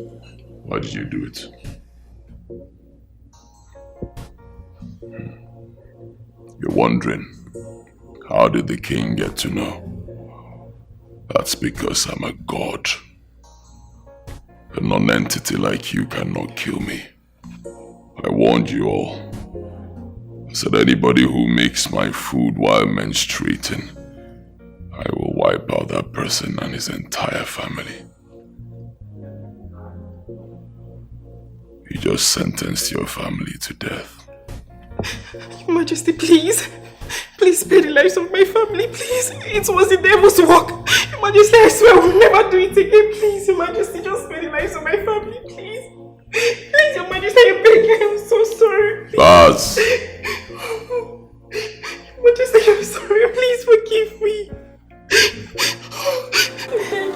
Why did you do it? You're wondering, how did the king get to know? That's because I'm a god. A non-entity like you cannot kill me. I warned you all. I said anybody who makes my food while menstruating, I will wipe out that person and his entire family. You just sentenced your family to death. Your Majesty, please. Please spare the lives of my family, please. It was the devil's work. Your Majesty, I swear I will never do it again. Please, Your Majesty, just spare the lives of my family, please. Please, Your Majesty, I beg you. I'm so sorry. Please. Baz! Your Majesty, I'm sorry. Please forgive me.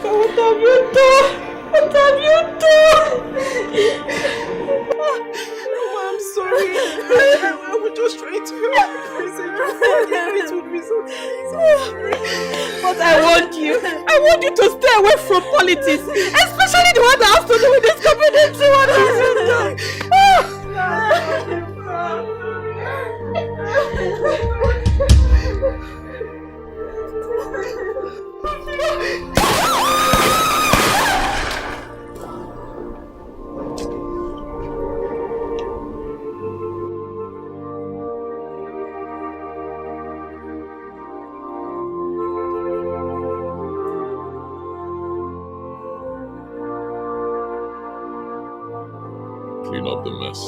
What have you done? What have you done? Mama, I'm sorry. I was just trying to help you. It would be so easy. But I want you to stay away from politics, especially the one that has to do with this community. What have you done? Clean up the mess.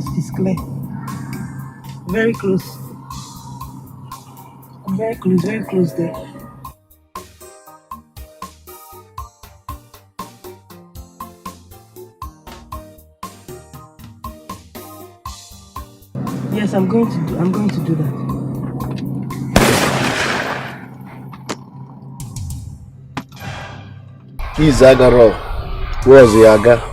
coast is clear. Very close. I'm very close there. Yes, I'm going to do that. Izagaro. Where's the Aga?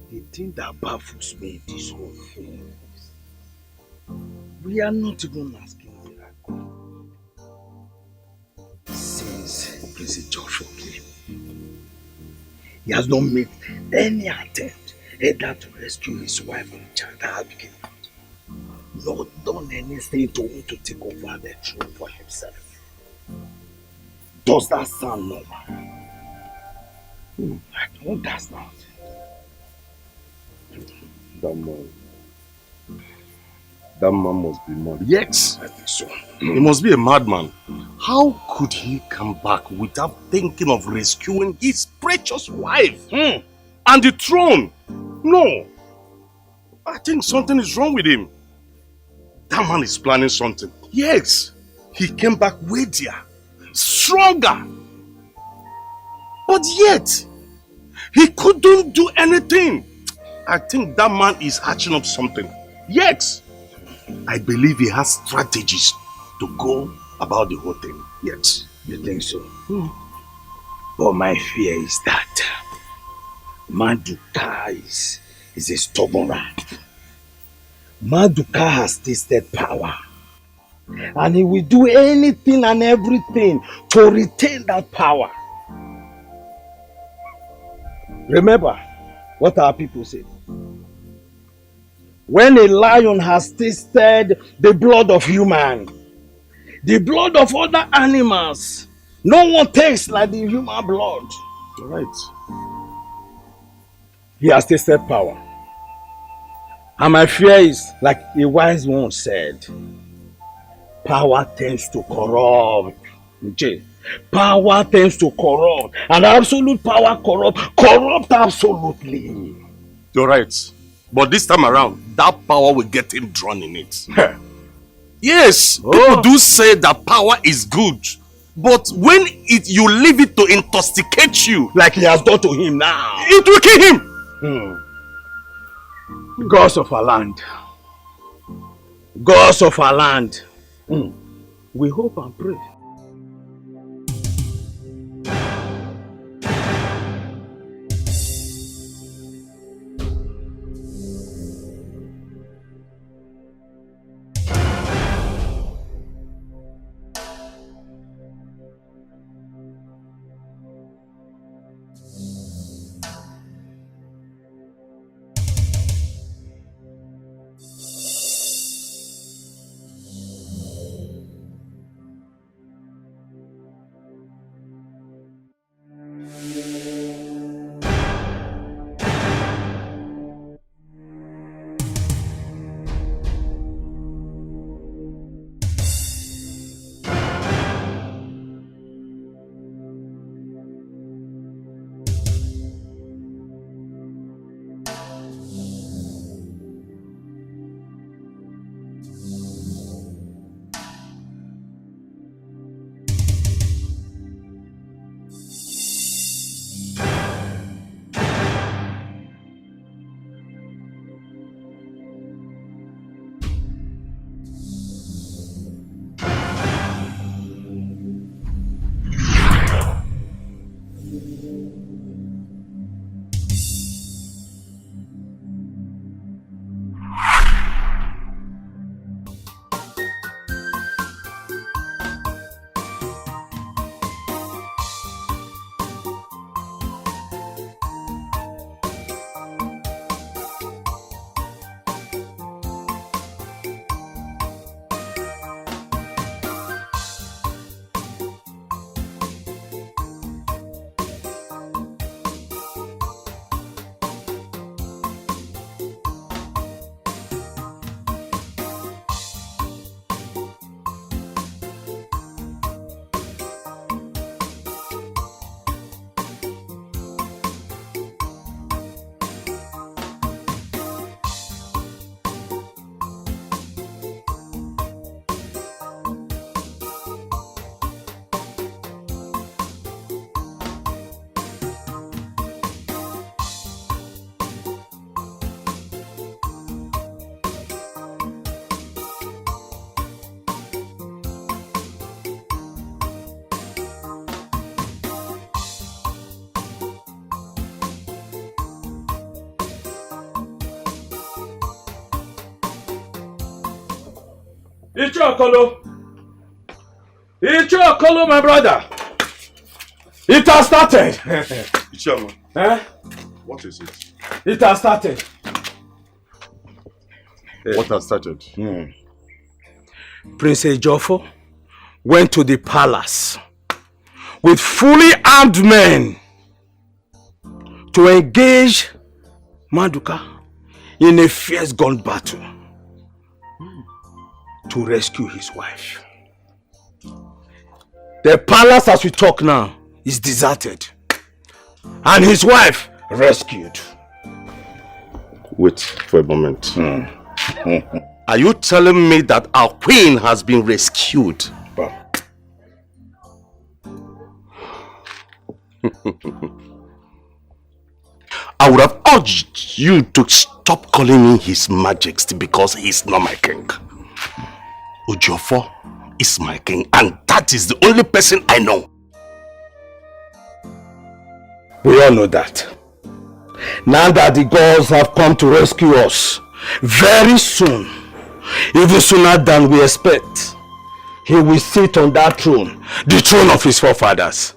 The thing that baffles me in this whole thing is we are not even asking miracle. Since Prince Joshua came, he has not made any attempt either to rescue his wife and child Abigail, nor done anything to want to take over the throne for himself. Does that sound normal? I don't understand. That man must be mad. Yes, I think so. He must be a madman. How could he come back without thinking of rescuing his precious wife and the throne? No. I think something is wrong with him. That man is planning something. Yes. He came back weightier, stronger. But yet, he couldn't do anything. I think that man is hatching up something. Yes. I believe he has strategies to go about the whole thing. Yes. You think so? But my fear is that Maduka is a stubborn rat. Maduka has tasted power. And he will do anything and everything to retain that power. Remember what our people say. When a lion has tasted the blood of human, the blood of other animals, no one tastes like the human blood. Right. He has tasted power. And my fear is, like a wise one said, power tends to corrupt. Power tends to corrupt. And absolute power corrupt absolutely. You're right. But this time around, that power will get him drawn in it. Yes, people do say that power is good. But when you leave it to intoxicate you, like he has done to him now, it will kill him. Gods of our land. Gods of our land. We hope and pray. Ichokolo, my brother. It has started. Ichoma. Eh? What is it? It has started. What has started? Prince Ejiofor went to the palace with fully armed men to engage Maduka in a fierce gun battle to rescue his wife. The palace, as we talk now, is deserted and his wife rescued. Wait for a moment. Are you telling me that our queen has been rescued? I would have urged you to stop calling me His Majesty because he's not my king. Ejiofor is my king, and that is the only person I know. We all know that. Now that the gods have come to rescue us, very soon, even sooner than we expect, he will sit on that throne, the throne of his forefathers.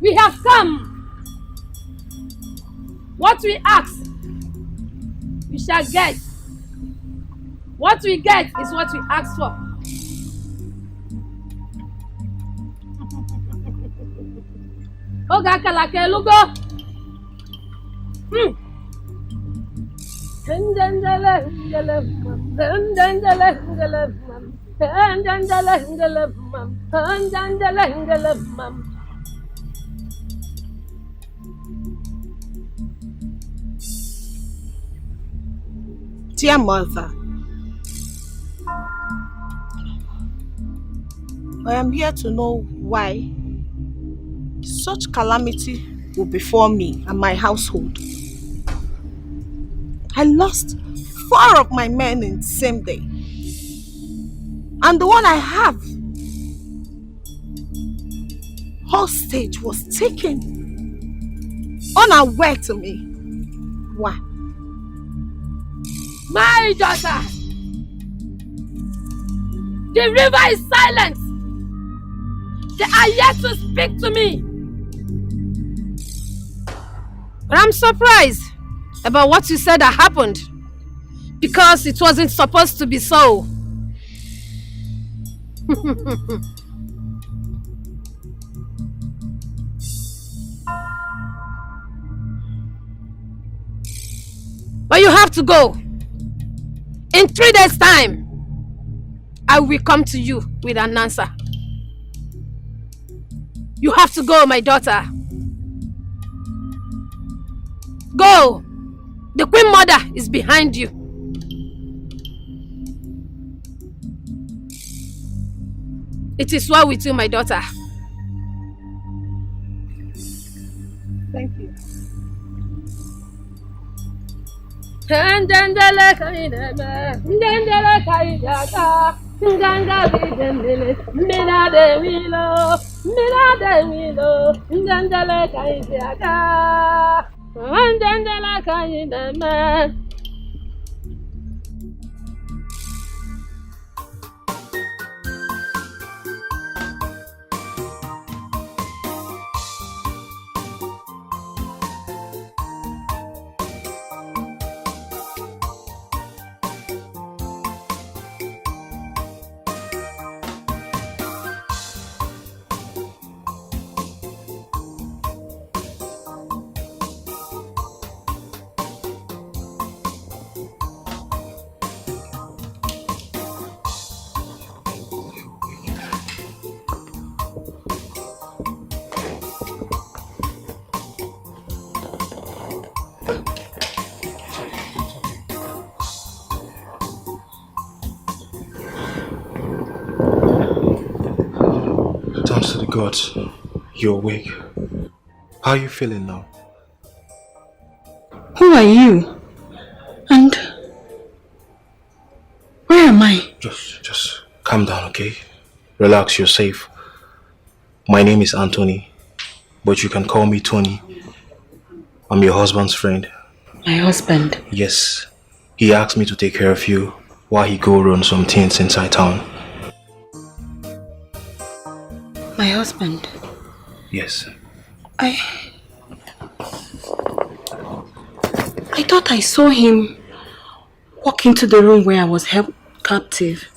We have come. What we ask, we shall get. What we get is what we ask for. Oga kalake lugo. Dear mother, I am here to know why such calamity will befall me and my household. I lost 4 of my men in the same day. And the one I have, hostage, was taken unaware to me. Why? My daughter, the river is silent. They are yet to speak to me. But I'm surprised about what you said that happened, because it wasn't supposed to be so. But you have to go. In 3 days' time, I will come to you with an answer. You have to go, my daughter. Go! The Queen Mother is behind you. It is well with you, my daughter. Thank you. Thanks to the gods, you're awake. How are you feeling now? Who are you? And where am I? Just calm down, okay? Relax, you're safe. My name is Anthony, but you can call me Tony. I'm your husband's friend. My husband? Yes. He asked me to take care of you while he go run some things inside town. My husband? Yes. I thought I saw him walk into the room where I was held captive.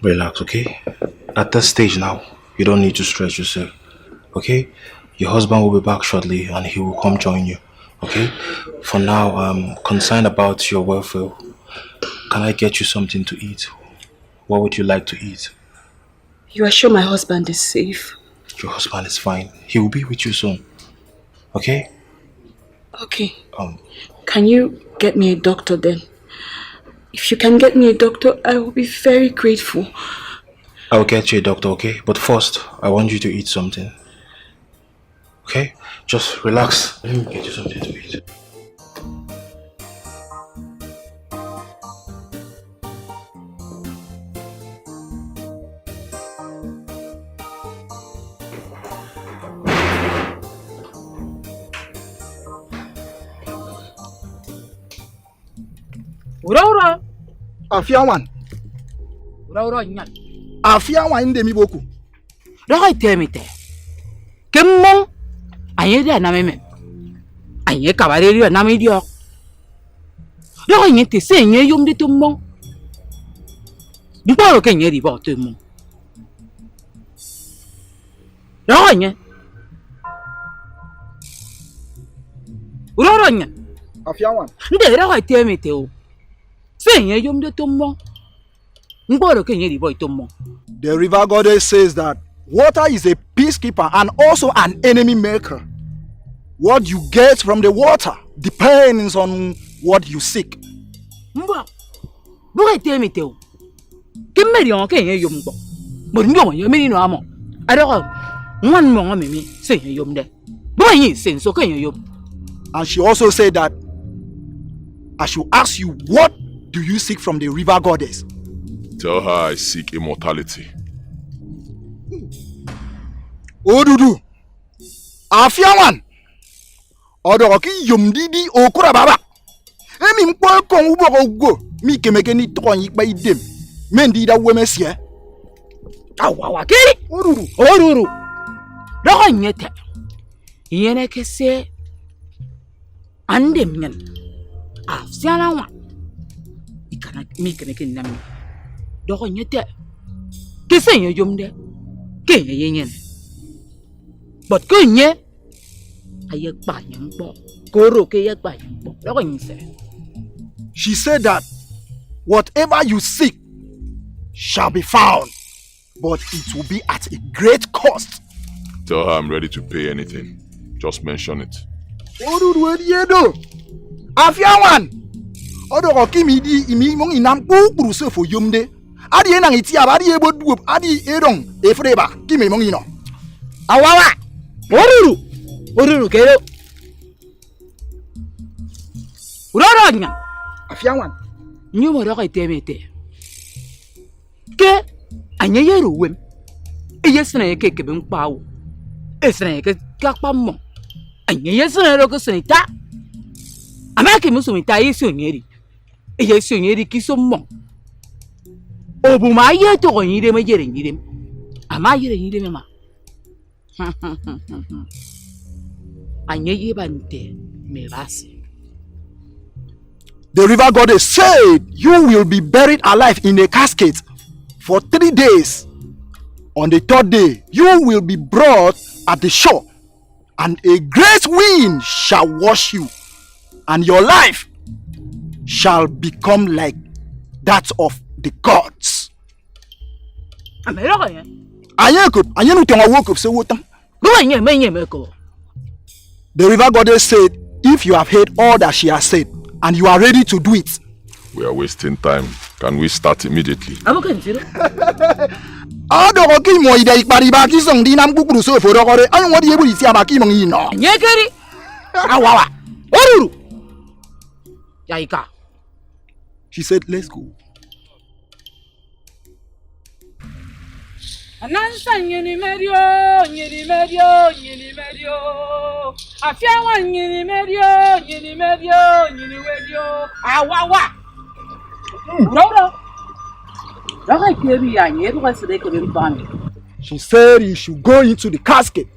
Relax, okay? At this stage now, you don't need to stress yourself, okay? Your husband will be back shortly and he will come join you, okay? For now, I'm concerned about your welfare. Can I get you something to eat? What would you like to eat? You are sure my husband is safe? Your husband is fine. He will be with you soon, okay? Okay. Can you get me a doctor then? If you can get me a doctor, I will be very grateful. I'll get you a doctor, okay? But first, I want you to eat something. Okay? Just relax. Let me get you something to eat. Ura-ura. Afiawan. Ura-ura nyan. Afiawan ndemi boku. Doko itemite. Kemmong. Anye dia na meme. Anye kabareri na mi dio. Doko nyete se nye yom de tumong. Diparo ke nye riba tumong. Doko nye. Ura-ura nyan. Afiawan. Nde doko itemite o. The river goddess says that water is a peacekeeper and also an enemy maker. What you get from the water depends on what you seek. And she also said that I should ask you, what do you seek from the river goddess? Tell her I seek immortality. Odudu. Afiawan. Odoroki yumdidi okura baba. Emi mpo kon ubo ogo. Mi kemeke ni tron yikba idem. Mendi da wemesie. Awawa kiri. Odudu. Odudu. Doko nyete. Yene kese. Andem nyen. Afiana wa. Ikana mi kemeke nami. Doko nyete. Kese nye yomde. Kenye yenyen. But kenye. Ayek ba yembo. Koro ke yek ba yembo. Doko nyese. She said that whatever you seek shall be found, but it will be at a great cost. Tell her I'm ready to pay anything. Just mention it. Odudu ediedo. Afiawan. Odo kimi di imi mong inam kukuru se fo yomde. Adi enang iti abadi ebo duop adi erong efreba kimi mong ino. Awawa. Odudu kero. Uroranya. Afiawan. Nyumo do kai temete. Ke anyeyero wem. Eyesna yeke kebe mkpawo. Esna yeke kakpa mo. Anyeyesna ro ko senita. Amake musumita yesu onyeri. Yesu onyeri kiso mo. Obuma ye to onyire mejere nyire. Ama yire nyire ma. Anyeye bante mebasi. The river goddess said, you will be buried alive in a casket for 3 days. On the 3rd day, you will be brought at the shore, and a great wind shall wash you, and your life shall become like that of the gods. The river goddess said, if you have heard all that she has said, and you are ready to do it. We are wasting time. Can we start immediately? Adoki mo ide ikpariba ki song di nam kukuru so fo dokore an wodi ebu isi abaki mo yin no. Nyekeri. Awawa. Oruru. Yaika. She said, let's go. Anansa nyini medio. Afiawa nyini medio. Awawa. Ura. She said you should go into the casket.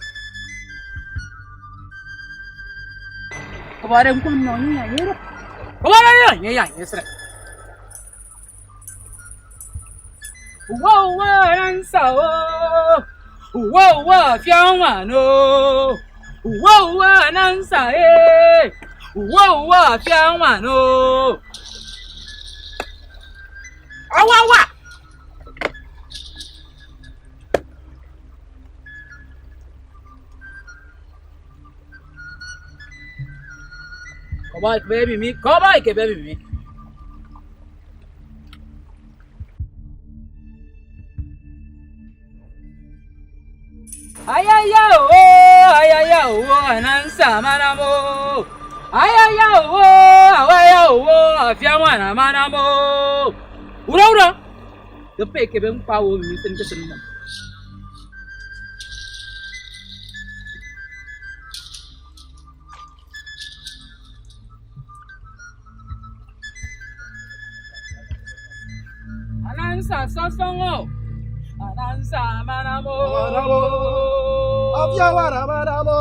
Awawa. Come baby me. Ayaya anansa manamo. Ayaya afiawana manamo. Ura. The peke ben pawo mi sen kesen mo. Anansa sosongo. Anansa manamo. Afiawana manamo.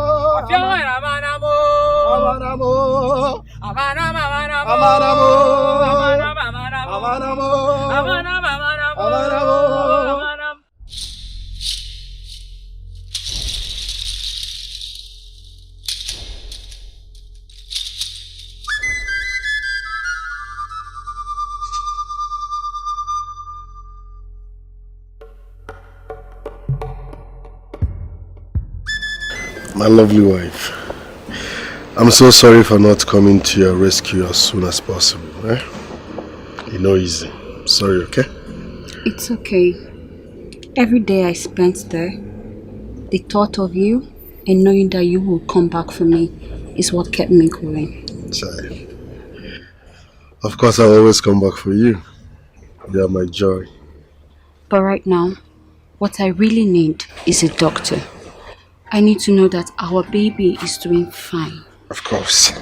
My lovely wife, I'm so sorry for not coming to your rescue as soon as possible. You know, easy. Sorry, okay? It's okay. Every day I spent there, the thought of you and knowing that you will come back for me is what kept me going. Child. Of course, I'll always come back for you. You are my joy. But right now, what I really need is a doctor. I need to know that our baby is doing fine. Of course.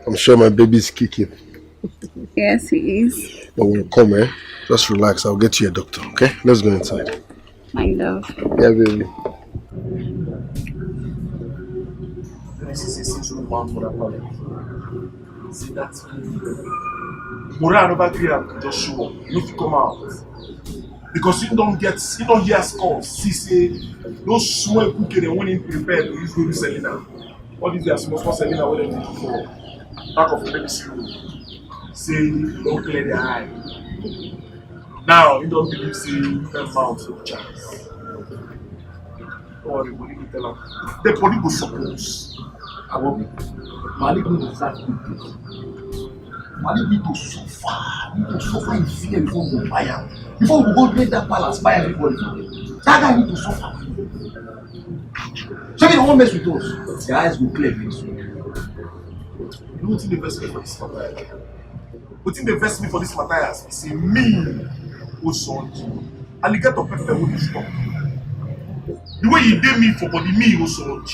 I'm sure my baby is kicking. Yes, he is. But we'll come, eh? Just relax. I'll get you a doctor, okay? Let's go inside. My love. Yeah, baby. This is a central mount for that problem. See that? Moran over here, just show up. Need to come out. Because you don't hear scores. See, say, those small cookies when you prepare to use baby Selena. All these are small Selena what they do for back of the baby cereal. Say, you don't clear the eye. Now, you don't believe, say, you can mount no chance. Don't worry, body will tell them. The body will suppose. Awobi, Malik need to start good things. Malik need to suffer in fear before we go buy him. Before we go get that palace, buy everybody. That guy need to suffer. So if they won't mess with us, their eyes will clear very soon. You know what they invest me for this matter? What they invest me for this matter is see me who sold alligator pepper will stop. The way you did me for body, me who sold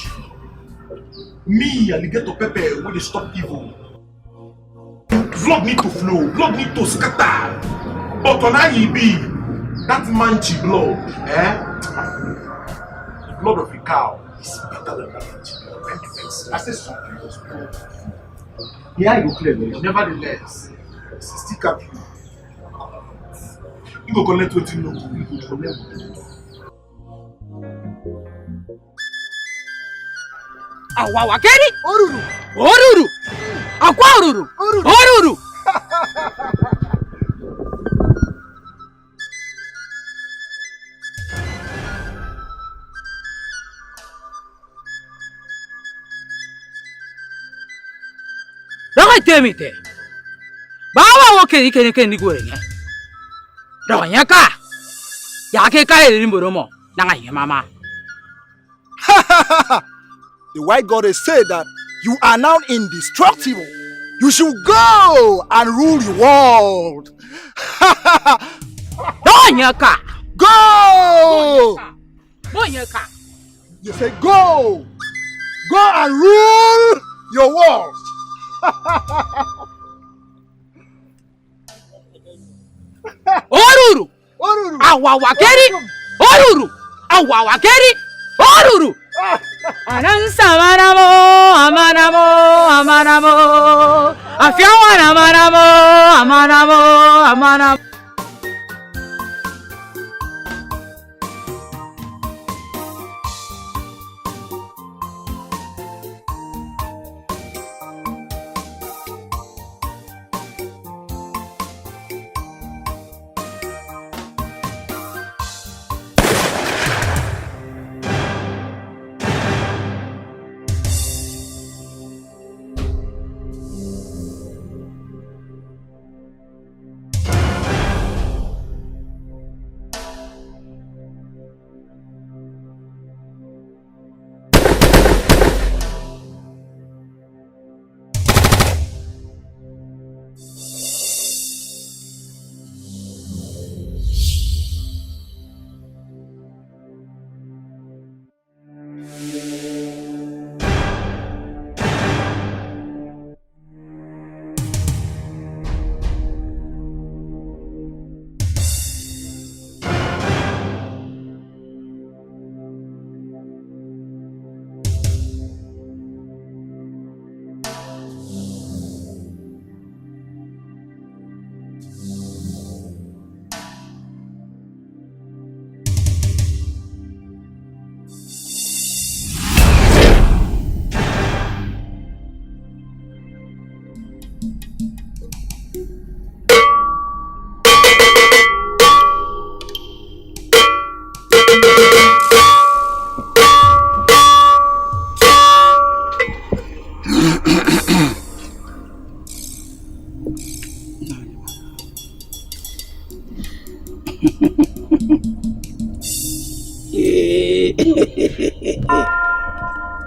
me alligator pepper will stop evil. Blood need to flow, blood need to scatter. But on IEB, that manchi blood, the blood of a cow is better than that manchi blood. I said something. Yeah, you go clear, man. Nevertheless, still cap you. You go collect what you know, you go collect. Awawakeri! Oruru! Oruru! Akwa oruru! Oruru! Dawa temite. Bawa woke ikene ni gorenge. Dawa nyaka. Yake kai rimboromo nanga yemama. The white goddess said that you are now indestructible. You should go and rule the world. Donyaka. Go! Donyaka. You say go. Go and rule your world. Oruru. Oruru. Awawakeri. Oruru. Awawakeri. Oruru. Anansa amanamo. Afiawana amanamo.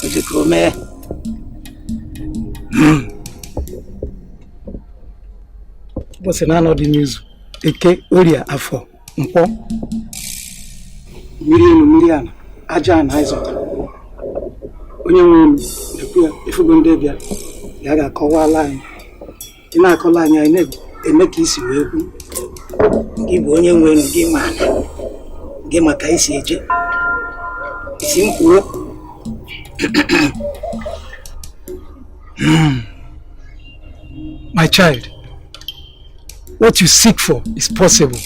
Ojikome. What's another news? Eke Oria Afo. Mpo. Million. Aja na izota. Onye nwe efugo ndebia. Ya ga-akọwala anyị. Ị na-akọla anyị anyị eme ka isi wee kwu. Gị bụ onye nwe gị mana. Gị maka isi eje. Isi mkpuo. My child, what you seek for is possible.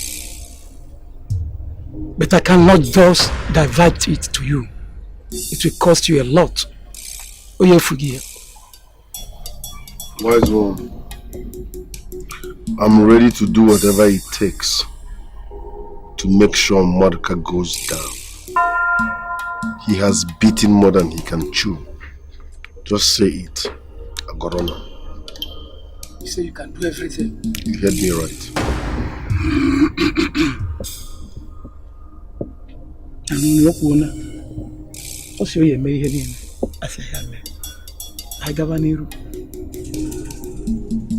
But I cannot just divert it to you. It will cost you a lot. Oh, you forgive. Wise one, I'm ready to do whatever it takes to make sure Mordecai goes down. He has beaten more than he can chew. Just say it. Agorona. You say you can do everything. You heard me right.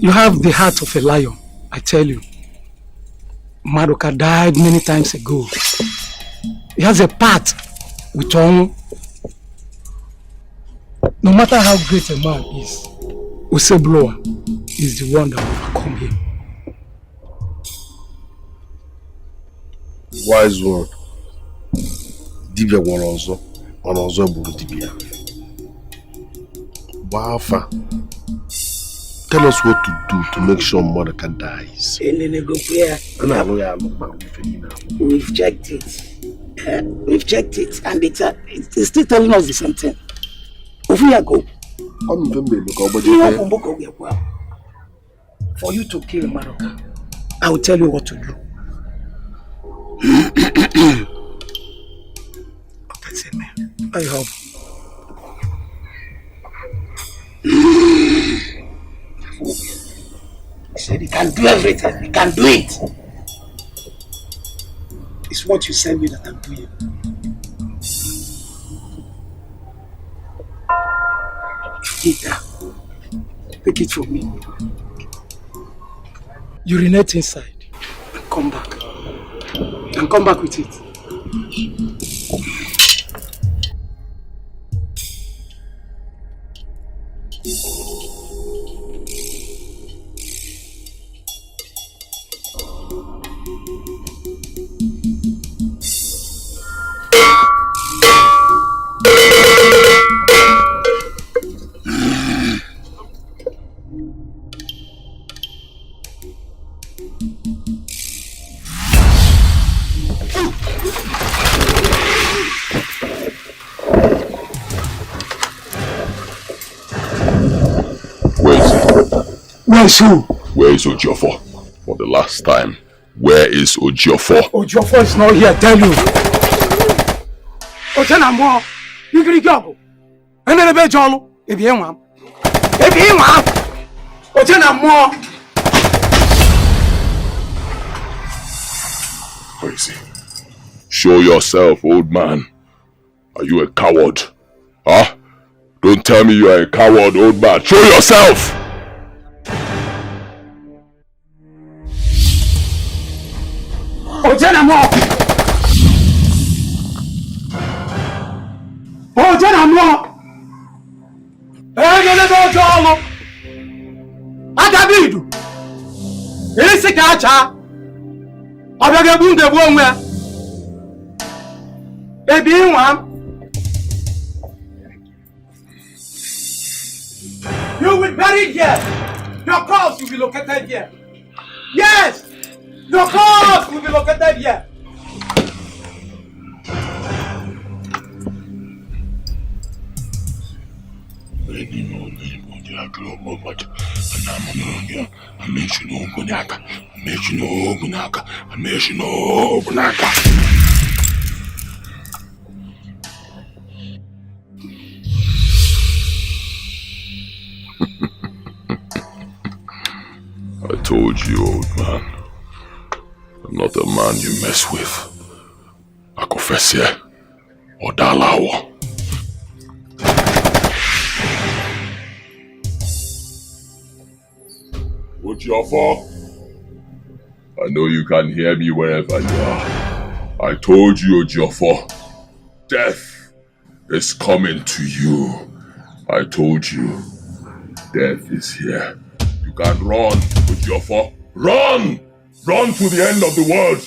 You have the heart of a lion, I tell you. Madoka died many times ago. He has a part with Onu. No matter how great a man is, whistleblower is the one that will overcome him. Wise one. Dibia Walonzo. Walonzo Buru Dibia. Wafa. Tell us what to do to make sure Monica dies. We've checked it. We've checked it, and it's still telling us the same thing. For you to kill Madoka, I will tell you what to do. That's it, man. I hope. He said he can do everything. He can do it. It's what you send me that I'm doing. If you did that, take it from me. Urinate inside and come back. And come back with it. Where is who? Where is Ojiofor? For the last time, where is Ojiofor? Ojiofor is not here, tell you. Ojenamo, Igrigogo. And then a bed jollo, if you want. If you want. Ojenamo. Where is he? Show yourself, old man. Are you a coward? Huh? Don't tell me you are a coward, old man. Show yourself! Ojenamo! Ojenamo! Egele jollo! Adabidu! Isi kacha! Abege bunde buonwe! Ebi nwam! You will bury here! Your corpse will be located here! Yes! Your corpse will be located here! I told you, old man. I'm not a man you mess with. I confess here. Or Dalawa. Ojiofor, I know you can hear me wherever you are. I told you, Ojiofor, death is coming to you. I told you, death is here. You can run, Ojiofor. Run! Run to the end of the world.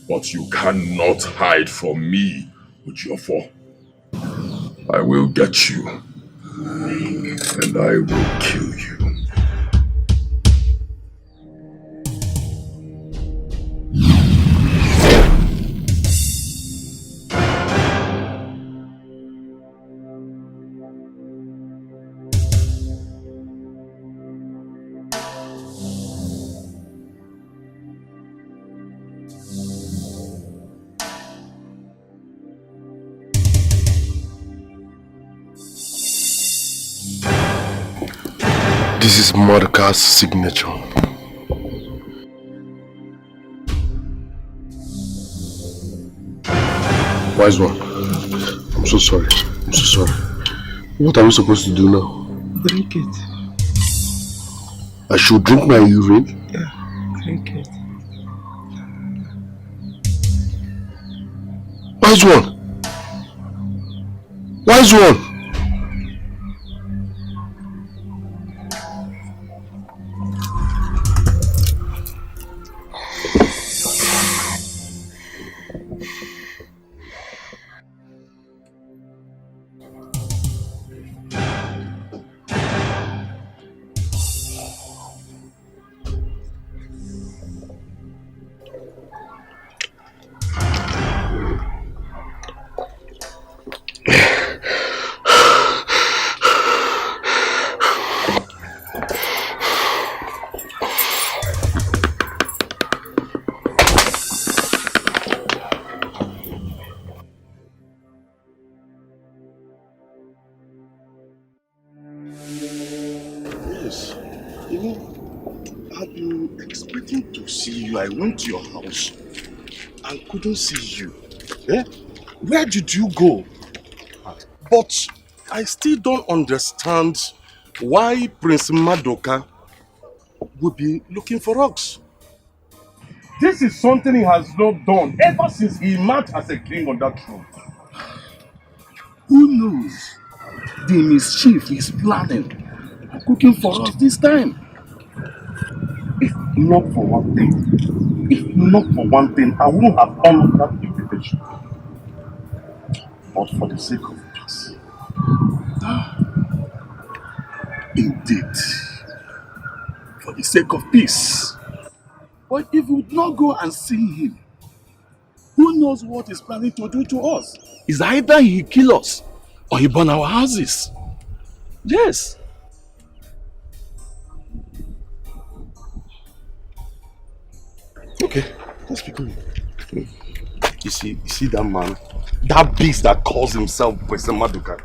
But you cannot hide from me, Ojiofor. I will get you. And I will kill you. This is Mordecai's signature. Wise one. I'm so sorry. I'm so sorry. What are we supposed to do now? Drink it. I should drink my urine? Yeah, drink it. Wise one. Wise one. I went to your house and couldn't see you. Eh? Where did you go? But I still don't understand why Prince Madoka would be looking for us. This is something he has not done ever since he emerged as a king on that throne. Who knows the mischief he's planning and cooking for us this time? If not for one thing, I wouldn't have honored that invitation. But for the sake of peace. Indeed. For the sake of peace. But if we would not go and see him, who knows what he's planning to do to us? It's either he kill us or he burn our houses. Yes. Okay, let's be going. You see that man? That beast that calls himself Prince Madoka.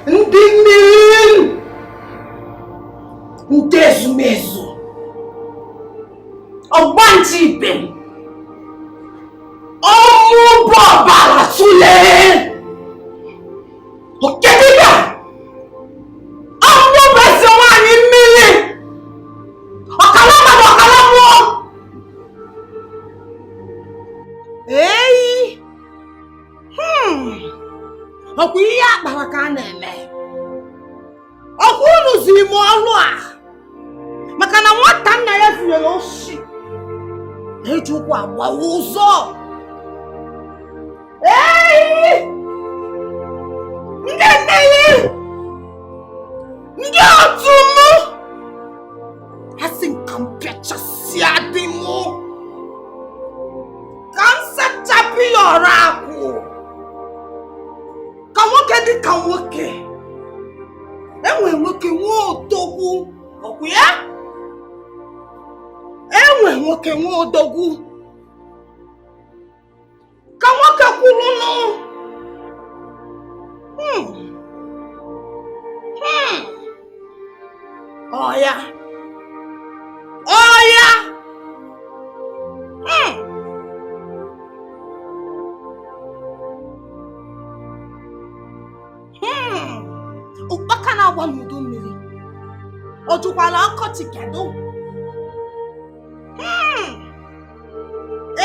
Ndimil! Ndezumezu! Ọgbantị ibe m! Ọmụ bọbara tụlee! Okedịga! Ọmụ besi nwanyị mmiri! Ọkalamadu ọkalamuọ! Eyi! Ọkwa ihe akpara ka a na-eme. Ọkwa unu ziri m ọnụ a! Maka na nwata nna ya finyere oshi na-eji ụkwụ agbawa ụzọ. Eyi! Ndị nneyi! Ndị otu m! Ha sị nka m pịachasịa dị m ka m sachapụ ya ọrụ akwụ ka nwoke dị ka nwoke. Enwe nwoke nwe odogwu ọkwa ya? Enwe nwoke nwe odogwu ka nwoke kwuru nụ. Ọya ọya ụkpaka na-agba n'udu mmiri ọ jụkwara ọkọchị kedu?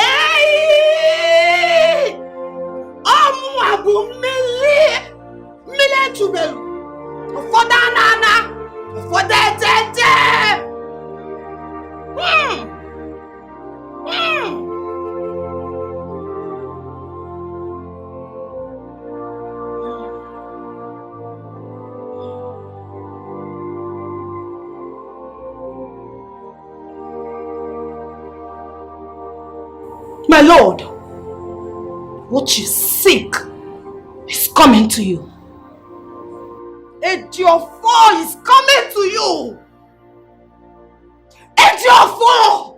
Eyi! Ọmụnwa bụ mmiri ejubelu, ụfọdụ anana, ụfọdụ ejeje. My lord, what you seek is coming to you. Ejiofor is coming to you. Ejiofor!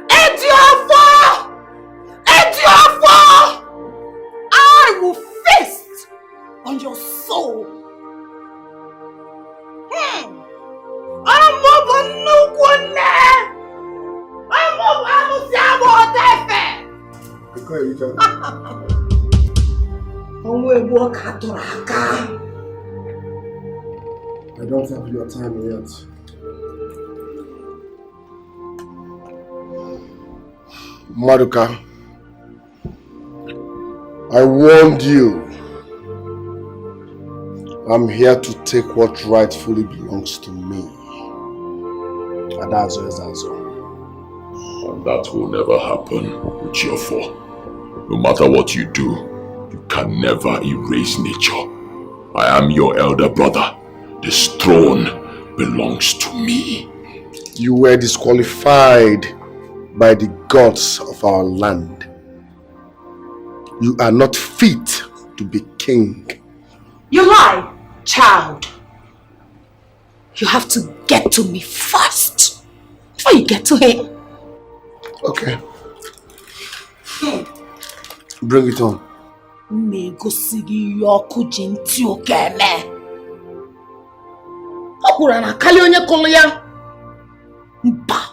Ejiofor! Ejiofor! I will feast on your soul. I don't have your time yet. Maduka, I warned you. I'm here to take what rightfully belongs to me. And that's all. And that will never happen, Uchiofo. No matter what you do, you can never erase nature. I am your elder brother. This throne belongs to me. You were disqualified by the gods of our land. You are not fit to be king. You lie, child. You have to get to me first before you get to him. Okay. Bring it on. Megosigi yoku jinti okeme. Okura na kali onye kolo ya. Mba.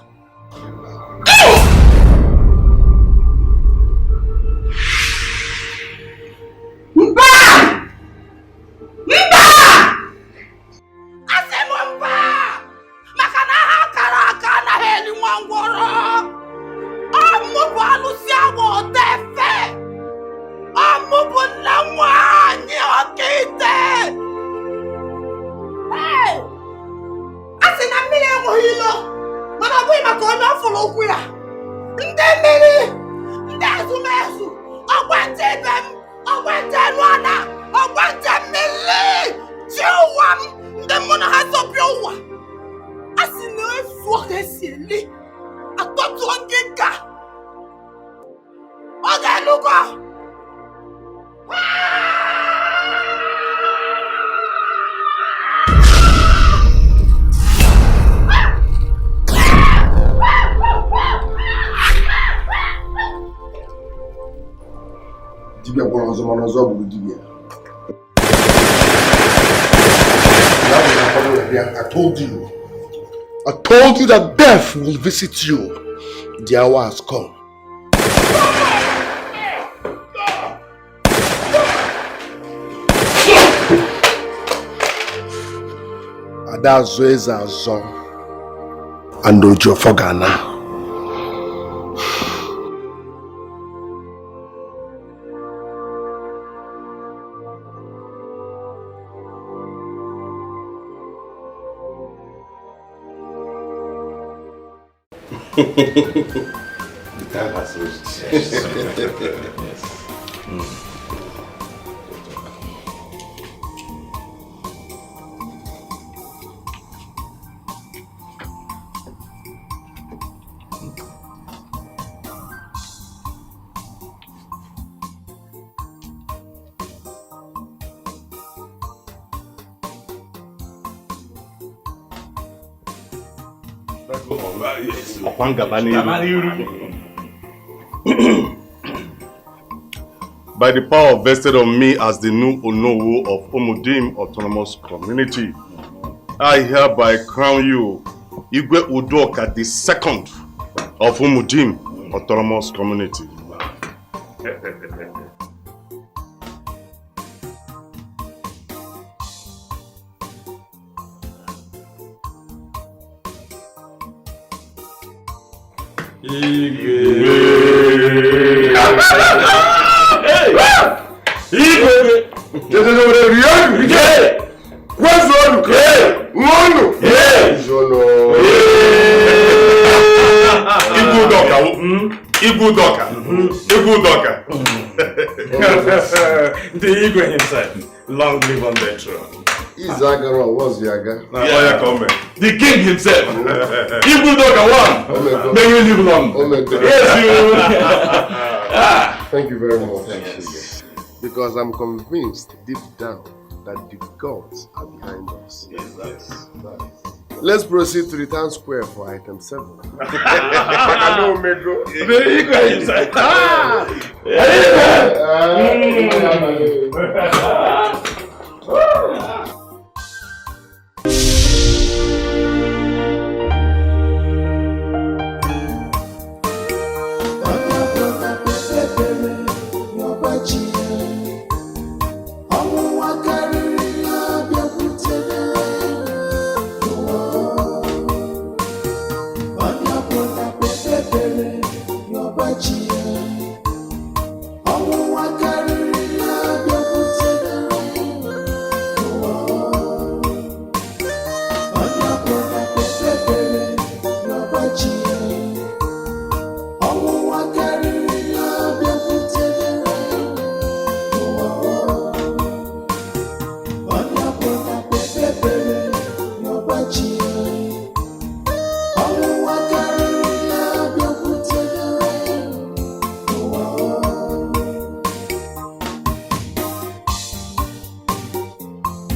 I told you that death will visit you. The hour has come. Adazoeza Azon and Ojo Fogana. The time has reached. Yes. By the power vested on me as the new Onowu of Umudim Autonomous Community, I hereby crown you Igwe Udoka the second of Umudim Autonomous Community. Ibudoka. The Igwe himself. Long live on the throne. Izagaro, what's Yaga? The king himself. Ibudoka one. May you live long. Yes, you. Thank you very much. Yes. Because I'm convinced deep down that the gods are behind us. Yes. Let's proceed to the town square for item 7. I know, Mego. The Igwe himself. Edochie.